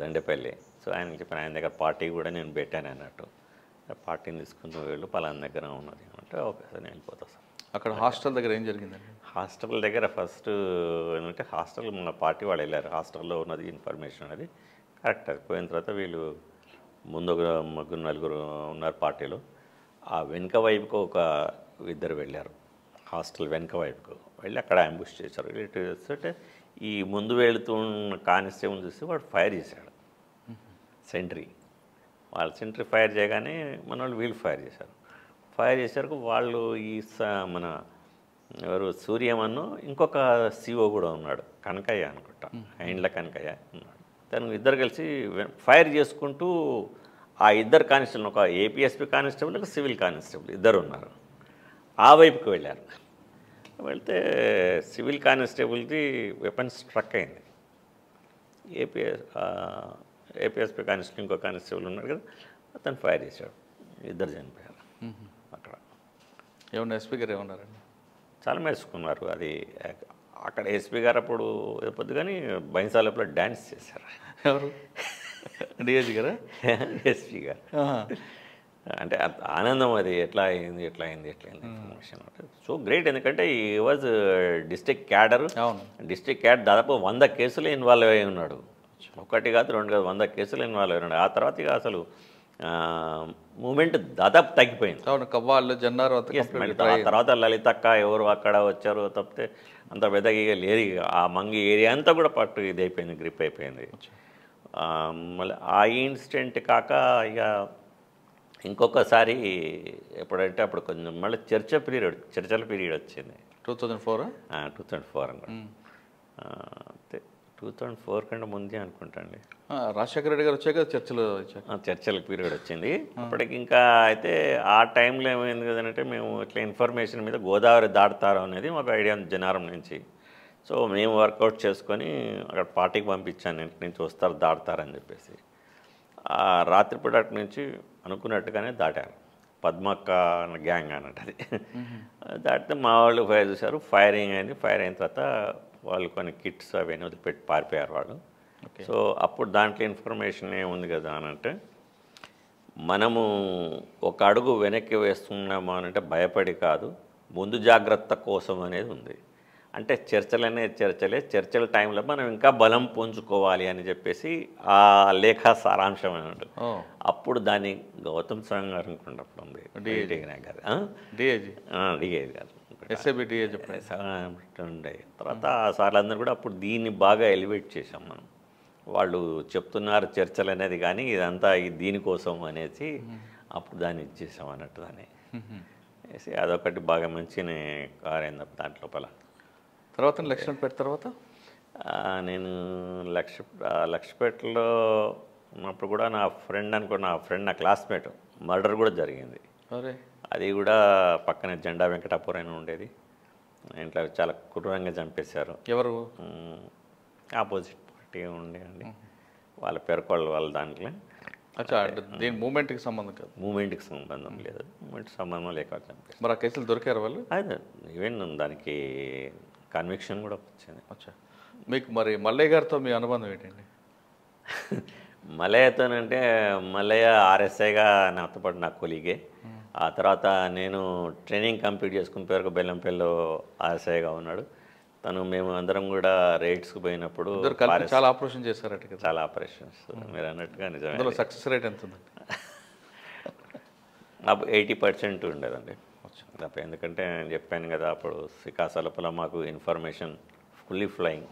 B: దండేపల్లి. సో ఆయన చెప్పిన ఆయన దగ్గర పార్టీ కూడా నేను పెట్టాను అన్నట్టు. పార్టీని తీసుకుని వెళ్ళు పలానా దగ్గర ఉన్నది అంటే ఓకే సార్ నేను వెళ్ళిపోతా సార్.
A: అక్కడ హాస్టల్ దగ్గర ఏం జరిగిందండి?
B: హాస్టల్ దగ్గర ఫస్ట్ ఏంటంటే హాస్టల్ మన పార్టీ వాళ్ళు వెళ్ళారు. హాస్టల్లో ఉన్నది ఇన్ఫర్మేషన్ అది కరెక్ట్. అది పోయిన తర్వాత వీళ్ళు ముందు ఒక ముగ్గురు నలుగురు ఉన్నారు పార్టీలో. ఆ వెనుక వైపుకు ఒక ఇద్దరు వెళ్ళారు. హాస్టల్ వెనుక వైపుకు వెళ్ళి అక్కడ అంబుష్ చేశారు. ఇటు చేస్తుంటే ఈ ముందు వెళుతున్న కానిస్టేబుల్ చూసి వాడు ఫైర్ చేశాడు. సెంట్రీ వాళ్ళు సెంట్రీ ఫైర్ చేయగానే మన వాళ్ళు వీళ్ళు ఫైర్ చేశారు. ఫైర్ చేశారు వాళ్ళు ఈ మన ఎవరు సూర్యమన్ను ఇంకొక సిఓ కూడా ఉన్నాడు, కనకయ్య అనుకుంటా, ఇండ్ల కనకయ్య ఉన్నాడు. తను ఇద్దరు కలిసి ఫైర్ చేసుకుంటూ ఆ ఇద్దరు కానిస్టేబుల్, ఒక ఏపీఎస్పీ కానిస్టేబుల్ ఒక సివిల్ కానిస్టేబుల్ ఇద్దరు ఉన్నారు, ఆ వైపుకి వెళ్ళారు. వెళ్తే సివిల్ కానిస్టేబుల్ది వెపన్ స్ట్రక్ అయింది. ఏపీఎస్పీ కానిస్టేబుల్ ఇంకో కానిస్టేబుల్ ఉన్నాడు కదా, అతను ఫైర్ చేశాడు. ఇద్దరు చనిపోయారు అక్కడ.
A: ఏమన్నా ఎస్పీ గారు ఏమన్నారండి?
B: చాలా మెచ్చుకున్నారు. అది అక్కడ ఎస్పీ గారు అప్పుడు పొద్దు కానీ బైన్సాలప్పుడు డ్యాన్స్ చేశారు.
A: ఎవరు? డిఐజీ గారా?
B: ఎస్పీ గారు. అంటే ఆనందం అది ఎట్లా అయింది ఇన్ఫర్మేషన్ సో గ్రేట్. ఎందుకంటే ఈ was district cadre. District cadre దాదాపు 100 కేసులు ఇన్వాల్వ్ అయి ఉన్నాడు. ఒకటి కాదు రెండు కాదు, 100 కేసులు ఇన్వాల్వ్ అయి ఉన్నాడు. ఆ తర్వాత ఇక అసలు మూమెంట్ దాదాపు తగ్గిపోయింది.
A: అవును, కవ్వాళ్ళు జన్నారు.
B: ఆ తర్వాత లలితక్క ఎవరు అక్కడ వచ్చారు తప్పితే అంత పెద్దగా ఇక లేదు. ఆ మంగి ఏరియా అంతా కూడా పట్టు ఇది అయిపోయింది, గ్రిప్ అయిపోయింది. మళ్ళీ ఆ ఇన్సిడెంట్ కాక ఇక ఇంకొకసారి ఎప్పుడంటే అప్పుడు కొంచెం మళ్ళీ చర్చల పీరియడ్ వచ్చింది.
A: 2004
B: అనుకుంటా. 2004 కంటే ముందే అనుకుంటా అండి.
A: రాజశేఖర రెడ్డి గారు వచ్చాక
B: చర్చల పీరియడ్ వచ్చింది. అప్పటికి ఇంకా అయితే ఆ టైంలో ఏమైంది కదంటే మేము ఇట్లా ఇన్ఫర్మేషన్ మీద గోదావరి దాటుతారు అనేది మాకు ఐడియా జనారం నుంచి. సో మేము వర్కౌట్ చేసుకొని అక్కడ పార్టీకి పంపించాను, ఇంటి నుంచి వస్తారు దాటుతారని చెప్పేసి. రాత్రిపూట అటు నుంచి అనుకున్నట్టుగానే దాటారు. పద్మక్క గ్యాంగ్ అన్నట్టు అది. దాటితే మా వాళ్ళు ఫైర్ చేశారు. ఫైరింగ్ అయింది. ఫైర్ అయిన తర్వాత వాళ్ళు కొన్ని కిట్స్ అవన్నీ వదిలిపెట్టి పారిపోయారు వాళ్ళు. సో అప్పుడు దాంట్లో ఇన్ఫర్మేషన్ ఏముంది కదా అని అంటే, మనము ఒక అడుగు వెనక్కి వేస్తున్నాము అని అంటే భయపడి కాదు, ముందు జాగ్రత్త కోసం అనేది ఉంది. అంటే చర్చల టైంలో మనం ఇంకా బలం పుంజుకోవాలి అని చెప్పేసి ఆ లేఖ సారాంశం అన్నట్టు. అప్పుడు దాన్ని గౌతమ్ సవాంగ్ గారు అనుకున్నప్పుడు ఉంది, డిఐజీ గారు ఉండే. తర్వాత ఆ సార్లందరూ కూడా అప్పుడు దీన్ని బాగా ఎలివేట్ చేసాం మనం. వాళ్ళు చెప్తున్నారు చర్చలు అనేది కానీ ఇదంతా దీనికోసం అనేసి అప్పుడు దాన్ని ఇచ్చేసాం అన్నట్టు. దాన్ని వేసి అదొకటి బాగా మంచిగానే కారైంది దాంట్లోపల.
A: తర్వాత లక్ష్మణపేట తర్వాత
B: నేను లక్ష్మీపేటలో ఉన్నప్పుడు కూడా నా ఫ్రెండ్ నా క్లాస్మేట్ మర్డర్ కూడా జరిగింది. అది కూడా పక్కనే జెండా వెంకటాపురం ఉండేది. ఇంట్లో చాలా క్రూరంగా చంపేశారు.
A: ఎవరు?
B: ఆపోజిట్ పార్టీ ఉండేయండి. వాళ్ళ పేర్కొళ్ళు వాళ్ళ దాంట్లో.
A: దీని మూమెంట్కి సంబంధం కాదు.
B: మూమెంట్కి సంబంధం లేదు. మూమెంట్కి సంబంధం లేక చంపేశారు.
A: మరి ఆ కేసులు దొరికారు వాళ్ళు?
B: అదే ఈవెన్ దానికి కన్విక్షన్ కూడా వచ్చింది.
A: మీకు మరి మల్లయ్య గారితో మీ అనుబంధం ఏంటండి?
B: మల్లయ్యతోనంటే మల్లయ్య ఆర్ఎస్ఐగా నాతో పాటు నా కొలీగే. ఆ తర్వాత నేను ట్రైనింగ్ కంప్లీట్ చేసుకుని పేరుకు బెల్లంపల్లిలో ఆర్ఎస్ఐగా ఉన్నాడు. తను మేము అందరం కూడా రైడ్స్కి పోయినప్పుడు
A: ఇద్దరు కలిపి చాలా ఆపరేషన్ చేశారట కదా.
B: చాలా ఆపరేషన్స్ మీరు అన్నట్టుగా నిజమే.
A: అందులో సక్సెస్ రేట్ ఎంత ఉందండి?
B: అప్పుడు 80% ఉండేదండి. తప్ప ఎందుకంటే నేను చెప్పాను కదా అప్పుడు శ్రీకాకుళంలో మాకు ఇన్ఫర్మేషన్ ఫుల్లీ ఫ్లయింగ్.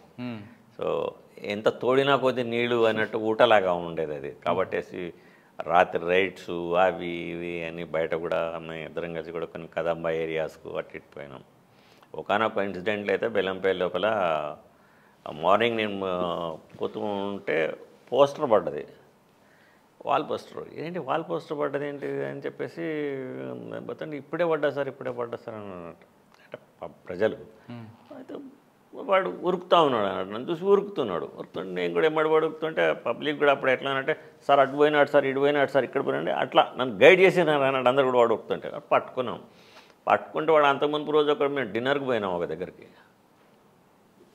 B: సో ఎంత తోడినా కొద్ది నీళ్ళు అన్నట్టు ఊటలాగా ఉండేది అది. కాబట్టేసి రాత్రి రైడ్స్ అవి ఇవి అని బయట కూడా మేము ఇద్దరం కలిసి కూడా కొన్ని కదంబా ఏరియాస్కు అటు ఇటు పోయినాం. ఒకనొక ఇన్సిడెంట్లు అయితే బెల్లంపల్లి లోపల మార్నింగ్ నేను పోతూ ఉంటే పోస్టర్ పడ్డది, వాల్ పోస్టర్. ఏంటి వాల్ పోస్టర్ పడ్డది ఏంటి అని చెప్పేసి పోతండి, ఇప్పుడే పడ్డా సార్ అని అన్నట్టు. అంటే ప్రజలు అయితే వాడు ఉరుకుతూ ఉన్నాడు అన్నట్టు, నన్ను చూసి ఉరుకుతుంటే నేను కూడా ఎమ్మడి ఉరుకుతుంటే పబ్లిక్ కూడా అప్పుడు ఎట్లా అంటే సార్ అటు పోయినాడు సార్ ఇటు పోయినాడు సార్ ఇక్కడ పోయినండి అట్లా నన్ను గైడ్ చేసినారు అన్నట్టు. అందరు కూడా వాడు ఉరుకుతుంటే పట్టుకుంటే వాడు అంతకుముందు రోజు ఒక మేము డిన్నర్కి పోయినాం ఒక దగ్గరికి.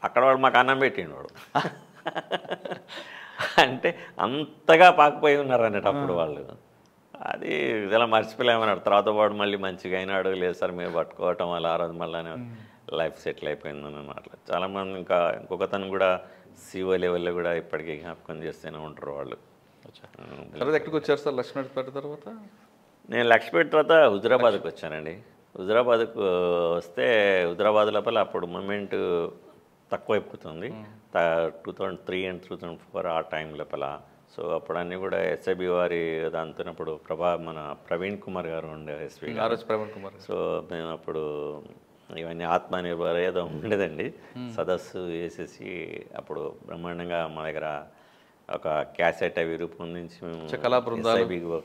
B: అక్కడ వాడు మాకు అన్నం పెట్టిండు వాడు. అంటే అంతగా పాకపోయి ఉన్నారు అన్నట్టు అప్పుడు వాళ్ళు. అది ఇలా మర్చిపోలేమన్నాడు. తర్వాత వాడు మళ్ళీ మంచిగా అయినాడు, లేదు సార్ మీరు పట్టుకోవటం అలా ఆ రోజు మళ్ళీ లైఫ్ సెటిల్ అయిపోయిందని అట్లా చాలామంది. ఇంకొకతను కూడా సిఓ లెవెల్లో కూడా ఇప్పటికీ జ్ఞాపకం చేస్తూనే ఉంటారు వాళ్ళు.
A: తర్వాత ఎక్కడికి వచ్చారు సార్ లక్ష్మీపేట తర్వాత?
B: నేను లక్ష్మీపేట తర్వాత హుజురాబాద్కి వచ్చానండి. హుజురాబాద్కు వస్తే హుజురాబాద్ లోపల అప్పుడు మూమెంట్ తక్కువైపోతుంది. 2003 and 2004 ఆ టైం లోపల. సో అప్పుడు అన్నీ కూడా ఎస్ఐబి వారి దాంతో అప్పుడు మన ప్రవీణ్ కుమార్ గారు ఉండే ఎస్పీ గారు.
A: ప్రవీణ్ కుమార్.
B: సో మేము అప్పుడు ఇవన్నీ ఆత్మనిర్భర్ ఏదో ఉండేదండి సదస్సు వేసేసి అప్పుడు బ్రహ్మాండంగా మా దగ్గర ఒక క్యాసెట్ అవి రూపొందించి మేము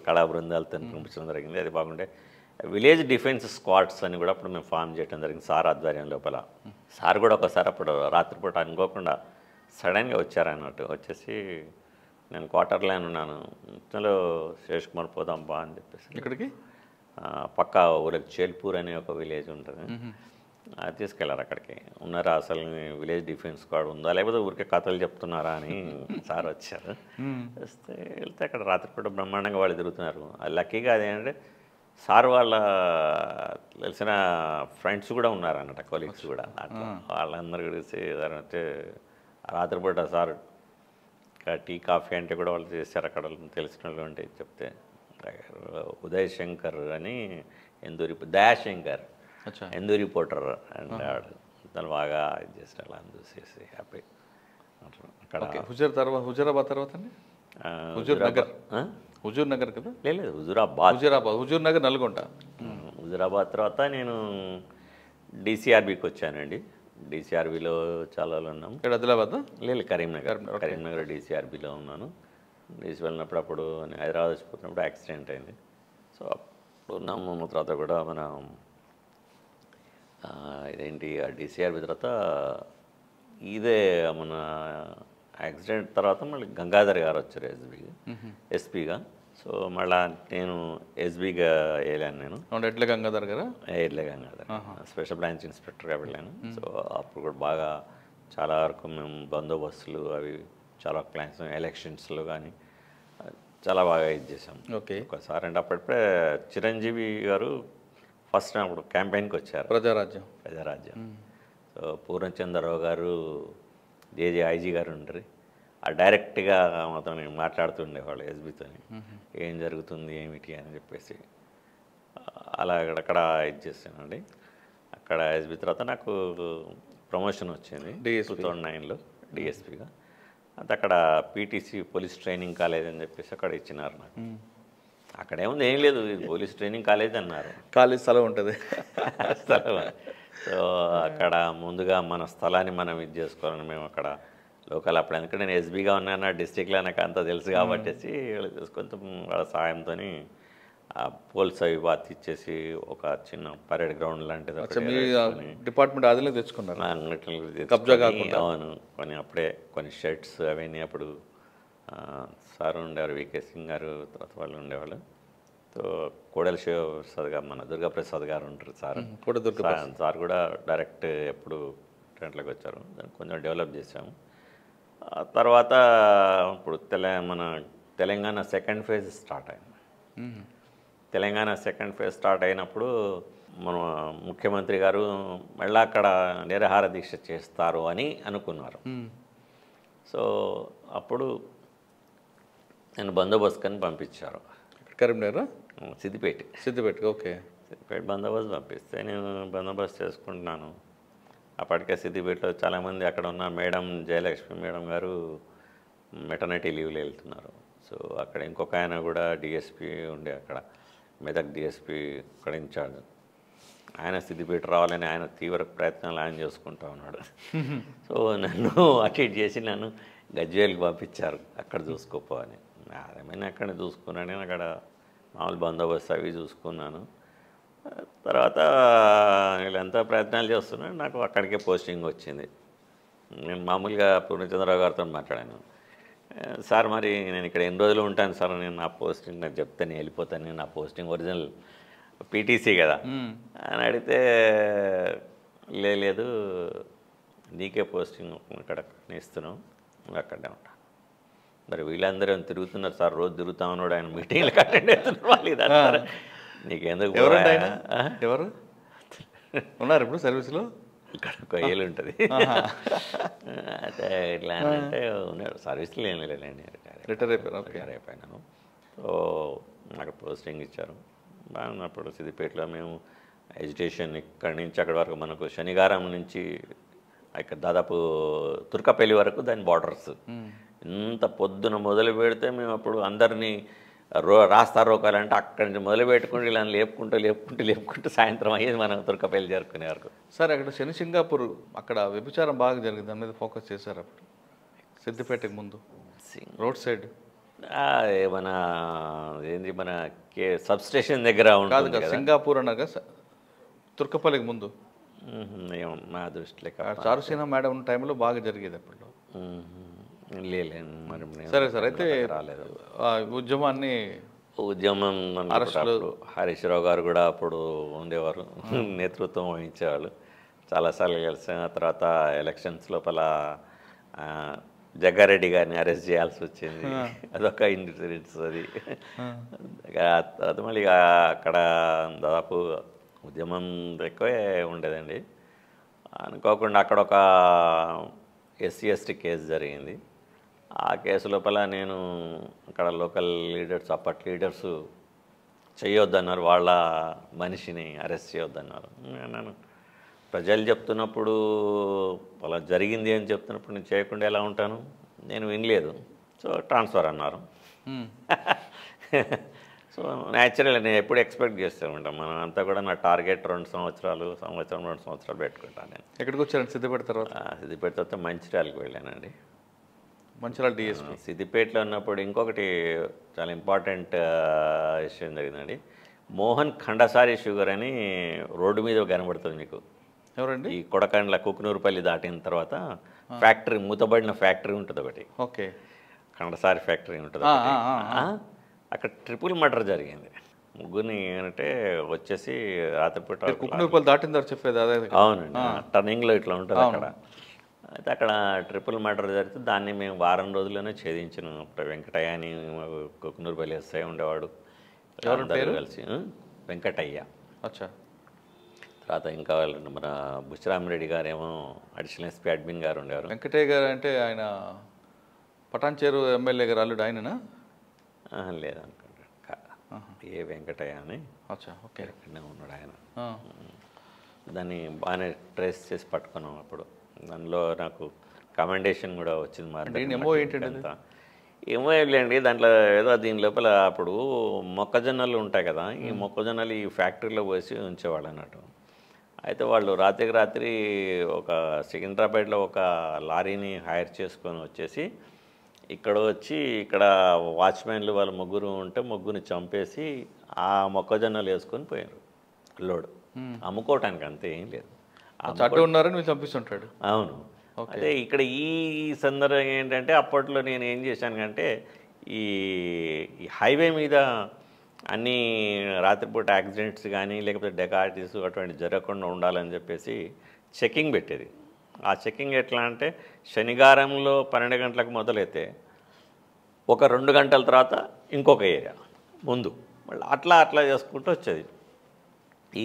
B: కళా బృందాలతో పంపించడం జరిగింది. అది బాగుండే. విలేజ్ డిఫెన్స్ స్క్వాడ్స్ అని కూడా అప్పుడు మేము ఫామ్ చేయడం జరిగింది సార్ ఆధ్వర్యం లోపల. సార్ కూడా ఒకసారి అప్పుడు రాత్రిపూట అనుకోకుండా సడన్గా వచ్చారన్నట్టు. వచ్చేసి నేను క్వార్టర్ లైన్ ఉన్నాను, ఇంతలో శేష్ కుమార్ పోదాం బా అని చెప్పేసి
A: ఇక్కడికి
B: పక్క ఊరికి చేల్పూర్ అనే ఒక విలేజ్ ఉంటుంది, అది తీసుకెళ్ళారు. అక్కడికి ఉన్నారా అసలు విలేజ్ డిఫెన్స్ స్క్వాడ్ ఉందా లేకపోతే ఊరికే కథలు చెప్తున్నారా అని సార్ వచ్చారు. వెళ్తే అక్కడ రాత్రిపూట బ్రహ్మాండంగా వాళ్ళు తిరుగుతున్నారు. లక్కీగా అదేంటంటే సార్ వాళ్ళ తెలిసిన ఫ్రెండ్స్ కూడా ఉన్నారు అన్నట్టు, కొలీగ్స్ కూడా. అట్లా వాళ్ళందరూ కలిసి అంటే రాత్రిపూట సార్ టీ కాఫీ అంటే కూడా వాళ్ళు చేశారు. అక్కడ తెలిసిన వాళ్ళు అంటే చెప్తే ఉదయ్ శంకర్ అని దయాశంకర్ ఎందు రిపోర్టర్ అంటాడు. తను బాగా ఇది చేస్తారు. అలా చూసేసి హ్యాపీ. అక్కడ
A: హుజూరాబాద్ తర్వాత హుజూర్ నగర్ కదా?
B: లేదు
A: హుజూర్ నగర్ నల్గొండ.
B: హుజూరాబాద్ తర్వాత నేను డిసిఆర్బికి వచ్చానండి. డిసిఆర్బిలో చాలా ఉన్నాం.
A: ఇక్కడ ఆదిలాబాద్?
B: లేదు, కరీంనగర్ డిసిఆర్బిలో ఉన్నాను. డీసీ వెళ్ళినప్పుడు అప్పుడు నేను హైదరాబాద్ వచ్చిపోతున్నప్పుడు యాక్సిడెంట్ అయింది. సో అప్పుడు ఉన్నాము. తర్వాత కూడా మన ఇదేంటి ఆ డిసిఆర్బి తర్వాత ఇదే మన యాక్సిడెంట్ తర్వాత మళ్ళీ గంగాధర్ గారు వచ్చారు ఎస్పీగా. సో మళ్ళీ నేను ఎస్బీగా వెళ్ళాను. నేను
A: ఎడ్ల గంగాధర్ గారు
B: స్పెషల్ బ్రాంచ్ ఇన్స్పెక్టర్గా వెళ్ళాను. సో అప్పుడు కూడా బాగా చాలా వరకు మేము బందోబస్తులు అవి చాలా క్లైన్స్ ఎలక్షన్స్లో కానీ చాలా బాగా ఇది చేసాం.
A: ఓకే.
B: ఒకసారి అంటే అప్పుడప్పుడే చిరంజీవి గారు ఫస్ట్ అప్పుడు క్యాంపెయిన్కి వచ్చారు, ప్రజారాజ్యం. సో పూర్ణచంద్రరావు గారు జేజే ఐజీ గారు ఉంటారు, ఆ డైరెక్ట్గా మాతో మాట్లాడుతుండేవాళ్ళు ఎస్బీతో, ఏం జరుగుతుంది ఏమిటి అని చెప్పేసి. అలా అక్కడ ఇది చేశానండి. అక్కడ ఎస్బీ తర్వాత నాకు ప్రమోషన్ వచ్చింది 2009లో డిఎస్పీగా. అది అక్కడ పీటీసీ పోలీస్ ట్రైనింగ్ కాలేజ్ అని చెప్పేసి అక్కడ ఇచ్చినారు నాకు. అక్కడేముంది ఏం లేదు, పోలీస్ ట్రైనింగ్ కాలేజ్ అన్నారు.
A: కాలేజ్ స్థలం ఉంటుంది
B: స్థలం. సో అక్కడ ముందుగా మన స్థలాన్ని మనం ఇది చేసుకోవాలని మేము అక్కడ లోకల్ అప్పుడు ఎందుకంటే నేను ఎస్బీగా ఉన్నాను, డిస్టిక్లో నాకు అంతా తెలుసు కాబట్టి కొంచెం వాళ్ళ సాయంతో ఆ పోల్స్ అవి బాత్ ఇచ్చేసి ఒక చిన్న పరేడ్ గ్రౌండ్ లాంటిది
A: డిపార్ట్మెంట్ ఆదిలో తెచ్చుకున్నారు.
B: అవును, కొన్ని అప్పుడే కొన్ని షర్ట్స్ అవన్నీ అప్పుడు సార్ ఉండేవారు, వికే సింగ్ గారు, తర్వాత వాళ్ళు ఉండేవాళ్ళు. సో కోడెల శివప్రసాద్ గారు, మన దుర్గాప్రసాద్ గారు ఉంటారు సార్. సార్ కూడా డైరెక్ట్ ఎప్పుడు టెంట్లోకి వచ్చారు. దాన్ని కొంచెం డెవలప్ చేసాము. తర్వాత ఇప్పుడు మన తెలంగాణ సెకండ్ ఫేజ్ స్టార్ట్ అయింది. తెలంగాణ సెకండ్ ఫేజ్ స్టార్ట్ అయినప్పుడు మన ముఖ్యమంత్రి గారు మళ్ళీ అక్కడ నిరాహార దీక్ష చేస్తారు అని అనుకున్నారు. సో అప్పుడు నేను బందోబస్తుకని పంపించారు.
A: కరీంనగర్, సిద్దిపేట. ఓకే.
B: సిద్దిపేట బందోబస్తు పంపిస్తే నేను బందోబస్తు చేసుకుంటున్నాను. అప్పటికే సిద్దిపేటలో చాలామంది అక్కడ ఉన్న మేడం జయలక్ష్మి మేడం గారు మెటర్నిటీ లీవ్లో వెళ్తున్నారు. సో అక్కడ ఇంకొక ఆయన కూడా డిఎస్పీ ఉండే అక్కడ మెదక్ డిఎస్పీ అక్కడ ఇన్ఛార్జ్, ఆయన సిద్దిపేట రావాలని ఆయన తీవ్ర ప్రయత్నాలు ఆయన చేసుకుంటా ఉన్నాడు. సో నన్ను అటెండ్ చేసి నన్ను గజ్వేల్కి పంపించారు, అక్కడ చూసుకోపో అని. అదేమైనా అక్కడే చూసుకున్నాను. నేను అక్కడ మామూలు బందోబస్తు అవి చూసుకున్నాను. తర్వాత వీళ్ళంతా ప్రయత్నాలు చేస్తున్నాను, నాకు అక్కడికే పోస్టింగ్ వచ్చింది. నేను మామూలుగా పూర్ణచంద్రరావు గారితో మాట్లాడాను. సార్ మరి నేను ఇక్కడ ఎన్ని రోజులు ఉంటాను సార్, నేను నా పోస్టింగ్ నాకు చెప్తే నేను వెళ్ళిపోతాను, నేను నా పోస్టింగ్ ఒరిజినల్ పీటీసీ కదా అని అడిగితే, లేదు నీకే పోస్టింగ్ ఇక్కడ ఇస్తున్నావు, నువ్వు అక్కడే ఉంటా. మరి వీళ్ళందరూ తిరుగుతున్నారు సార్, రోజు తిరుగుతా ఉన్నాడు, ఆయన మీటింగ్లకు అటెండ్ అవుతున్నారు వాళ్ళు. ఇదంటారు నీకెందుకు,
A: ఎవరు ఉన్నారు ఇప్పుడు సర్వీస్లో?
B: ఇక్కడ ఒక ఏళ్ళు ఉంటుంది. అయితే ఇట్లా అంటే ఉన్నాడు సర్వీస్లో, ఏం లేదండి,
A: రిటైర్
B: అయిపోయినాను. సో నాకు పోస్టింగ్ ఇచ్చారు. బాగున్నప్పుడు సిద్దిపేటలో మేము ఎడ్యుకేషన్ ఇక్కడి నుంచి అక్కడి వరకు మనకు శనిగారం నుంచి ఇక్కడ దాదాపు తుర్కపల్లి వరకు దాని బార్డర్స్. ఇంత పొద్దున మొదలు పెడితే మేము అప్పుడు అందరినీ రాస్తా రోకాలంటే అక్కడి నుంచి మొదలు పెట్టుకుంటూ ఇలా లేపుకుంటూ సాయంత్రం అయ్యేది మనం తుర్కపల్లి చేరుకునే వరకు.
A: సార్ అక్కడ సింగాపూర్ అక్కడ వ్యభిచారం బాగా జరిగింది, దాని మీద ఫోకస్ చేశారు అప్పుడు సిద్దిపేటకి ముందు రోడ్ సైడ్.
B: మన ఏంది మన సబ్స్టేషన్ దగ్గర ఉంటుంది
A: సింగాపూర్ అనగా తుర్కపల్లికి ముందు.
B: మా దృష్టిలో
A: చారుసీన మేడం ఉన్న టైంలో బాగా జరిగేది అప్పుడు.
B: మరి
A: సరే సార్, అయితే రాలేదు ఉద్యమం
B: హరీష్ రావు గారు కూడా అప్పుడు ఉండేవారు, నేతృత్వం వహించేవాళ్ళు. చాలాసార్లు కలిసిన తర్వాత ఎలక్షన్స్ లోపల జగ్గారెడ్డి గారిని అరెస్ట్ చేయాల్సి వచ్చింది, అదొక ఇన్సిడెంట్స్ అది. తర్వాత మళ్ళీ అక్కడ దాదాపు ఉద్యమం ఎక్కువే ఉండేదండి. అనుకోకుండా అక్కడ ఒక SC/ST కేసు జరిగింది. ఆ కేసు లోపల నేను అక్కడ లోకల్ లీడర్స్, అప్పటి లీడర్స్ చేయొద్దన్నారు, వాళ్ళ మనిషిని అరెస్ట్ చేయొద్దన్నారు. నేను ప్రజలు చెప్తున్నప్పుడు అలా జరిగింది అని చెప్తున్నప్పుడు నేను చేయకుండా ఎలా ఉంటాను, నేను వినలేదు. సో ట్రాన్స్ఫర్ అన్నారు. సో న్యాచురల్ నేను ఎప్పుడు ఎక్స్పెక్ట్ చేస్తూ ఉంటాను, మనం అంతా కూడా నా టార్గెట్ 2 సంవత్సరాలు 2 సంవత్సరాలు పెట్టుకుంటాను. నేను
A: ఎక్కడికి వచ్చాను సిద్దిపేట తర్వాత?
B: సిద్దిపేట తర్వాత మంచిర్యాలకు వెళ్ళానండి.
A: మంచిర్యాల డిఎస్పీ.
B: సిద్దిపేటలో ఉన్నప్పుడు ఇంకొకటి చాలా ఇంపార్టెంట్ విషయం జరిగిందండి. మోహన్ ఖండసారి షుగర్ అని రోడ్డు మీద కనబడుతుంది మీకు.
A: ఎవరండి?
B: ఈ కొడకండ్ల కుకునూరుపల్లి దాటిన తర్వాత ఫ్యాక్టరీ, మూతబడిన ఫ్యాక్టరీ ఉంటుంది ఒకటి.
A: ఓకే.
B: ఖండసారి ఫ్యాక్టరీ ఉంటుంది. అక్కడ ట్రిపుల్ మర్డర్ జరిగింది. ముగ్గురిని అంటే వచ్చేసి రాత్రిపూట
A: కుకునూరుపల్లి దాటిన తర్వాత చెప్పేది అదే.
B: అవునండి, టర్నింగ్లో ఇట్లా ఉంటుంది అక్కడ. అయితే అక్కడ ట్రిపుల్ మర్డర్ జరిగితే దాన్ని మేము వారం రోజుల్లోనే ఛేదించినాం. అప్పుడు వెంకటయ్య అని కుకునూరుపల్లి SI ఉండేవాడు, అందరూ కలిసి. వెంకటయ్య.
A: అచ్చా.
B: తర్వాత ఇంకా మన బుచ్చిరామిరెడ్డి గారేమో అడిషనల్ SP అడ్మిన్ గారు ఉండేవారు.
A: వెంకటయ్య గారు అంటే ఆయన పటాన్చేరు ఎమ్మెల్యే గారు అల్లుడు ఆయననా?
B: లేదనుకుంటా, ఏ వెంకటయ్య అని.
A: అచ్చా, ఓకే.
B: ఇక్కడనే ఉన్నాడు ఆయన. దాన్ని బాగానే ట్రేస్ చేసి పట్టుకున్నాం. అప్పుడు దానిలో నాకు కమెండేషన్ కూడా వచ్చింది.
A: మరి
B: ఏమో లేండి, దాంట్లో ఏదో దీని లోపల అప్పుడు మొక్కజొన్నలు ఉంటాయి కదా, ఈ మొక్కజొన్నలు ఈ ఫ్యాక్టరీలో పోసి ఉంచేవాళ్ళు అన్నట్టు. అయితే వాళ్ళు రాత్రికి రాత్రి ఒక సికింద్రాబాద్లో ఒక లారీని హైర్ చేసుకొని వచ్చేసి ఇక్కడ వచ్చి ఇక్కడ వాచ్మెన్లు వాళ్ళు ముగ్గురు ఉంటే ముగ్గురిని చంపేసి ఆ మొక్కజొన్నలు వేసుకొని పోయారు. లోడ్ అమ్ముకోవటానికి అంతే, ఏం లేదు.
A: ఉన్నారని మీరు చంపిస్తుంటాడు.
B: అవును. అదే ఇక్కడ ఈ సందర్భం ఏంటంటే అప్పట్లో నేను ఏం చేశాను అంటే ఈ హైవే మీద అన్నీ రాత్రిపూట యాక్సిడెంట్స్ కానీ లేకపోతే డెకార్టీస్ అటువంటి జరగకుండా ఉండాలని చెప్పేసి చెకింగ్ పెట్టేది. ఆ చెకింగ్ ఎట్లా అంటే శనివారంలో 12 గంటలకు మొదలైతే ఒక 2 గంటల తర్వాత ఇంకొక ఏరియా ముందు మళ్ళీ అట్లా చేసుకుంటూ వచ్చేది.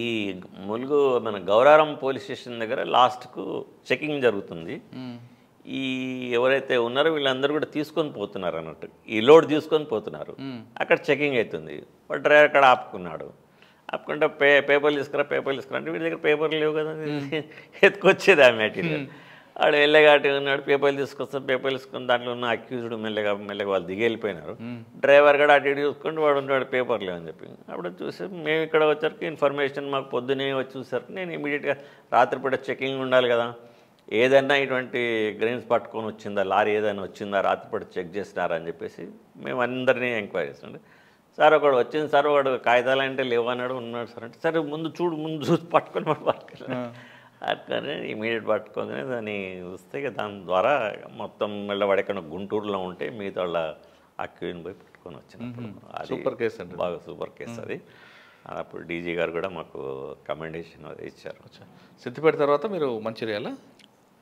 B: ఈ ములుగు మన గౌరారం పోలీస్ స్టేషన్ దగ్గర లాస్ట్కు చెకింగ్ జరుగుతుంది. ఈ ఎవరైతే ఉన్నారో వీళ్ళందరూ కూడా తీసుకొని పోతున్నారు అన్నట్టు, ఈ లోడ్ తీసుకొని పోతున్నారు. అక్కడ చెకింగ్ అవుతుంది. వాడు డ్రైవర్ అక్కడ ఆపుకున్నాడు. ఆపుకుంటే పేపర్లు తీసుకురా అంటే వీడి దగ్గర పేపర్లు లేవు కదా, ఎత్తుకొచ్చేది ఆ మెటీరియల్. వాడు వెళ్ళగాటి ఉన్నాడు, పేపర్లు తీసుకొని దాంట్లో ఉన్న అక్యూజ్డ్ మెల్లగా వాళ్ళు దిగి వెళ్ళిపోయినారు. డ్రైవర్ కూడా అటు ఇటు చూసుకుంటూ వాడు ఉన్నాడు పేపర్లు అని చెప్పి. అప్పుడు చూసి మేము ఇక్కడ వచ్చరికి ఇన్ఫర్మేషన్ మాకు పొద్దునే వచ్చి చూసరికి నేను ఇమీడియట్గా రాత్రిపూట చెకింగ్ ఉండాలి కదా, ఏదైనా ఇటువంటి గ్రెయిన్స్ పట్టుకొని వచ్చిందా, లారీ ఏదైనా వచ్చిందా, రాత్రిపూట చెక్ చేసినారా అని చెప్పేసి మేము అందరినీ ఎంక్వైరీ చేస్తుండే. సార్ ఒకడు వచ్చింది సార్, వాడు కాగితాలు అంటే లేవన్నాడు, ఉన్నాడు సార్ అంటే, సరే ముందు చూసి పట్టుకొని అట్లనే ఇమీడియట్ పట్టుకొని దాన్ని వస్తే దాని ద్వారా మొత్తం మళ్ళీ వాడు ఎక్కడ గుంటూరులో ఉంటే మిగతా వాళ్ళ అక్యూని పోయి పట్టుకొని వచ్చినప్పుడు అది
A: సూపర్ కేసు అండి,
B: బాగా సూపర్ కేసు అది. అప్పుడు డీజీ గారు కూడా మాకు కమెండేషన్ ఇచ్చారు.
A: సిద్దిపేట తర్వాత మీరు మంచిర్యాల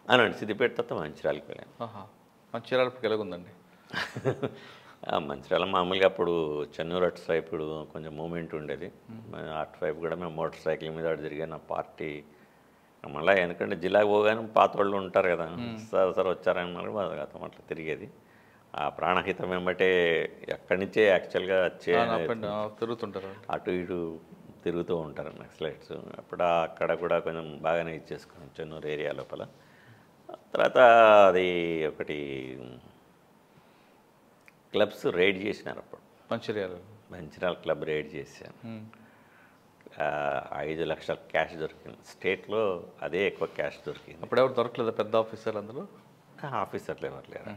B: అనండి, సిద్దిపేట తర్వాత మంచిర్యాలకు వెళ్ళాను.
A: మంచిర్యాలకు ఎలాగుందండి?
B: మంచిర్యాల మామూలుగా అప్పుడు చెన్నూరు అటు వైపు కొంచెం మూమెంట్ ఉండేది. అటు వైపు కూడా మేము మోటార్ సైకిల్ మీద అటు తిరిగాను. పార్టీ మళ్ళీ ఎందుకంటే జిల్లాకు పోగానే పాత వాళ్ళు ఉంటారు కదా, సార్ వచ్చారన్నారు, గతం అట్లా తిరిగేది. ఆ ప్రాణహితం ఏమంటే అక్కడి నుంచే యాక్చువల్గా
A: తిరుగుతుంటారు,
B: అటు ఇటు తిరుగుతూ ఉంటారు నక్సలైట్స్. అప్పుడు అక్కడ కూడా కొంచెం బాగానే ఇచ్చేసుకున్నాం చెన్నూరు ఏరియా లోపల. తర్వాత అది ఒకటి క్లబ్స్ రైడ్ చేసినారు అప్పుడు. మంచిర్యాల క్లబ్ రైడ్ చేశాను. 5 లక్షల క్యాష్ దొరికింది. స్టేట్లో అదే ఎక్కువ క్యాష్ దొరికింది.
A: అప్పుడు ఎవరు దొరకలేదు పెద్ద ఆఫీసర్లు అందులో?
B: ఆఫీసర్లు ఎవరు లేరు.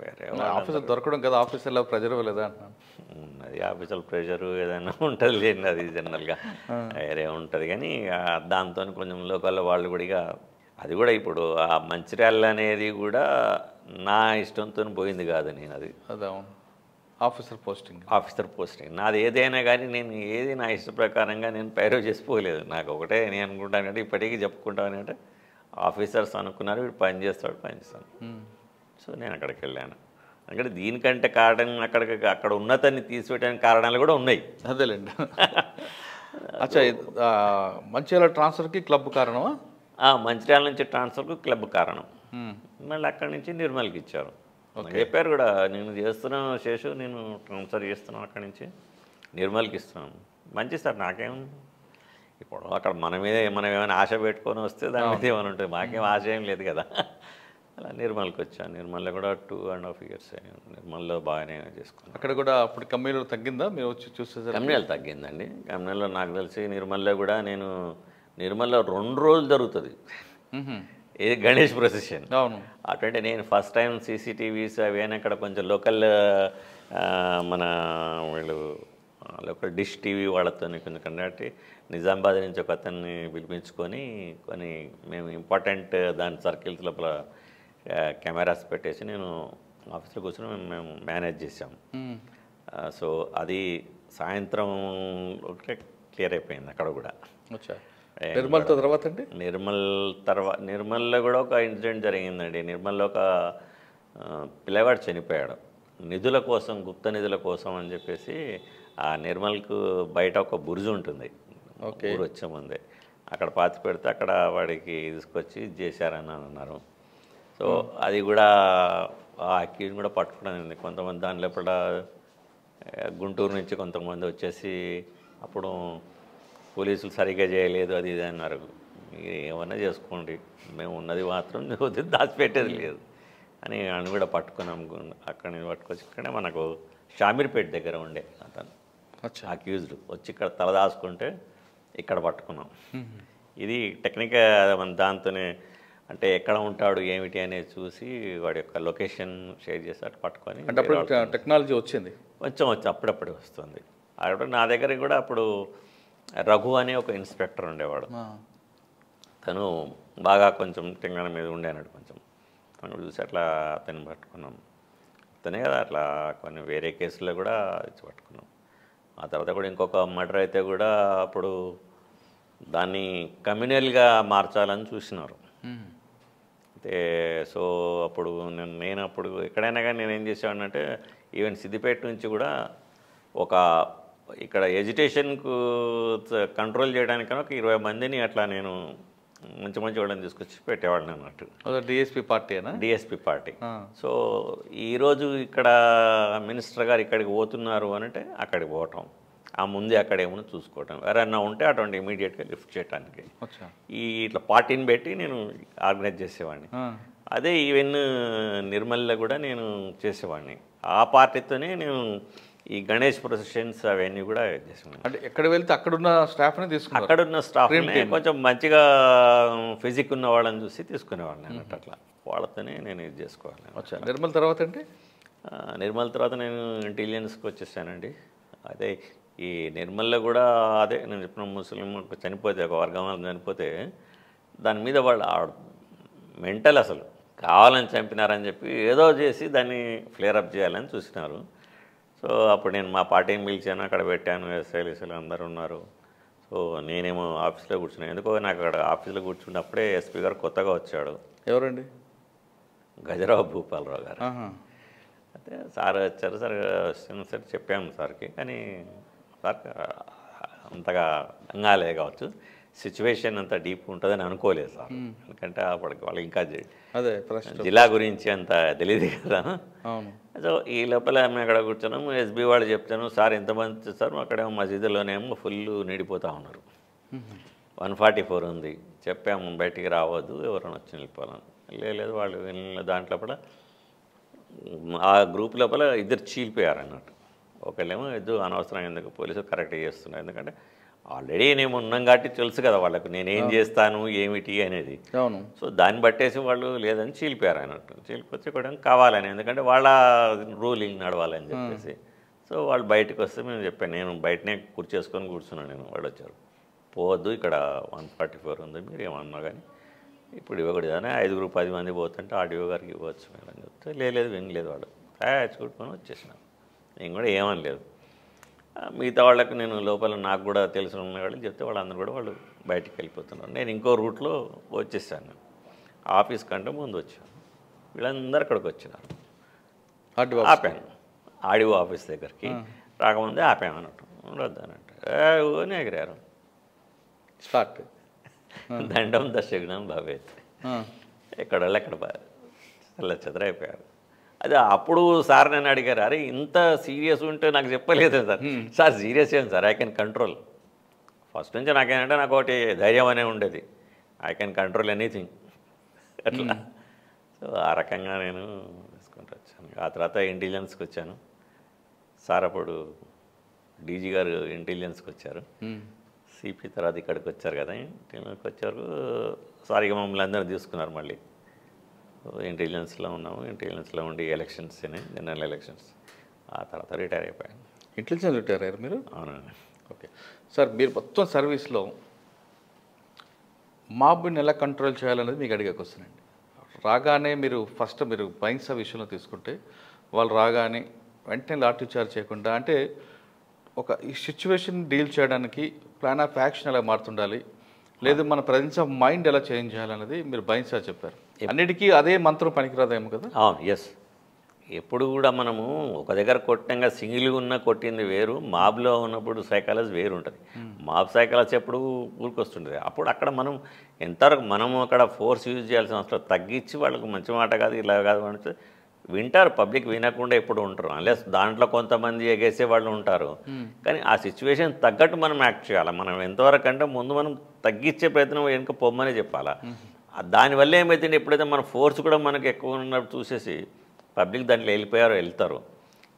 B: వేరే
A: ఆఫీసర్ దొరకడం కదా, ఆఫీసర్లో ప్రెజర్ లేదా అంటున్నాను.
B: ఉన్నది ఆఫీసర్ ప్రెషరు ఏదైనా ఉంటుంది లేండి, అది జనరల్గా వేరే ఉంటుంది. కానీ దాంతో కొంచెం లోకల్లో వాళ్ళు కూడా అది కూడా ఇప్పుడు ఆ మంచిర్యాల అనేది కూడా నా ఇష్టంతో పోయింది కాదు. నేను అది ఆఫీసర్ పోస్టింగ్ నాది ఏదైనా కానీ నేను ఏది నా ఇష్ట ప్రకారంగా నేను పైరో చేసిపోలేదు. నాకు ఒకటే నేను అనుకుంటానంటే ఇప్పటికీ చెప్పుకుంటాను అంటే ఆఫీసర్స్ అనుకున్నారు వీడు పని చేస్తాను. సో నేను అక్కడికి వెళ్ళాను. అంటే దీనికంటే కారణం అక్కడ ఉన్నతాన్ని తీసిపెట్టడానికి కారణాలు కూడా ఉన్నాయి.
A: అదేలేండి. అచ్చా, మంచిర్యాల ట్రాన్స్ఫర్కి క్లబ్ కారణమా?
B: మంచిర్యాల నుంచి ట్రాన్స్ఫర్కు క్లబ్ కారణం. మళ్ళీ అక్కడి నుంచి నిర్మల్కి ఇచ్చారు. చెప్పారు కూడా, నేను చేస్తున్నాను శేషు, నేను ట్రాన్స్ఫర్ చేస్తున్నాను అక్కడి నుంచి నిర్మల్కి ఇస్తున్నాను. మంచి సార్, నాకేం ఇప్పుడు అక్కడ మనం ఏమైనా ఆశ పెట్టుకొని వస్తే దాని మీద ఏమైనా ఉంటుంది, మాకేం ఆశ ఏం లేదు కదా. అలా నిర్మల్కి వచ్చాను. నిర్మల్లో కూడా 2.5 years అయ్యాను. నిర్మల్లో బాగానే చేసుకున్నాను.
A: అక్కడ కూడా అప్పుడు కమ్మీలో తగ్గిందా మీరు వచ్చి చూసేసారు?
B: కమ్మీలో తగ్గిందండి. కమ్మీలో నాకు తెలిసి నిర్మల్లో కూడా నిర్మల్లో 2 రోజులు జరుగుతుంది ఇది గణేష్ ప్రొసెషన్.
A: అవును.
B: అటువంటి నేను ఫస్ట్ టైం సీసీటీవీస్ అవేనా అక్కడ కొంచెం లోకల్ మన వీళ్ళు లోకల్ డిష్ టీవీ వాళ్ళతో కొంచెం కండక్ట్ నిజామాబాద్ నుంచి ఒక అతన్ని పిలిపించుకొని మేము ఇంపార్టెంట్ దాని సర్కిల్స్ లోపల కెమెరాస్ పెట్టేసి నేను ఆఫీస్లో కూర్చొని మేము మేనేజ్ చేసాము. సో అది సాయంత్రం ఒకటే క్లియర్ అయిపోయింది అక్కడ కూడా.
A: నిర్మల్తో తర్వాత అండి?
B: నిర్మల్లో కూడా ఒక ఇన్సిడెంట్ జరిగిందండి. నిర్మల్లో ఒక పిల్లవాడు చనిపోయాడు నిధుల కోసం, గుప్త నిధుల కోసం అని చెప్పేసి. ఆ నిర్మల్కు బయట ఒక బురుజు ఉంటుంది, ఊరు వచ్చే ముందే అక్కడ పాతి పెడితే అక్కడ వాడికి తీసుకొచ్చి చేశారని అన్నారు. సో అది కూడా ఆ అక్యూజ్ కూడా పట్టుకున్నానండి. కొంతమంది దాని లోపల గుంటూరు నుంచి కొంతమంది వచ్చేసి అప్పుడు పోలీసులు సరిగ్గా చేయలేదు అది ఇది అన్నారు. ఏమన్నా చేసుకోండి, మేము ఉన్నది మాత్రం దాచిపెట్టేది లేదు అని కూడా పట్టుకున్నాం. అక్కడి నుంచి పట్టుకొచ్చి ఇక్కడే మనకు షామీర్పేట దగ్గర ఉండే అతను అక్యూజ్డ్ వచ్చి ఇక్కడ తల దాచుకుంటే ఇక్కడ పట్టుకున్నాం. ఇది టెక్నిక్గా మన దాంతోనే అంటే ఎక్కడ ఉంటాడు ఏమిటి అనేది చూసి వాడి యొక్క లొకేషన్ షేర్ చేసి అటు పట్టుకొని.
A: అంటే టెక్నాలజీ వచ్చింది
B: కొంచెం అప్పుడప్పుడే వస్తుంది. అప్పుడు నా దగ్గర కూడా అప్పుడు రఘు అనే ఒక ఇన్స్పెక్టర్ ఉండేవాడు. తను బాగా కొంచెం తెలంగాణ మీద ఉండేనాడు కొంచెం. తను చూసి అట్లా అతన్ని పట్టుకున్నాం. అతనే కదా అట్లా కొన్ని వేరే కేసుల్లో కూడా ఇచ్చి పట్టుకున్నాం. ఆ తర్వాత కూడా ఇంకొక మర్డర్ అయితే కూడా అప్పుడు దాన్ని కమ్యూనల్గా మార్చాలని చూసినారు. అయితే సో అప్పుడు నేను అప్పుడు ఎక్కడైనా కానీ నేనేం చేసేవాడినంటే ఈవెన్ సిద్దిపేట నుంచి కూడా ఒక ఇక్కడ ఎజిటేషన్కు కంట్రోల్ చేయడానికన్నా ఒక 20 మందిని అట్లా నేను మంచి మంచి వాళ్ళని తీసుకొచ్చి పెట్టేవాళ్ళని అన్నట్టు.
A: డిఎస్పీ పార్టీనా?
B: DSP party. సో ఈరోజు ఇక్కడ మినిస్టర్ గారు ఇక్కడికి పోతున్నారు అంటే అక్కడికి పోవటం, ఆ ముందే అక్కడ ఏమన్నా చూసుకోవటం, ఎవరన్నా ఉంటే అటువంటి ఇమీడియట్గా లిఫ్ట్ చేయడానికి ఇట్లా పార్టీని పెట్టి నేను ఆర్గనైజ్ చేసేవాడిని. అదే ఈవెన్ నిర్మల్లో కూడా నేను చేసేవాడిని. ఆ పార్టీతోనే నేను ఈ గణేష్ ప్రొసెషన్స్ అవన్నీ కూడా చేసేవాడిని.
A: అంటే ఎక్కడ వెళ్తే అక్కడున్న స్టాఫ్ని తీసుకున్నాను,
B: అక్కడున్న స్టాఫ్ని కొంచెం మంచిగా ఫిజిక్ ఉన్న వాళ్ళని చూసి తీసుకునేవాడిని అన్నట్టు. అట్లా వాళ్ళతోనే నేను ఇది చేసుకోవాలి.
A: నిర్మల్ తర్వాత అంటే
B: నిర్మల్ తర్వాత నేను ఇంటెలిజెన్స్కి వచ్చేసానండి. అదే ఈ నిర్మల్లో కూడా అదే నేను చెప్పిన ముస్లిం చనిపోతే, ఒక వర్గం చనిపోతే దాని మీద వాళ్ళు మెంటల్ అసలు కావాలని చంపినారని చెప్పి ఏదో చేసి దాన్ని ఫ్లేరప్ చేయాలని చూసినారు. సో అప్పుడు నేను మా పార్టీని పిలిచాను, అక్కడ పెట్టాను, ఎస్ఐలు అందరూ ఉన్నారు. సో నేనేమో ఆఫీస్లో కూర్చున్నాను. ఎందుకో నాకు అక్కడ ఆఫీస్లో కూర్చున్నప్పుడే ఎస్పీ గారు కొత్తగా వచ్చాడు.
A: ఎవరండి?
B: గజరావు భూపాలరావు గారు. అయితే సార్ వచ్చారు. సార్ చెప్పాము సార్కి, కానీ సార్ అంతగా అంగాలే కావచ్చు, సిచ్యువేషన్ అంత డీప్ ఉంటుందని అనుకోలేదు సార్. ఎందుకంటే అప్పటికి వాళ్ళు ఇంకా
A: అదే
B: జిల్లా గురించి అంత తెలియదు కదా. సో ఈ లోపల మేము అక్కడ కూర్చున్నాము, ఎస్బీ వాళ్ళు చెప్తాను, సార్ ఎంతమంది సార్ అక్కడేమో మసీదులోనేమో ఫుల్ నిండిపోతూ ఉన్నారు, 144 ఉంది, చెప్పాము బయటికి రావద్దు, ఎవరైనా వచ్చి వెళ్ళిపోవాలని. లేదు వాళ్ళు వెళ్ళిన దాంట్లో కూడా ఆ గ్రూప్ లోపల ఇద్దరు చీలిపోయారు అన్నట్టు. ఒకళ్ళేమో ఇద్దరు అనవసరం, ఎందుకు పోలీసులు కరెక్ట్ చేస్తున్నారు, ఎందుకంటే ఆల్రెడీ నేను ఉన్నాం కాబట్టి తెలుసు కదా వాళ్ళకు నేనేం చేస్తాను ఏమిటి అనేది. సో దాన్ని బట్టేసి వాళ్ళు లేదని చీలిపోయారు అన్నట్టు. చీలిపోతే కూడా కావాలని, ఎందుకంటే వాళ్ళ రూలింగ్ నడవాలని చెప్పేసి. సో వాళ్ళు బయటకు వస్తే మేము చెప్పాను, నేను బయటనే కూర్చేసుకొని కూర్చున్నాను నేను. వాళ్ళు వచ్చారు, పోవద్దు ఇక్కడ 144 ఉంది, మీరు ఏమన్నా కానీ ఇప్పుడు ఇవ్వకూడదు అని 5-10 మంది పోతుంటే ఆర్డీఓ గారికి ఇవ్వచ్చు మేడం చెప్తే లేదు వినలేదు. వాళ్ళు చూడుకొని వచ్చేసినాను. నేను కూడా ఏమనలేదు. మిగతా వాళ్ళకి నేను లోపల నాకు కూడా తెలిసిన వాళ్ళకి చెప్తే వాళ్ళందరూ కూడా వాళ్ళు బయటికి వెళ్ళిపోతున్నారు. నేను ఇంకో రూట్లో వచ్చేసాను, ఆఫీస్ కంటే ముందు వచ్చాను. వీళ్ళందరూ అక్కడికి వచ్చినారు. ఆపాను ఆడిఓ ఆఫీస్ దగ్గరికి రాకముందే ఆపామన్నట్టు. ఉండొద్దు అన్నట్టు ఓని ఎగిరారు.
A: స్టార్ట్
B: దండం దశగ్నం భవేత్, ఎక్కడ చల్ల చెదరైపోయారు. అదే అప్పుడు సార్ నన్ను అడిగారు, అరే ఇంత సీరియస్ ఉంటే నాకు చెప్పలేదు సార్ సీరియస్ ఏం sir, I can control. First నుంచి నాకేంటంటే నాకు ఒకటి ధైర్యం అనే ఉండేది, ఐ కెన్ కంట్రోల్ ఎనీథింగ్ అట్లా. సో ఆ రకంగా నేను తీసుకుంటూ వచ్చాను. ఆ తర్వాత ఇంటెలిజెన్స్కి వచ్చాను. సార్ అప్పుడు డీజీ గారు ఇంటెలిజెన్స్కి వచ్చారు, సిపి తర్వాత ఇక్కడికి వచ్చారు కదా. ఇంటెలిజెన్స్కి వచ్చారు సార్, ఇక మమ్మల్ని అందరూ తీసుకున్నారు. మళ్ళీ ఇంటెలిజెన్స్లో ఉన్నాము, ఇంటెలిజెన్స్లో ఉండి ఎలక్షన్స్ జనరల్ ఎలక్షన్స్. ఆ తర్వాత రిటైర్ అయిపోయాను.
A: ఇంటెలిజెన్స్ రిటైర్ అయ్యారు మీరు?
B: అవునండి.
A: ఓకే సార్, మీరు మొత్తం సర్వీస్లో మాబ్ని ఎలా కంట్రోల్ చేయాలనేది మీకు అడిగాక వస్తుందండి. రాగానే మీరు ఫస్ట్ మీరు బైన్సా విషయంలో తీసుకుంటే వాళ్ళు రాగానే వెంటనే లాఠీ చార్జ్ చేయకుండా, అంటే ఒక ఈ సిచ్యువేషన్ డీల్ చేయడానికి ప్లాన్ ఆఫ్ యాక్షన్ ఎలా మారుతుండాలి, లేదు మన ప్రజెన్స్ ఆఫ్ మైండ్ ఎలా చేంజ్ చేయాలనేది మీరు బైన్సా చెప్పారు. అన్నిటికీ అదే మంత్రం పనికిరాదేమో కదా?
B: అవును, ఎస్. ఎప్పుడు కూడా మనము ఒక దగ్గర కొట్టంగా సింగిల్గా కొట్టింది వేరు, మాబ్లో ఉన్నప్పుడు సైకాలజీ వేరు ఉంటుంది. మాబ్ సైకాలజీ ఎప్పుడు ఊరికొస్తుంటుంది. అప్పుడు అక్కడ మనం ఎంతవరకు మనము అక్కడ ఫోర్స్ యూజ్ చేయాల్సిన అవసరం తగ్గించి వాళ్ళకు మంచి మాట కాదు ఇలా కాదు అంటే వింటారు. పబ్లిక్ వినకుండా ఎప్పుడు ఉంటారు, అన్లెస్ దాంట్లో కొంతమంది ఎగేసే వాళ్ళు ఉంటారు. కానీ ఆ సిచ్యువేషన్ తగ్గట్టు మనం యాక్ట్ చేయాలి. మనం ఎంతవరకు అంటే ముందు మనం తగ్గించే ప్రయత్నం వెనుక పొమ్మనే చెప్పాలా. దానివల్ల ఏమైతుంది, ఎప్పుడైతే మన ఫోర్స్ కూడా మనకి ఎక్కువ ఉన్నప్పుడు చూసేసి పబ్లిక్ దాంట్లో వెళ్తారు.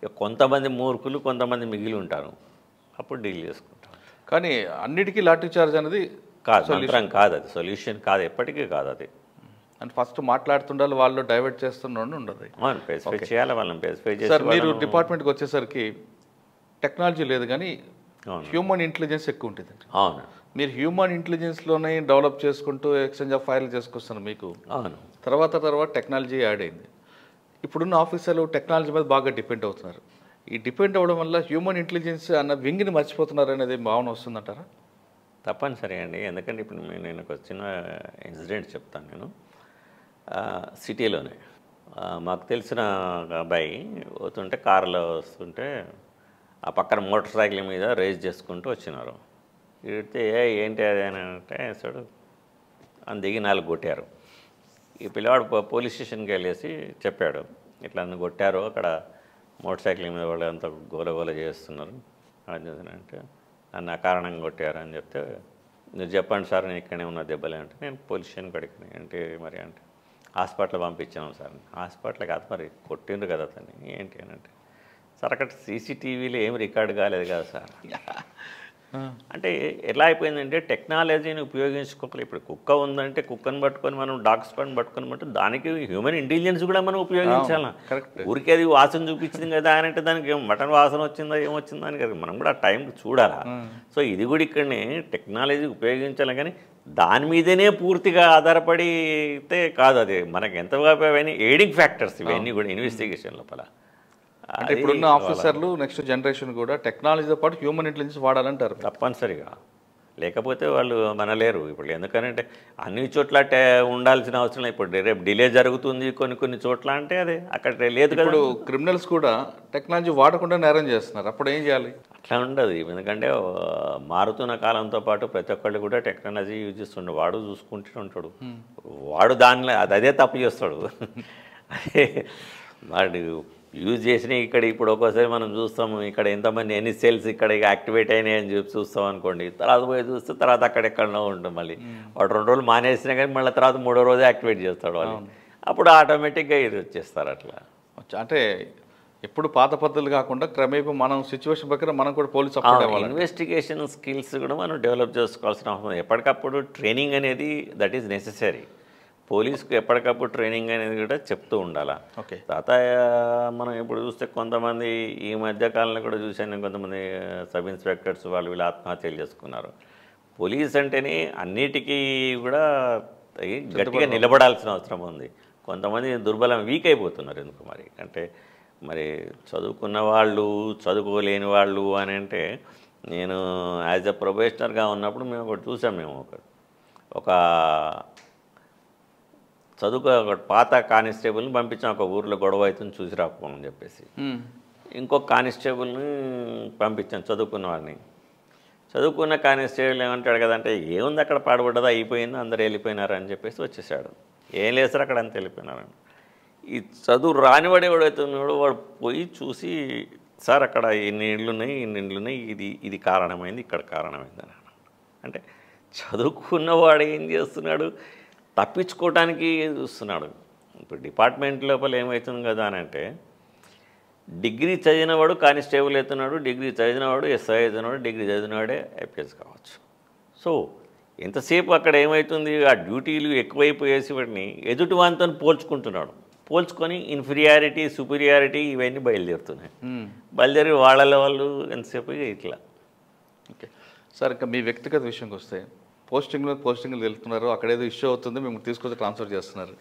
B: ఇక కొంతమంది మూర్ఖులు కొంతమంది మిగిలి ఉంటారు, అప్పుడు డీల్ చేసుకుంటారు.
A: కానీ అన్నిటికీ లాఠీ చార్జ్ అనేది
B: కాదు, మంత్రం కాదు, అది సొల్యూషన్ కాదు, ఎప్పటికీ కాదు అది.
A: అండ్ ఫస్ట్ మాట్లాడుతుండాలి, వాళ్ళు డైవర్ట్ చేస్తుండ ఉండదు.
B: అవును, స్పెసిఫై చేయాలి వాళ్ళని, స్పెసిఫై చేసి.
A: సార్ మీరు డిపార్ట్మెంట్కి వచ్చేసరికి టెక్నాలజీ లేదు కానీ హ్యూమన్ ఇంటెలిజెన్స్ ఎక్కువ ఉంటుంది.
B: అవును,
A: మీరు హ్యూమన్ ఇంటెలిజెన్స్లోనే డెవలప్ చేసుకుంటూ ఎక్స్చేంజ్ ఆఫ్ ఫైల్ చేసుకొస్తున్నారు మీకు.
B: అవును,
A: తర్వాత టెక్నాలజీ యాడ్ అయింది. ఇప్పుడున్న ఆఫీసర్లు టెక్నాలజీ మీద బాగా డిపెండ్ అవుతున్నారు. ఈ డిపెండ్ అవ్వడం వల్ల హ్యూమన్ ఇంటెలిజెన్స్ అన్న వింగ్ని మర్చిపోతున్నారు అనేది భావన వస్తుందంటారా?
B: తప్పనిసరి అండి. ఎందుకంటే ఇప్పుడు నేను ఒక చిన్న ఇన్సిడెంట్ చెప్తాను. నేను సిటీలోనే మాకు తెలిసిన అబ్బాయి పోతుంటే కారులో వస్తుంటే ఆ పక్కన మోటార్ సైకిల్ మీద రేస్ చేసుకుంటూ వచ్చినారు. ఇడితే ఏంటి అది అని అంటే చూడు అని దిగి 4 కొట్టారు. ఈ పిల్లవాడు పోలీస్ స్టేషన్కి వెళ్ళేసి చెప్పాడు, ఇట్లా నన్ను కొట్టారు, అక్కడ మోటార్ సైకిల్ మీద వాళ్ళు అంతా గోల చేస్తున్నారు అది అంటే నన్ను అకారణంగా కొట్టారు అని చెప్తే, మీరు చెప్పండి సార్ నేను ఇక్కడనే ఉన్న దెబ్బలే అంటే, నేను పోలీస్ స్టేషన్కి అడిగినాను అంటే మరి అంటే హాస్పిటల్ పంపించాము సార్. హాస్పిటల్ కాదు మరి కొట్టిండ్రు కదా అతన్ని ఏంటి అని అంటే, సార్ అక్కడ సీసీటీవీలో ఏం రికార్డు కాలేదు కదా సార్. అంటే ఎలా అయిపోయిందంటే టెక్నాలజీని ఉపయోగించుకోవాలి. ఇప్పుడు కుక్క ఉందంటే కుక్కను పట్టుకొని మనం డాగ్స్ పట్టుకొని బట్టి దానికి హ్యూమన్ ఇంటెలిజెన్స్ కూడా మనం ఉపయోగించాలి. ఊరికే అది వాసన చూపించింది కదా అని అంటే దానికి మటన్ వాసన వచ్చిందా ఏమొచ్చిందా అని కదా మనం కూడా ఆ టైంకి చూడాలా. సో ఇది కూడా ఇక్కడనే టెక్నాలజీ ఉపయోగించాలి, కానీ దాని మీదనే పూర్తిగా ఆధారపడితే కాదు. అది మనకి ఎంతగా ఎయిడింగ్ ఫ్యాక్టర్స్ ఇవన్నీ కూడా ఇన్వెస్టిగేషన్ లోపల.
A: అంటే ఇప్పుడున్న ఆఫీసర్లు నెక్స్ట్ జనరేషన్ కూడా టెక్నాలజీతో పాటు హ్యూమన్ ఇంటెలిజెన్స్ వాడాలంటారు
B: తప్పనిసరిగా. లేకపోతే వాళ్ళు మనలేరు. ఇప్పుడు ఎందుకనంటే అన్ని చోట్ల ఉండాల్సిన అవసరం లేదు. ఇప్పుడు రేపు డిలే జరుగుతుంది కొన్ని చోట్ల అంటే అదే అక్కడ లేదు కదా.
A: ఇప్పుడు క్రిమినల్స్ కూడా టెక్నాలజీ వాడకుండా నేరం చేస్తున్నారు, అప్పుడు ఏం చేయాలి?
B: అట్లా ఉండదు. ఎందుకంటే మారుతున్న కాలంతో పాటు ప్రతి ఒక్కళ్ళు కూడా టెక్నాలజీ యూజ్ చేస్తుండే, వాడు చూసుకుంటూ ఉంటాడు, వాడు దానిలో అదే తప్పు చేస్తాడు. అదే వాడు యూజ్ చేసిన ఇక్కడ ఇప్పుడు ఒక్కోసారి మనం చూస్తాము ఇక్కడ ఎంతమంది ఎన్ని సెల్స్ ఇక్కడ యాక్టివేట్ అయినాయి అని చెప్పి చూస్తాం అనుకోండి, తర్వాత పోయి చూస్తే తర్వాత అక్కడెక్కడో ఉంటుంది. మళ్ళీ వాడు 2 రోజులు మానేసినా కానీ మళ్ళీ తర్వాత 3వ రోజే యాక్టివేట్ చేస్తాడు వాళ్ళు. అప్పుడు ఆటోమేటిక్గా ఇది వచ్చేస్తారు అట్లా.
A: అంటే ఎప్పుడు పాత పద్ధతులు కాకుండా క్రమేపీ మనం సిచ్యువేషన్ ప్రకారం మనం కూడా పోలీస్
B: ఇన్వెస్టిగేషన్ స్కిల్స్ కూడా మనం డెవలప్ చేసుకోవాల్సిన అవసరం. ఎప్పటికప్పుడు ట్రైనింగ్ అనేది దట్ ఈజ్ నెసెసరీ. పోలీసుకు ఎప్పటికప్పుడు ట్రైనింగ్ అనేది కూడా చెప్తూ ఉండాలి. తర్వాత మనం ఇప్పుడు చూస్తే కొంతమంది ఈ మధ్యకాలంలో కూడా చూశాను, కొంతమంది సబ్ ఇన్స్పెక్టర్స్ వాళ్ళు వీళ్ళు ఆత్మహత్యలు చేసుకున్నారు. పోలీస్ అంటేనే అన్నిటికీ కూడా గట్టిగా నిలబడాల్సిన అవసరం ఉంది. కొంతమంది దుర్బలం వీక్ అయిపోతున్నారు ఎందుకు మరి అంటే, మరి చదువుకున్న వాళ్ళు చదువుకోలేని వాళ్ళు అని అంటే, నేను యాజ్ ఎ ప్రొబేషనర్గా ఉన్నప్పుడు మేము ఒకటి చూసాం. మేము ఒక ఒక పాత కానిస్టేబుల్ని పంపించాం, ఒక ఊర్లో గొడవ అవుతుంది చూసి రాకపోమని చెప్పేసి. ఇంకొక కానిస్టేబుల్ని పంపించాం చదువుకున్న వాడిని. చదువుకున్న కానిస్టేబుల్ ఏమంటాడు కదంటే, ఏముంది అక్కడ పాడుపడ్డదా అయిపోయింది అందరు వెళ్ళిపోయినారు అని చెప్పేసి వచ్చేసాడు. ఏం లేదు సార్ అక్కడ అంతా వెళ్ళిపోయినారని. ఈ చదువు రానివాడు ఎవడైతున్నాడో వాడు పోయి చూసి, సార్ అక్కడ ఇన్ని ఇండ్లు ఉన్నాయి ఇది కారణమైంది ఇక్కడ కారణమైంది అని. అంటే చదువుకున్నవాడు ఏం చేస్తున్నాడు, తప్పించుకోవడానికి చూస్తున్నాడు. ఇప్పుడు డిపార్ట్మెంట్ లోపల ఏమవుతుంది కదా అని అంటే, డిగ్రీ చదివినవాడు కానిస్టేబుల్ అవుతున్నాడు, డిగ్రీ చదివినవాడు ఎస్ఐ అవుతున్నాడు, డిగ్రీ చదివినవాడే ఐపీఎస్ కావచ్చు. సో ఎంతసేపు అక్కడ ఏమవుతుంది, ఆ డ్యూటీలు ఎక్కువైపోయేసి వాటిని ఎదుటి వానితో పోల్చుకొని ఇన్ఫీరియారిటీ సుపీరియారిటీ ఇవన్నీ బయలుదేరి వాళ్ళు ఎంతసేపు ఇట్లా.
A: ఓకే సార్, ఇంకా మీ వ్యక్తిగత విషయంకి వస్తే పోస్టింగ్లు వెళ్తున్నారు, అక్కడేదో ఇష్యూ అవుతుంది, మేము తీసుకొచ్చి ట్రాన్స్ఫర్ చేస్తున్నారు.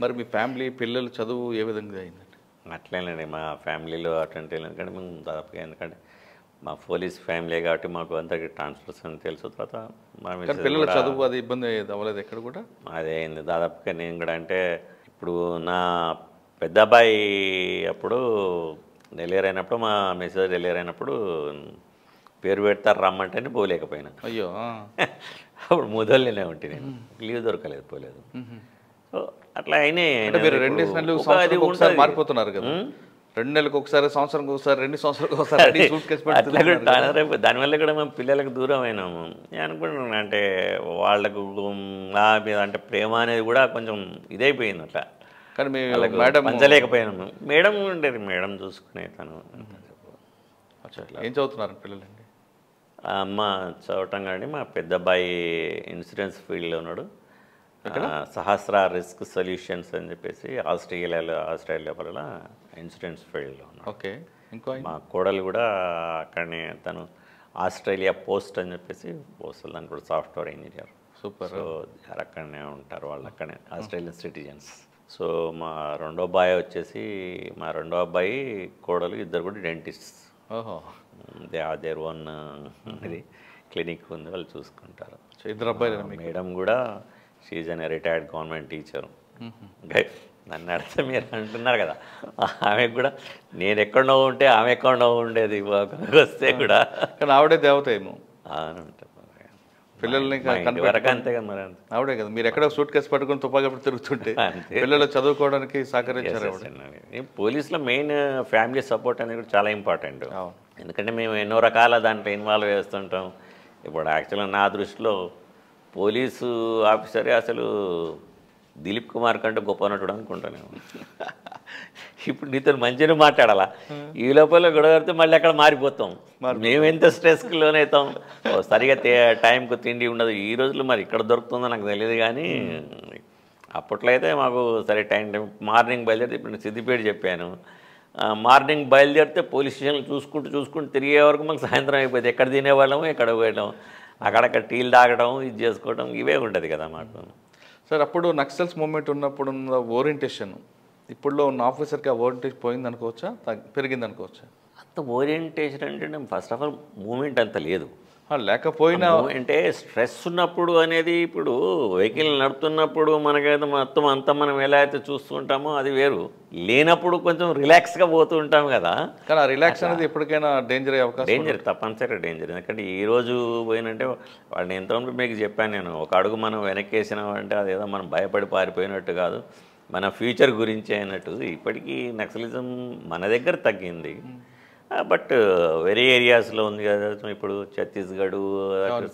A: మరి మీ ఫ్యామిలీ పిల్లలు చదువు ఏ విధంగా అయిందండి?
B: అట్లేనండి, మా ఫ్యామిలీలో అటువంటి ఎందుకంటే మేము దాదాపుగా, ఎందుకంటే మా పోలీస్ ఫ్యామిలీ కాబట్టి మాకు అంతకి ట్రాన్స్ఫర్స్ అని తెలుసు. తర్వాత మా
A: పిల్లల చదువు అది ఇబ్బంది అవ్వలేదు ఎక్కడ కూడా?
B: అదే అయింది దాదాపుగా. నేను కూడా అంటే ఇప్పుడు నా పెద్ద అబ్బాయి అప్పుడు డెలివరీ అయినప్పుడు, మా మెసేజ్ డెలివరీ అయినప్పుడు పేరు పెడతారు రమ్మంటేనే పోలేకపోయినా.
A: అయ్యో,
B: అప్పుడు ముదల్లోనే ఉంటే నేను లీవ్ దొరకలేదు, పోలేదు. సో అట్లా అయినాయి.
A: మారిపోతున్నారు కదా, 2 నెలలకు ఒకసారి, సంవత్సరానికి ఒకసారి, 2 సంవత్సరాలకు ఒకసారి.
B: దానివల్ల కూడా మేము పిల్లలకు దూరం అయినాము. నేను అనుకుంటున్నాను అంటే వాళ్ళకు మీద అంటే ప్రేమ అనేది కూడా కొంచెం ఇదైపోయింది అట్లా.
A: కానీ మేడం
B: పంచలేకపోయాను. మేడం ఉండేది, మేడం చూసుకునే తను.
A: ఏం చదువుతున్నారు పిల్లలండి?
B: అమ్మ చదవటం కానీ మా పెద్ద అబ్బాయి ఇన్సూరెన్స్ ఫీల్డ్లో ఉన్నాడు. సహస్ర రిస్క్ సొల్యూషన్స్ అని చెప్పేసి ఆస్ట్రేలియా వల్ల ఇన్సూరెన్స్ ఫీల్డ్లో ఉన్నాడు.
A: ఓకే. ఇంకో
B: మా కోడలు కూడా అక్కడనే, తను ఆస్ట్రేలియా పోస్ట్ అని చెప్పేసి పోస్ట్, దాని కూడా సాఫ్ట్వేర్ ఇంజనీర్.
A: సూపర్.
B: సో అక్కడనే ఉంటారు వాళ్ళు, అక్కడనే ఆస్ట్రేలియన్ సిటిజన్స్. సో మా రెండో అబ్బాయి కోడలు ఇద్దరు కూడా డెంటిస్ట్.
A: ఓహో.
B: దేర్ ఓన్ ఇది క్లినిక్ ఉంది, వాళ్ళు చూసుకుంటారు.
A: 2 అబ్బాయిలు.
B: మేడం కూడా she an retired government teacher. నన్ను అడిగితే మీరు అంటున్నారు కదా, ఆమెకు కూడా నేను ఎక్కడో ఉంటే ఆమె ఎక్కడో ఉండేది వస్తే కూడా.
A: కానీ ఆవిడే దేవత ఏమో.
B: అవునంటే
A: పిల్లల్ని
B: వరకు అంతే కదా మరి.
A: ఆవిడే కదా, మీరు ఎక్కడ సూట్ కేసు పట్టుకుని తుపాకీ తిరుగుతుంటే పిల్లలు చదువుకోవడానికి సహకరించారు.
B: పోలీసులో మెయిన్ ఫ్యామిలీ సపోర్ట్ అనేది కూడా చాలా ఇంపార్టెంట్. ఎందుకంటే మేము ఎన్నో రకాల దాంట్లో ఇన్వాల్వ్ చేస్తుంటాం. ఇప్పుడు యాక్చువల్గా నా దృష్టిలో పోలీసు ఆఫీసరే అసలు దిలీప్ కుమార్ కంటే గొప్ప నటుడు అనుకుంటాను. ఇప్పుడు నీతో మంచిగా మాట్లాడాలా, ఈ లోపల గొడవడితే మళ్ళీ అక్కడ మారిపోతాం. మేము ఎంత స్ట్రెస్కి లోనవుతాం, సరిగా టైంకు తిండి ఉండదు. ఈ రోజుల్లో మరి ఇక్కడ దొరుకుతుందో నాకు తెలియదు, కానీ అప్పట్లో అయితే మాకు సరే టైం మార్నింగ్ బయలుదేరితే, ఇప్పుడు నేను సిద్దిపేట చెప్పాను, మార్నింగ్ బయలుదేరితే పోలీస్ స్టేషన్లు చూసుకుంటూ తిరిగే వరకు మాకు సాయంత్రం అయిపోయింది. ఎక్కడ తినేవాళ్ళము, ఎక్కడ పోయడం, అక్కడక్కడ టీలు తాగడం, ఇది చేసుకోవడం, ఇవే ఉంటుంది కదా మాకు.
A: సార్ అప్పుడు నక్సల్స్ మూమెంట్ ఉన్నప్పుడు ఉన్న ఓరియంటేషన్ ఇప్పుడులో ఉన్న ఆఫీసర్కి ఆ ఓరియంటేషన్ పోయింది అనుకోవచ్చా, పెరిగింది అనుకోవచ్చా?
B: అంత ఓరియంటేషన్ అంటే ఫస్ట్ ఆఫ్ ఆల్ మూమెంట్ అంత లేదు.
A: లేకపోయినా
B: అంటే స్ట్రెస్ ఉన్నప్పుడు అనేది, ఇప్పుడు వెహికల్ నడుపుతున్నప్పుడు మనకైతే మొత్తం అంతా మనం ఎలా అయితే చూస్తుంటామో అది వేరు. లేనప్పుడు కొంచెం రిలాక్స్గా పోతూ ఉంటాం కదా.
A: కానీ ఆ రిలాక్స్ అనేది ఎప్పటికైనా డేంజర్ అయ్యే అవకాశం.
B: డేంజర్, తప్పనిసరిగా డేంజర్. ఎందుకంటే ఈరోజు పోయినంటే వాడిని ఎంతమంది మీకు చెప్పాను నేను, ఒక అడుగు మనం వెనక్కి వేసినామంటే అదేదో మనం భయపడి పారిపోయినట్టు కాదు, మన ఫ్యూచర్ గురించి అయినట్టు. ఇప్పటికీ నక్సలిజం మన దగ్గర తగ్గింది, బట్ వెరీ ఏరియాస్లో ఉంది కదా. ఇప్పుడు ఛత్తీస్గఢ్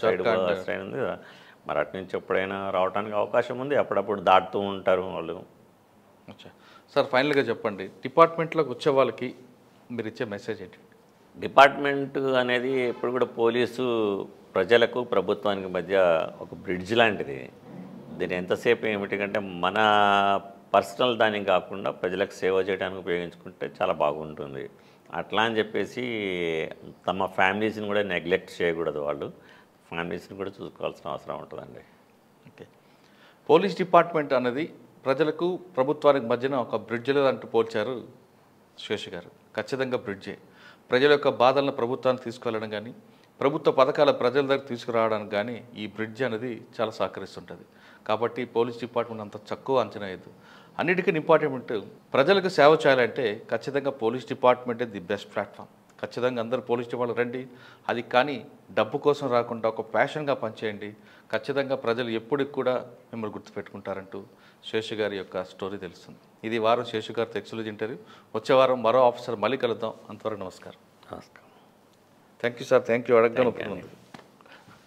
B: సైడ్ ఉంది కదా, మరి అటు నుంచి ఎప్పుడైనా రావడానికి అవకాశం ఉంది. అప్పుడప్పుడు దాటుతూ ఉంటారు వాళ్ళు.
A: సార్ ఫైనల్గా చెప్పండి, డిపార్ట్మెంట్లోకి వచ్చే వాళ్ళకి మీరు ఇచ్చే మెసేజ్ ఏంటి?
B: డిపార్ట్మెంట్ అనేది ఎప్పుడు కూడా పోలీసు ప్రజలకు ప్రభుత్వానికి మధ్య ఒక బ్రిడ్జ్ లాంటిది. దీని ఎంతసేపు ఏమిటికంటే మన పర్సనల్ దానికి కాకుండా ప్రజలకు సేవ చేయడానికి ఉపయోగించుకుంటే చాలా బాగుంటుంది. అట్లా అని చెప్పేసి తమ ఫ్యామిలీస్ని కూడా నెగ్లెక్ట్ చేయకూడదు. వాళ్ళు ఫ్యామిలీస్ని కూడా చూసుకోవాల్సిన అవసరం ఉంటుందండి.
A: ఓకే, పోలీస్ డిపార్ట్మెంట్ అనేది ప్రజలకు ప్రభుత్వానికి మధ్యన ఒక బ్రిడ్జ్లో అంటూ పోల్చారు శేషు గారు. ఖచ్చితంగా బ్రిడ్జే. ప్రజల యొక్క బాధలను ప్రభుత్వానికి తీసుకెళ్ళడం కానీ, ప్రభుత్వ పథకాల ప్రజల దగ్గర తీసుకురావడానికి కానీ ఈ బ్రిడ్జ్ అనేది చాలా సహకరిస్తుంటుంది. కాబట్టి పోలీస్ డిపార్ట్మెంట్ అంత తక్కువ అంచనా వేయద్దు. అన్నిటికీ ఇంపార్టెంట్, ప్రజలకు సేవ చేయాలంటే ఖచ్చితంగా పోలీస్ డిపార్ట్మెంటే ది బెస్ట్ ప్లాట్ఫామ్. ఖచ్చితంగా అందరూ పోలీస్ డిపార్ట్మెంట్ రండి. అది కానీ డబ్బు కోసం రాకుండా ఒక ప్యాషన్గా పనిచేయండి. ఖచ్చితంగా ప్రజలు ఎప్పటికి కూడా మిమ్మల్ని గుర్తుపెట్టుకుంటారంటూ శేషు గారి యొక్క స్టోరీ తెలుస్తుంది. ఇది వారం శేషు గారితో ఎక్స్క్లూజివ్ ఇంటర్వ్యూ. వచ్చే వారం మరో ఆఫీసర్ మళ్ళీ కలుద్దాం. అంతవరకు నమస్కారం.
B: నమస్కారం.
A: Thank you sir. Thank you. అడగడం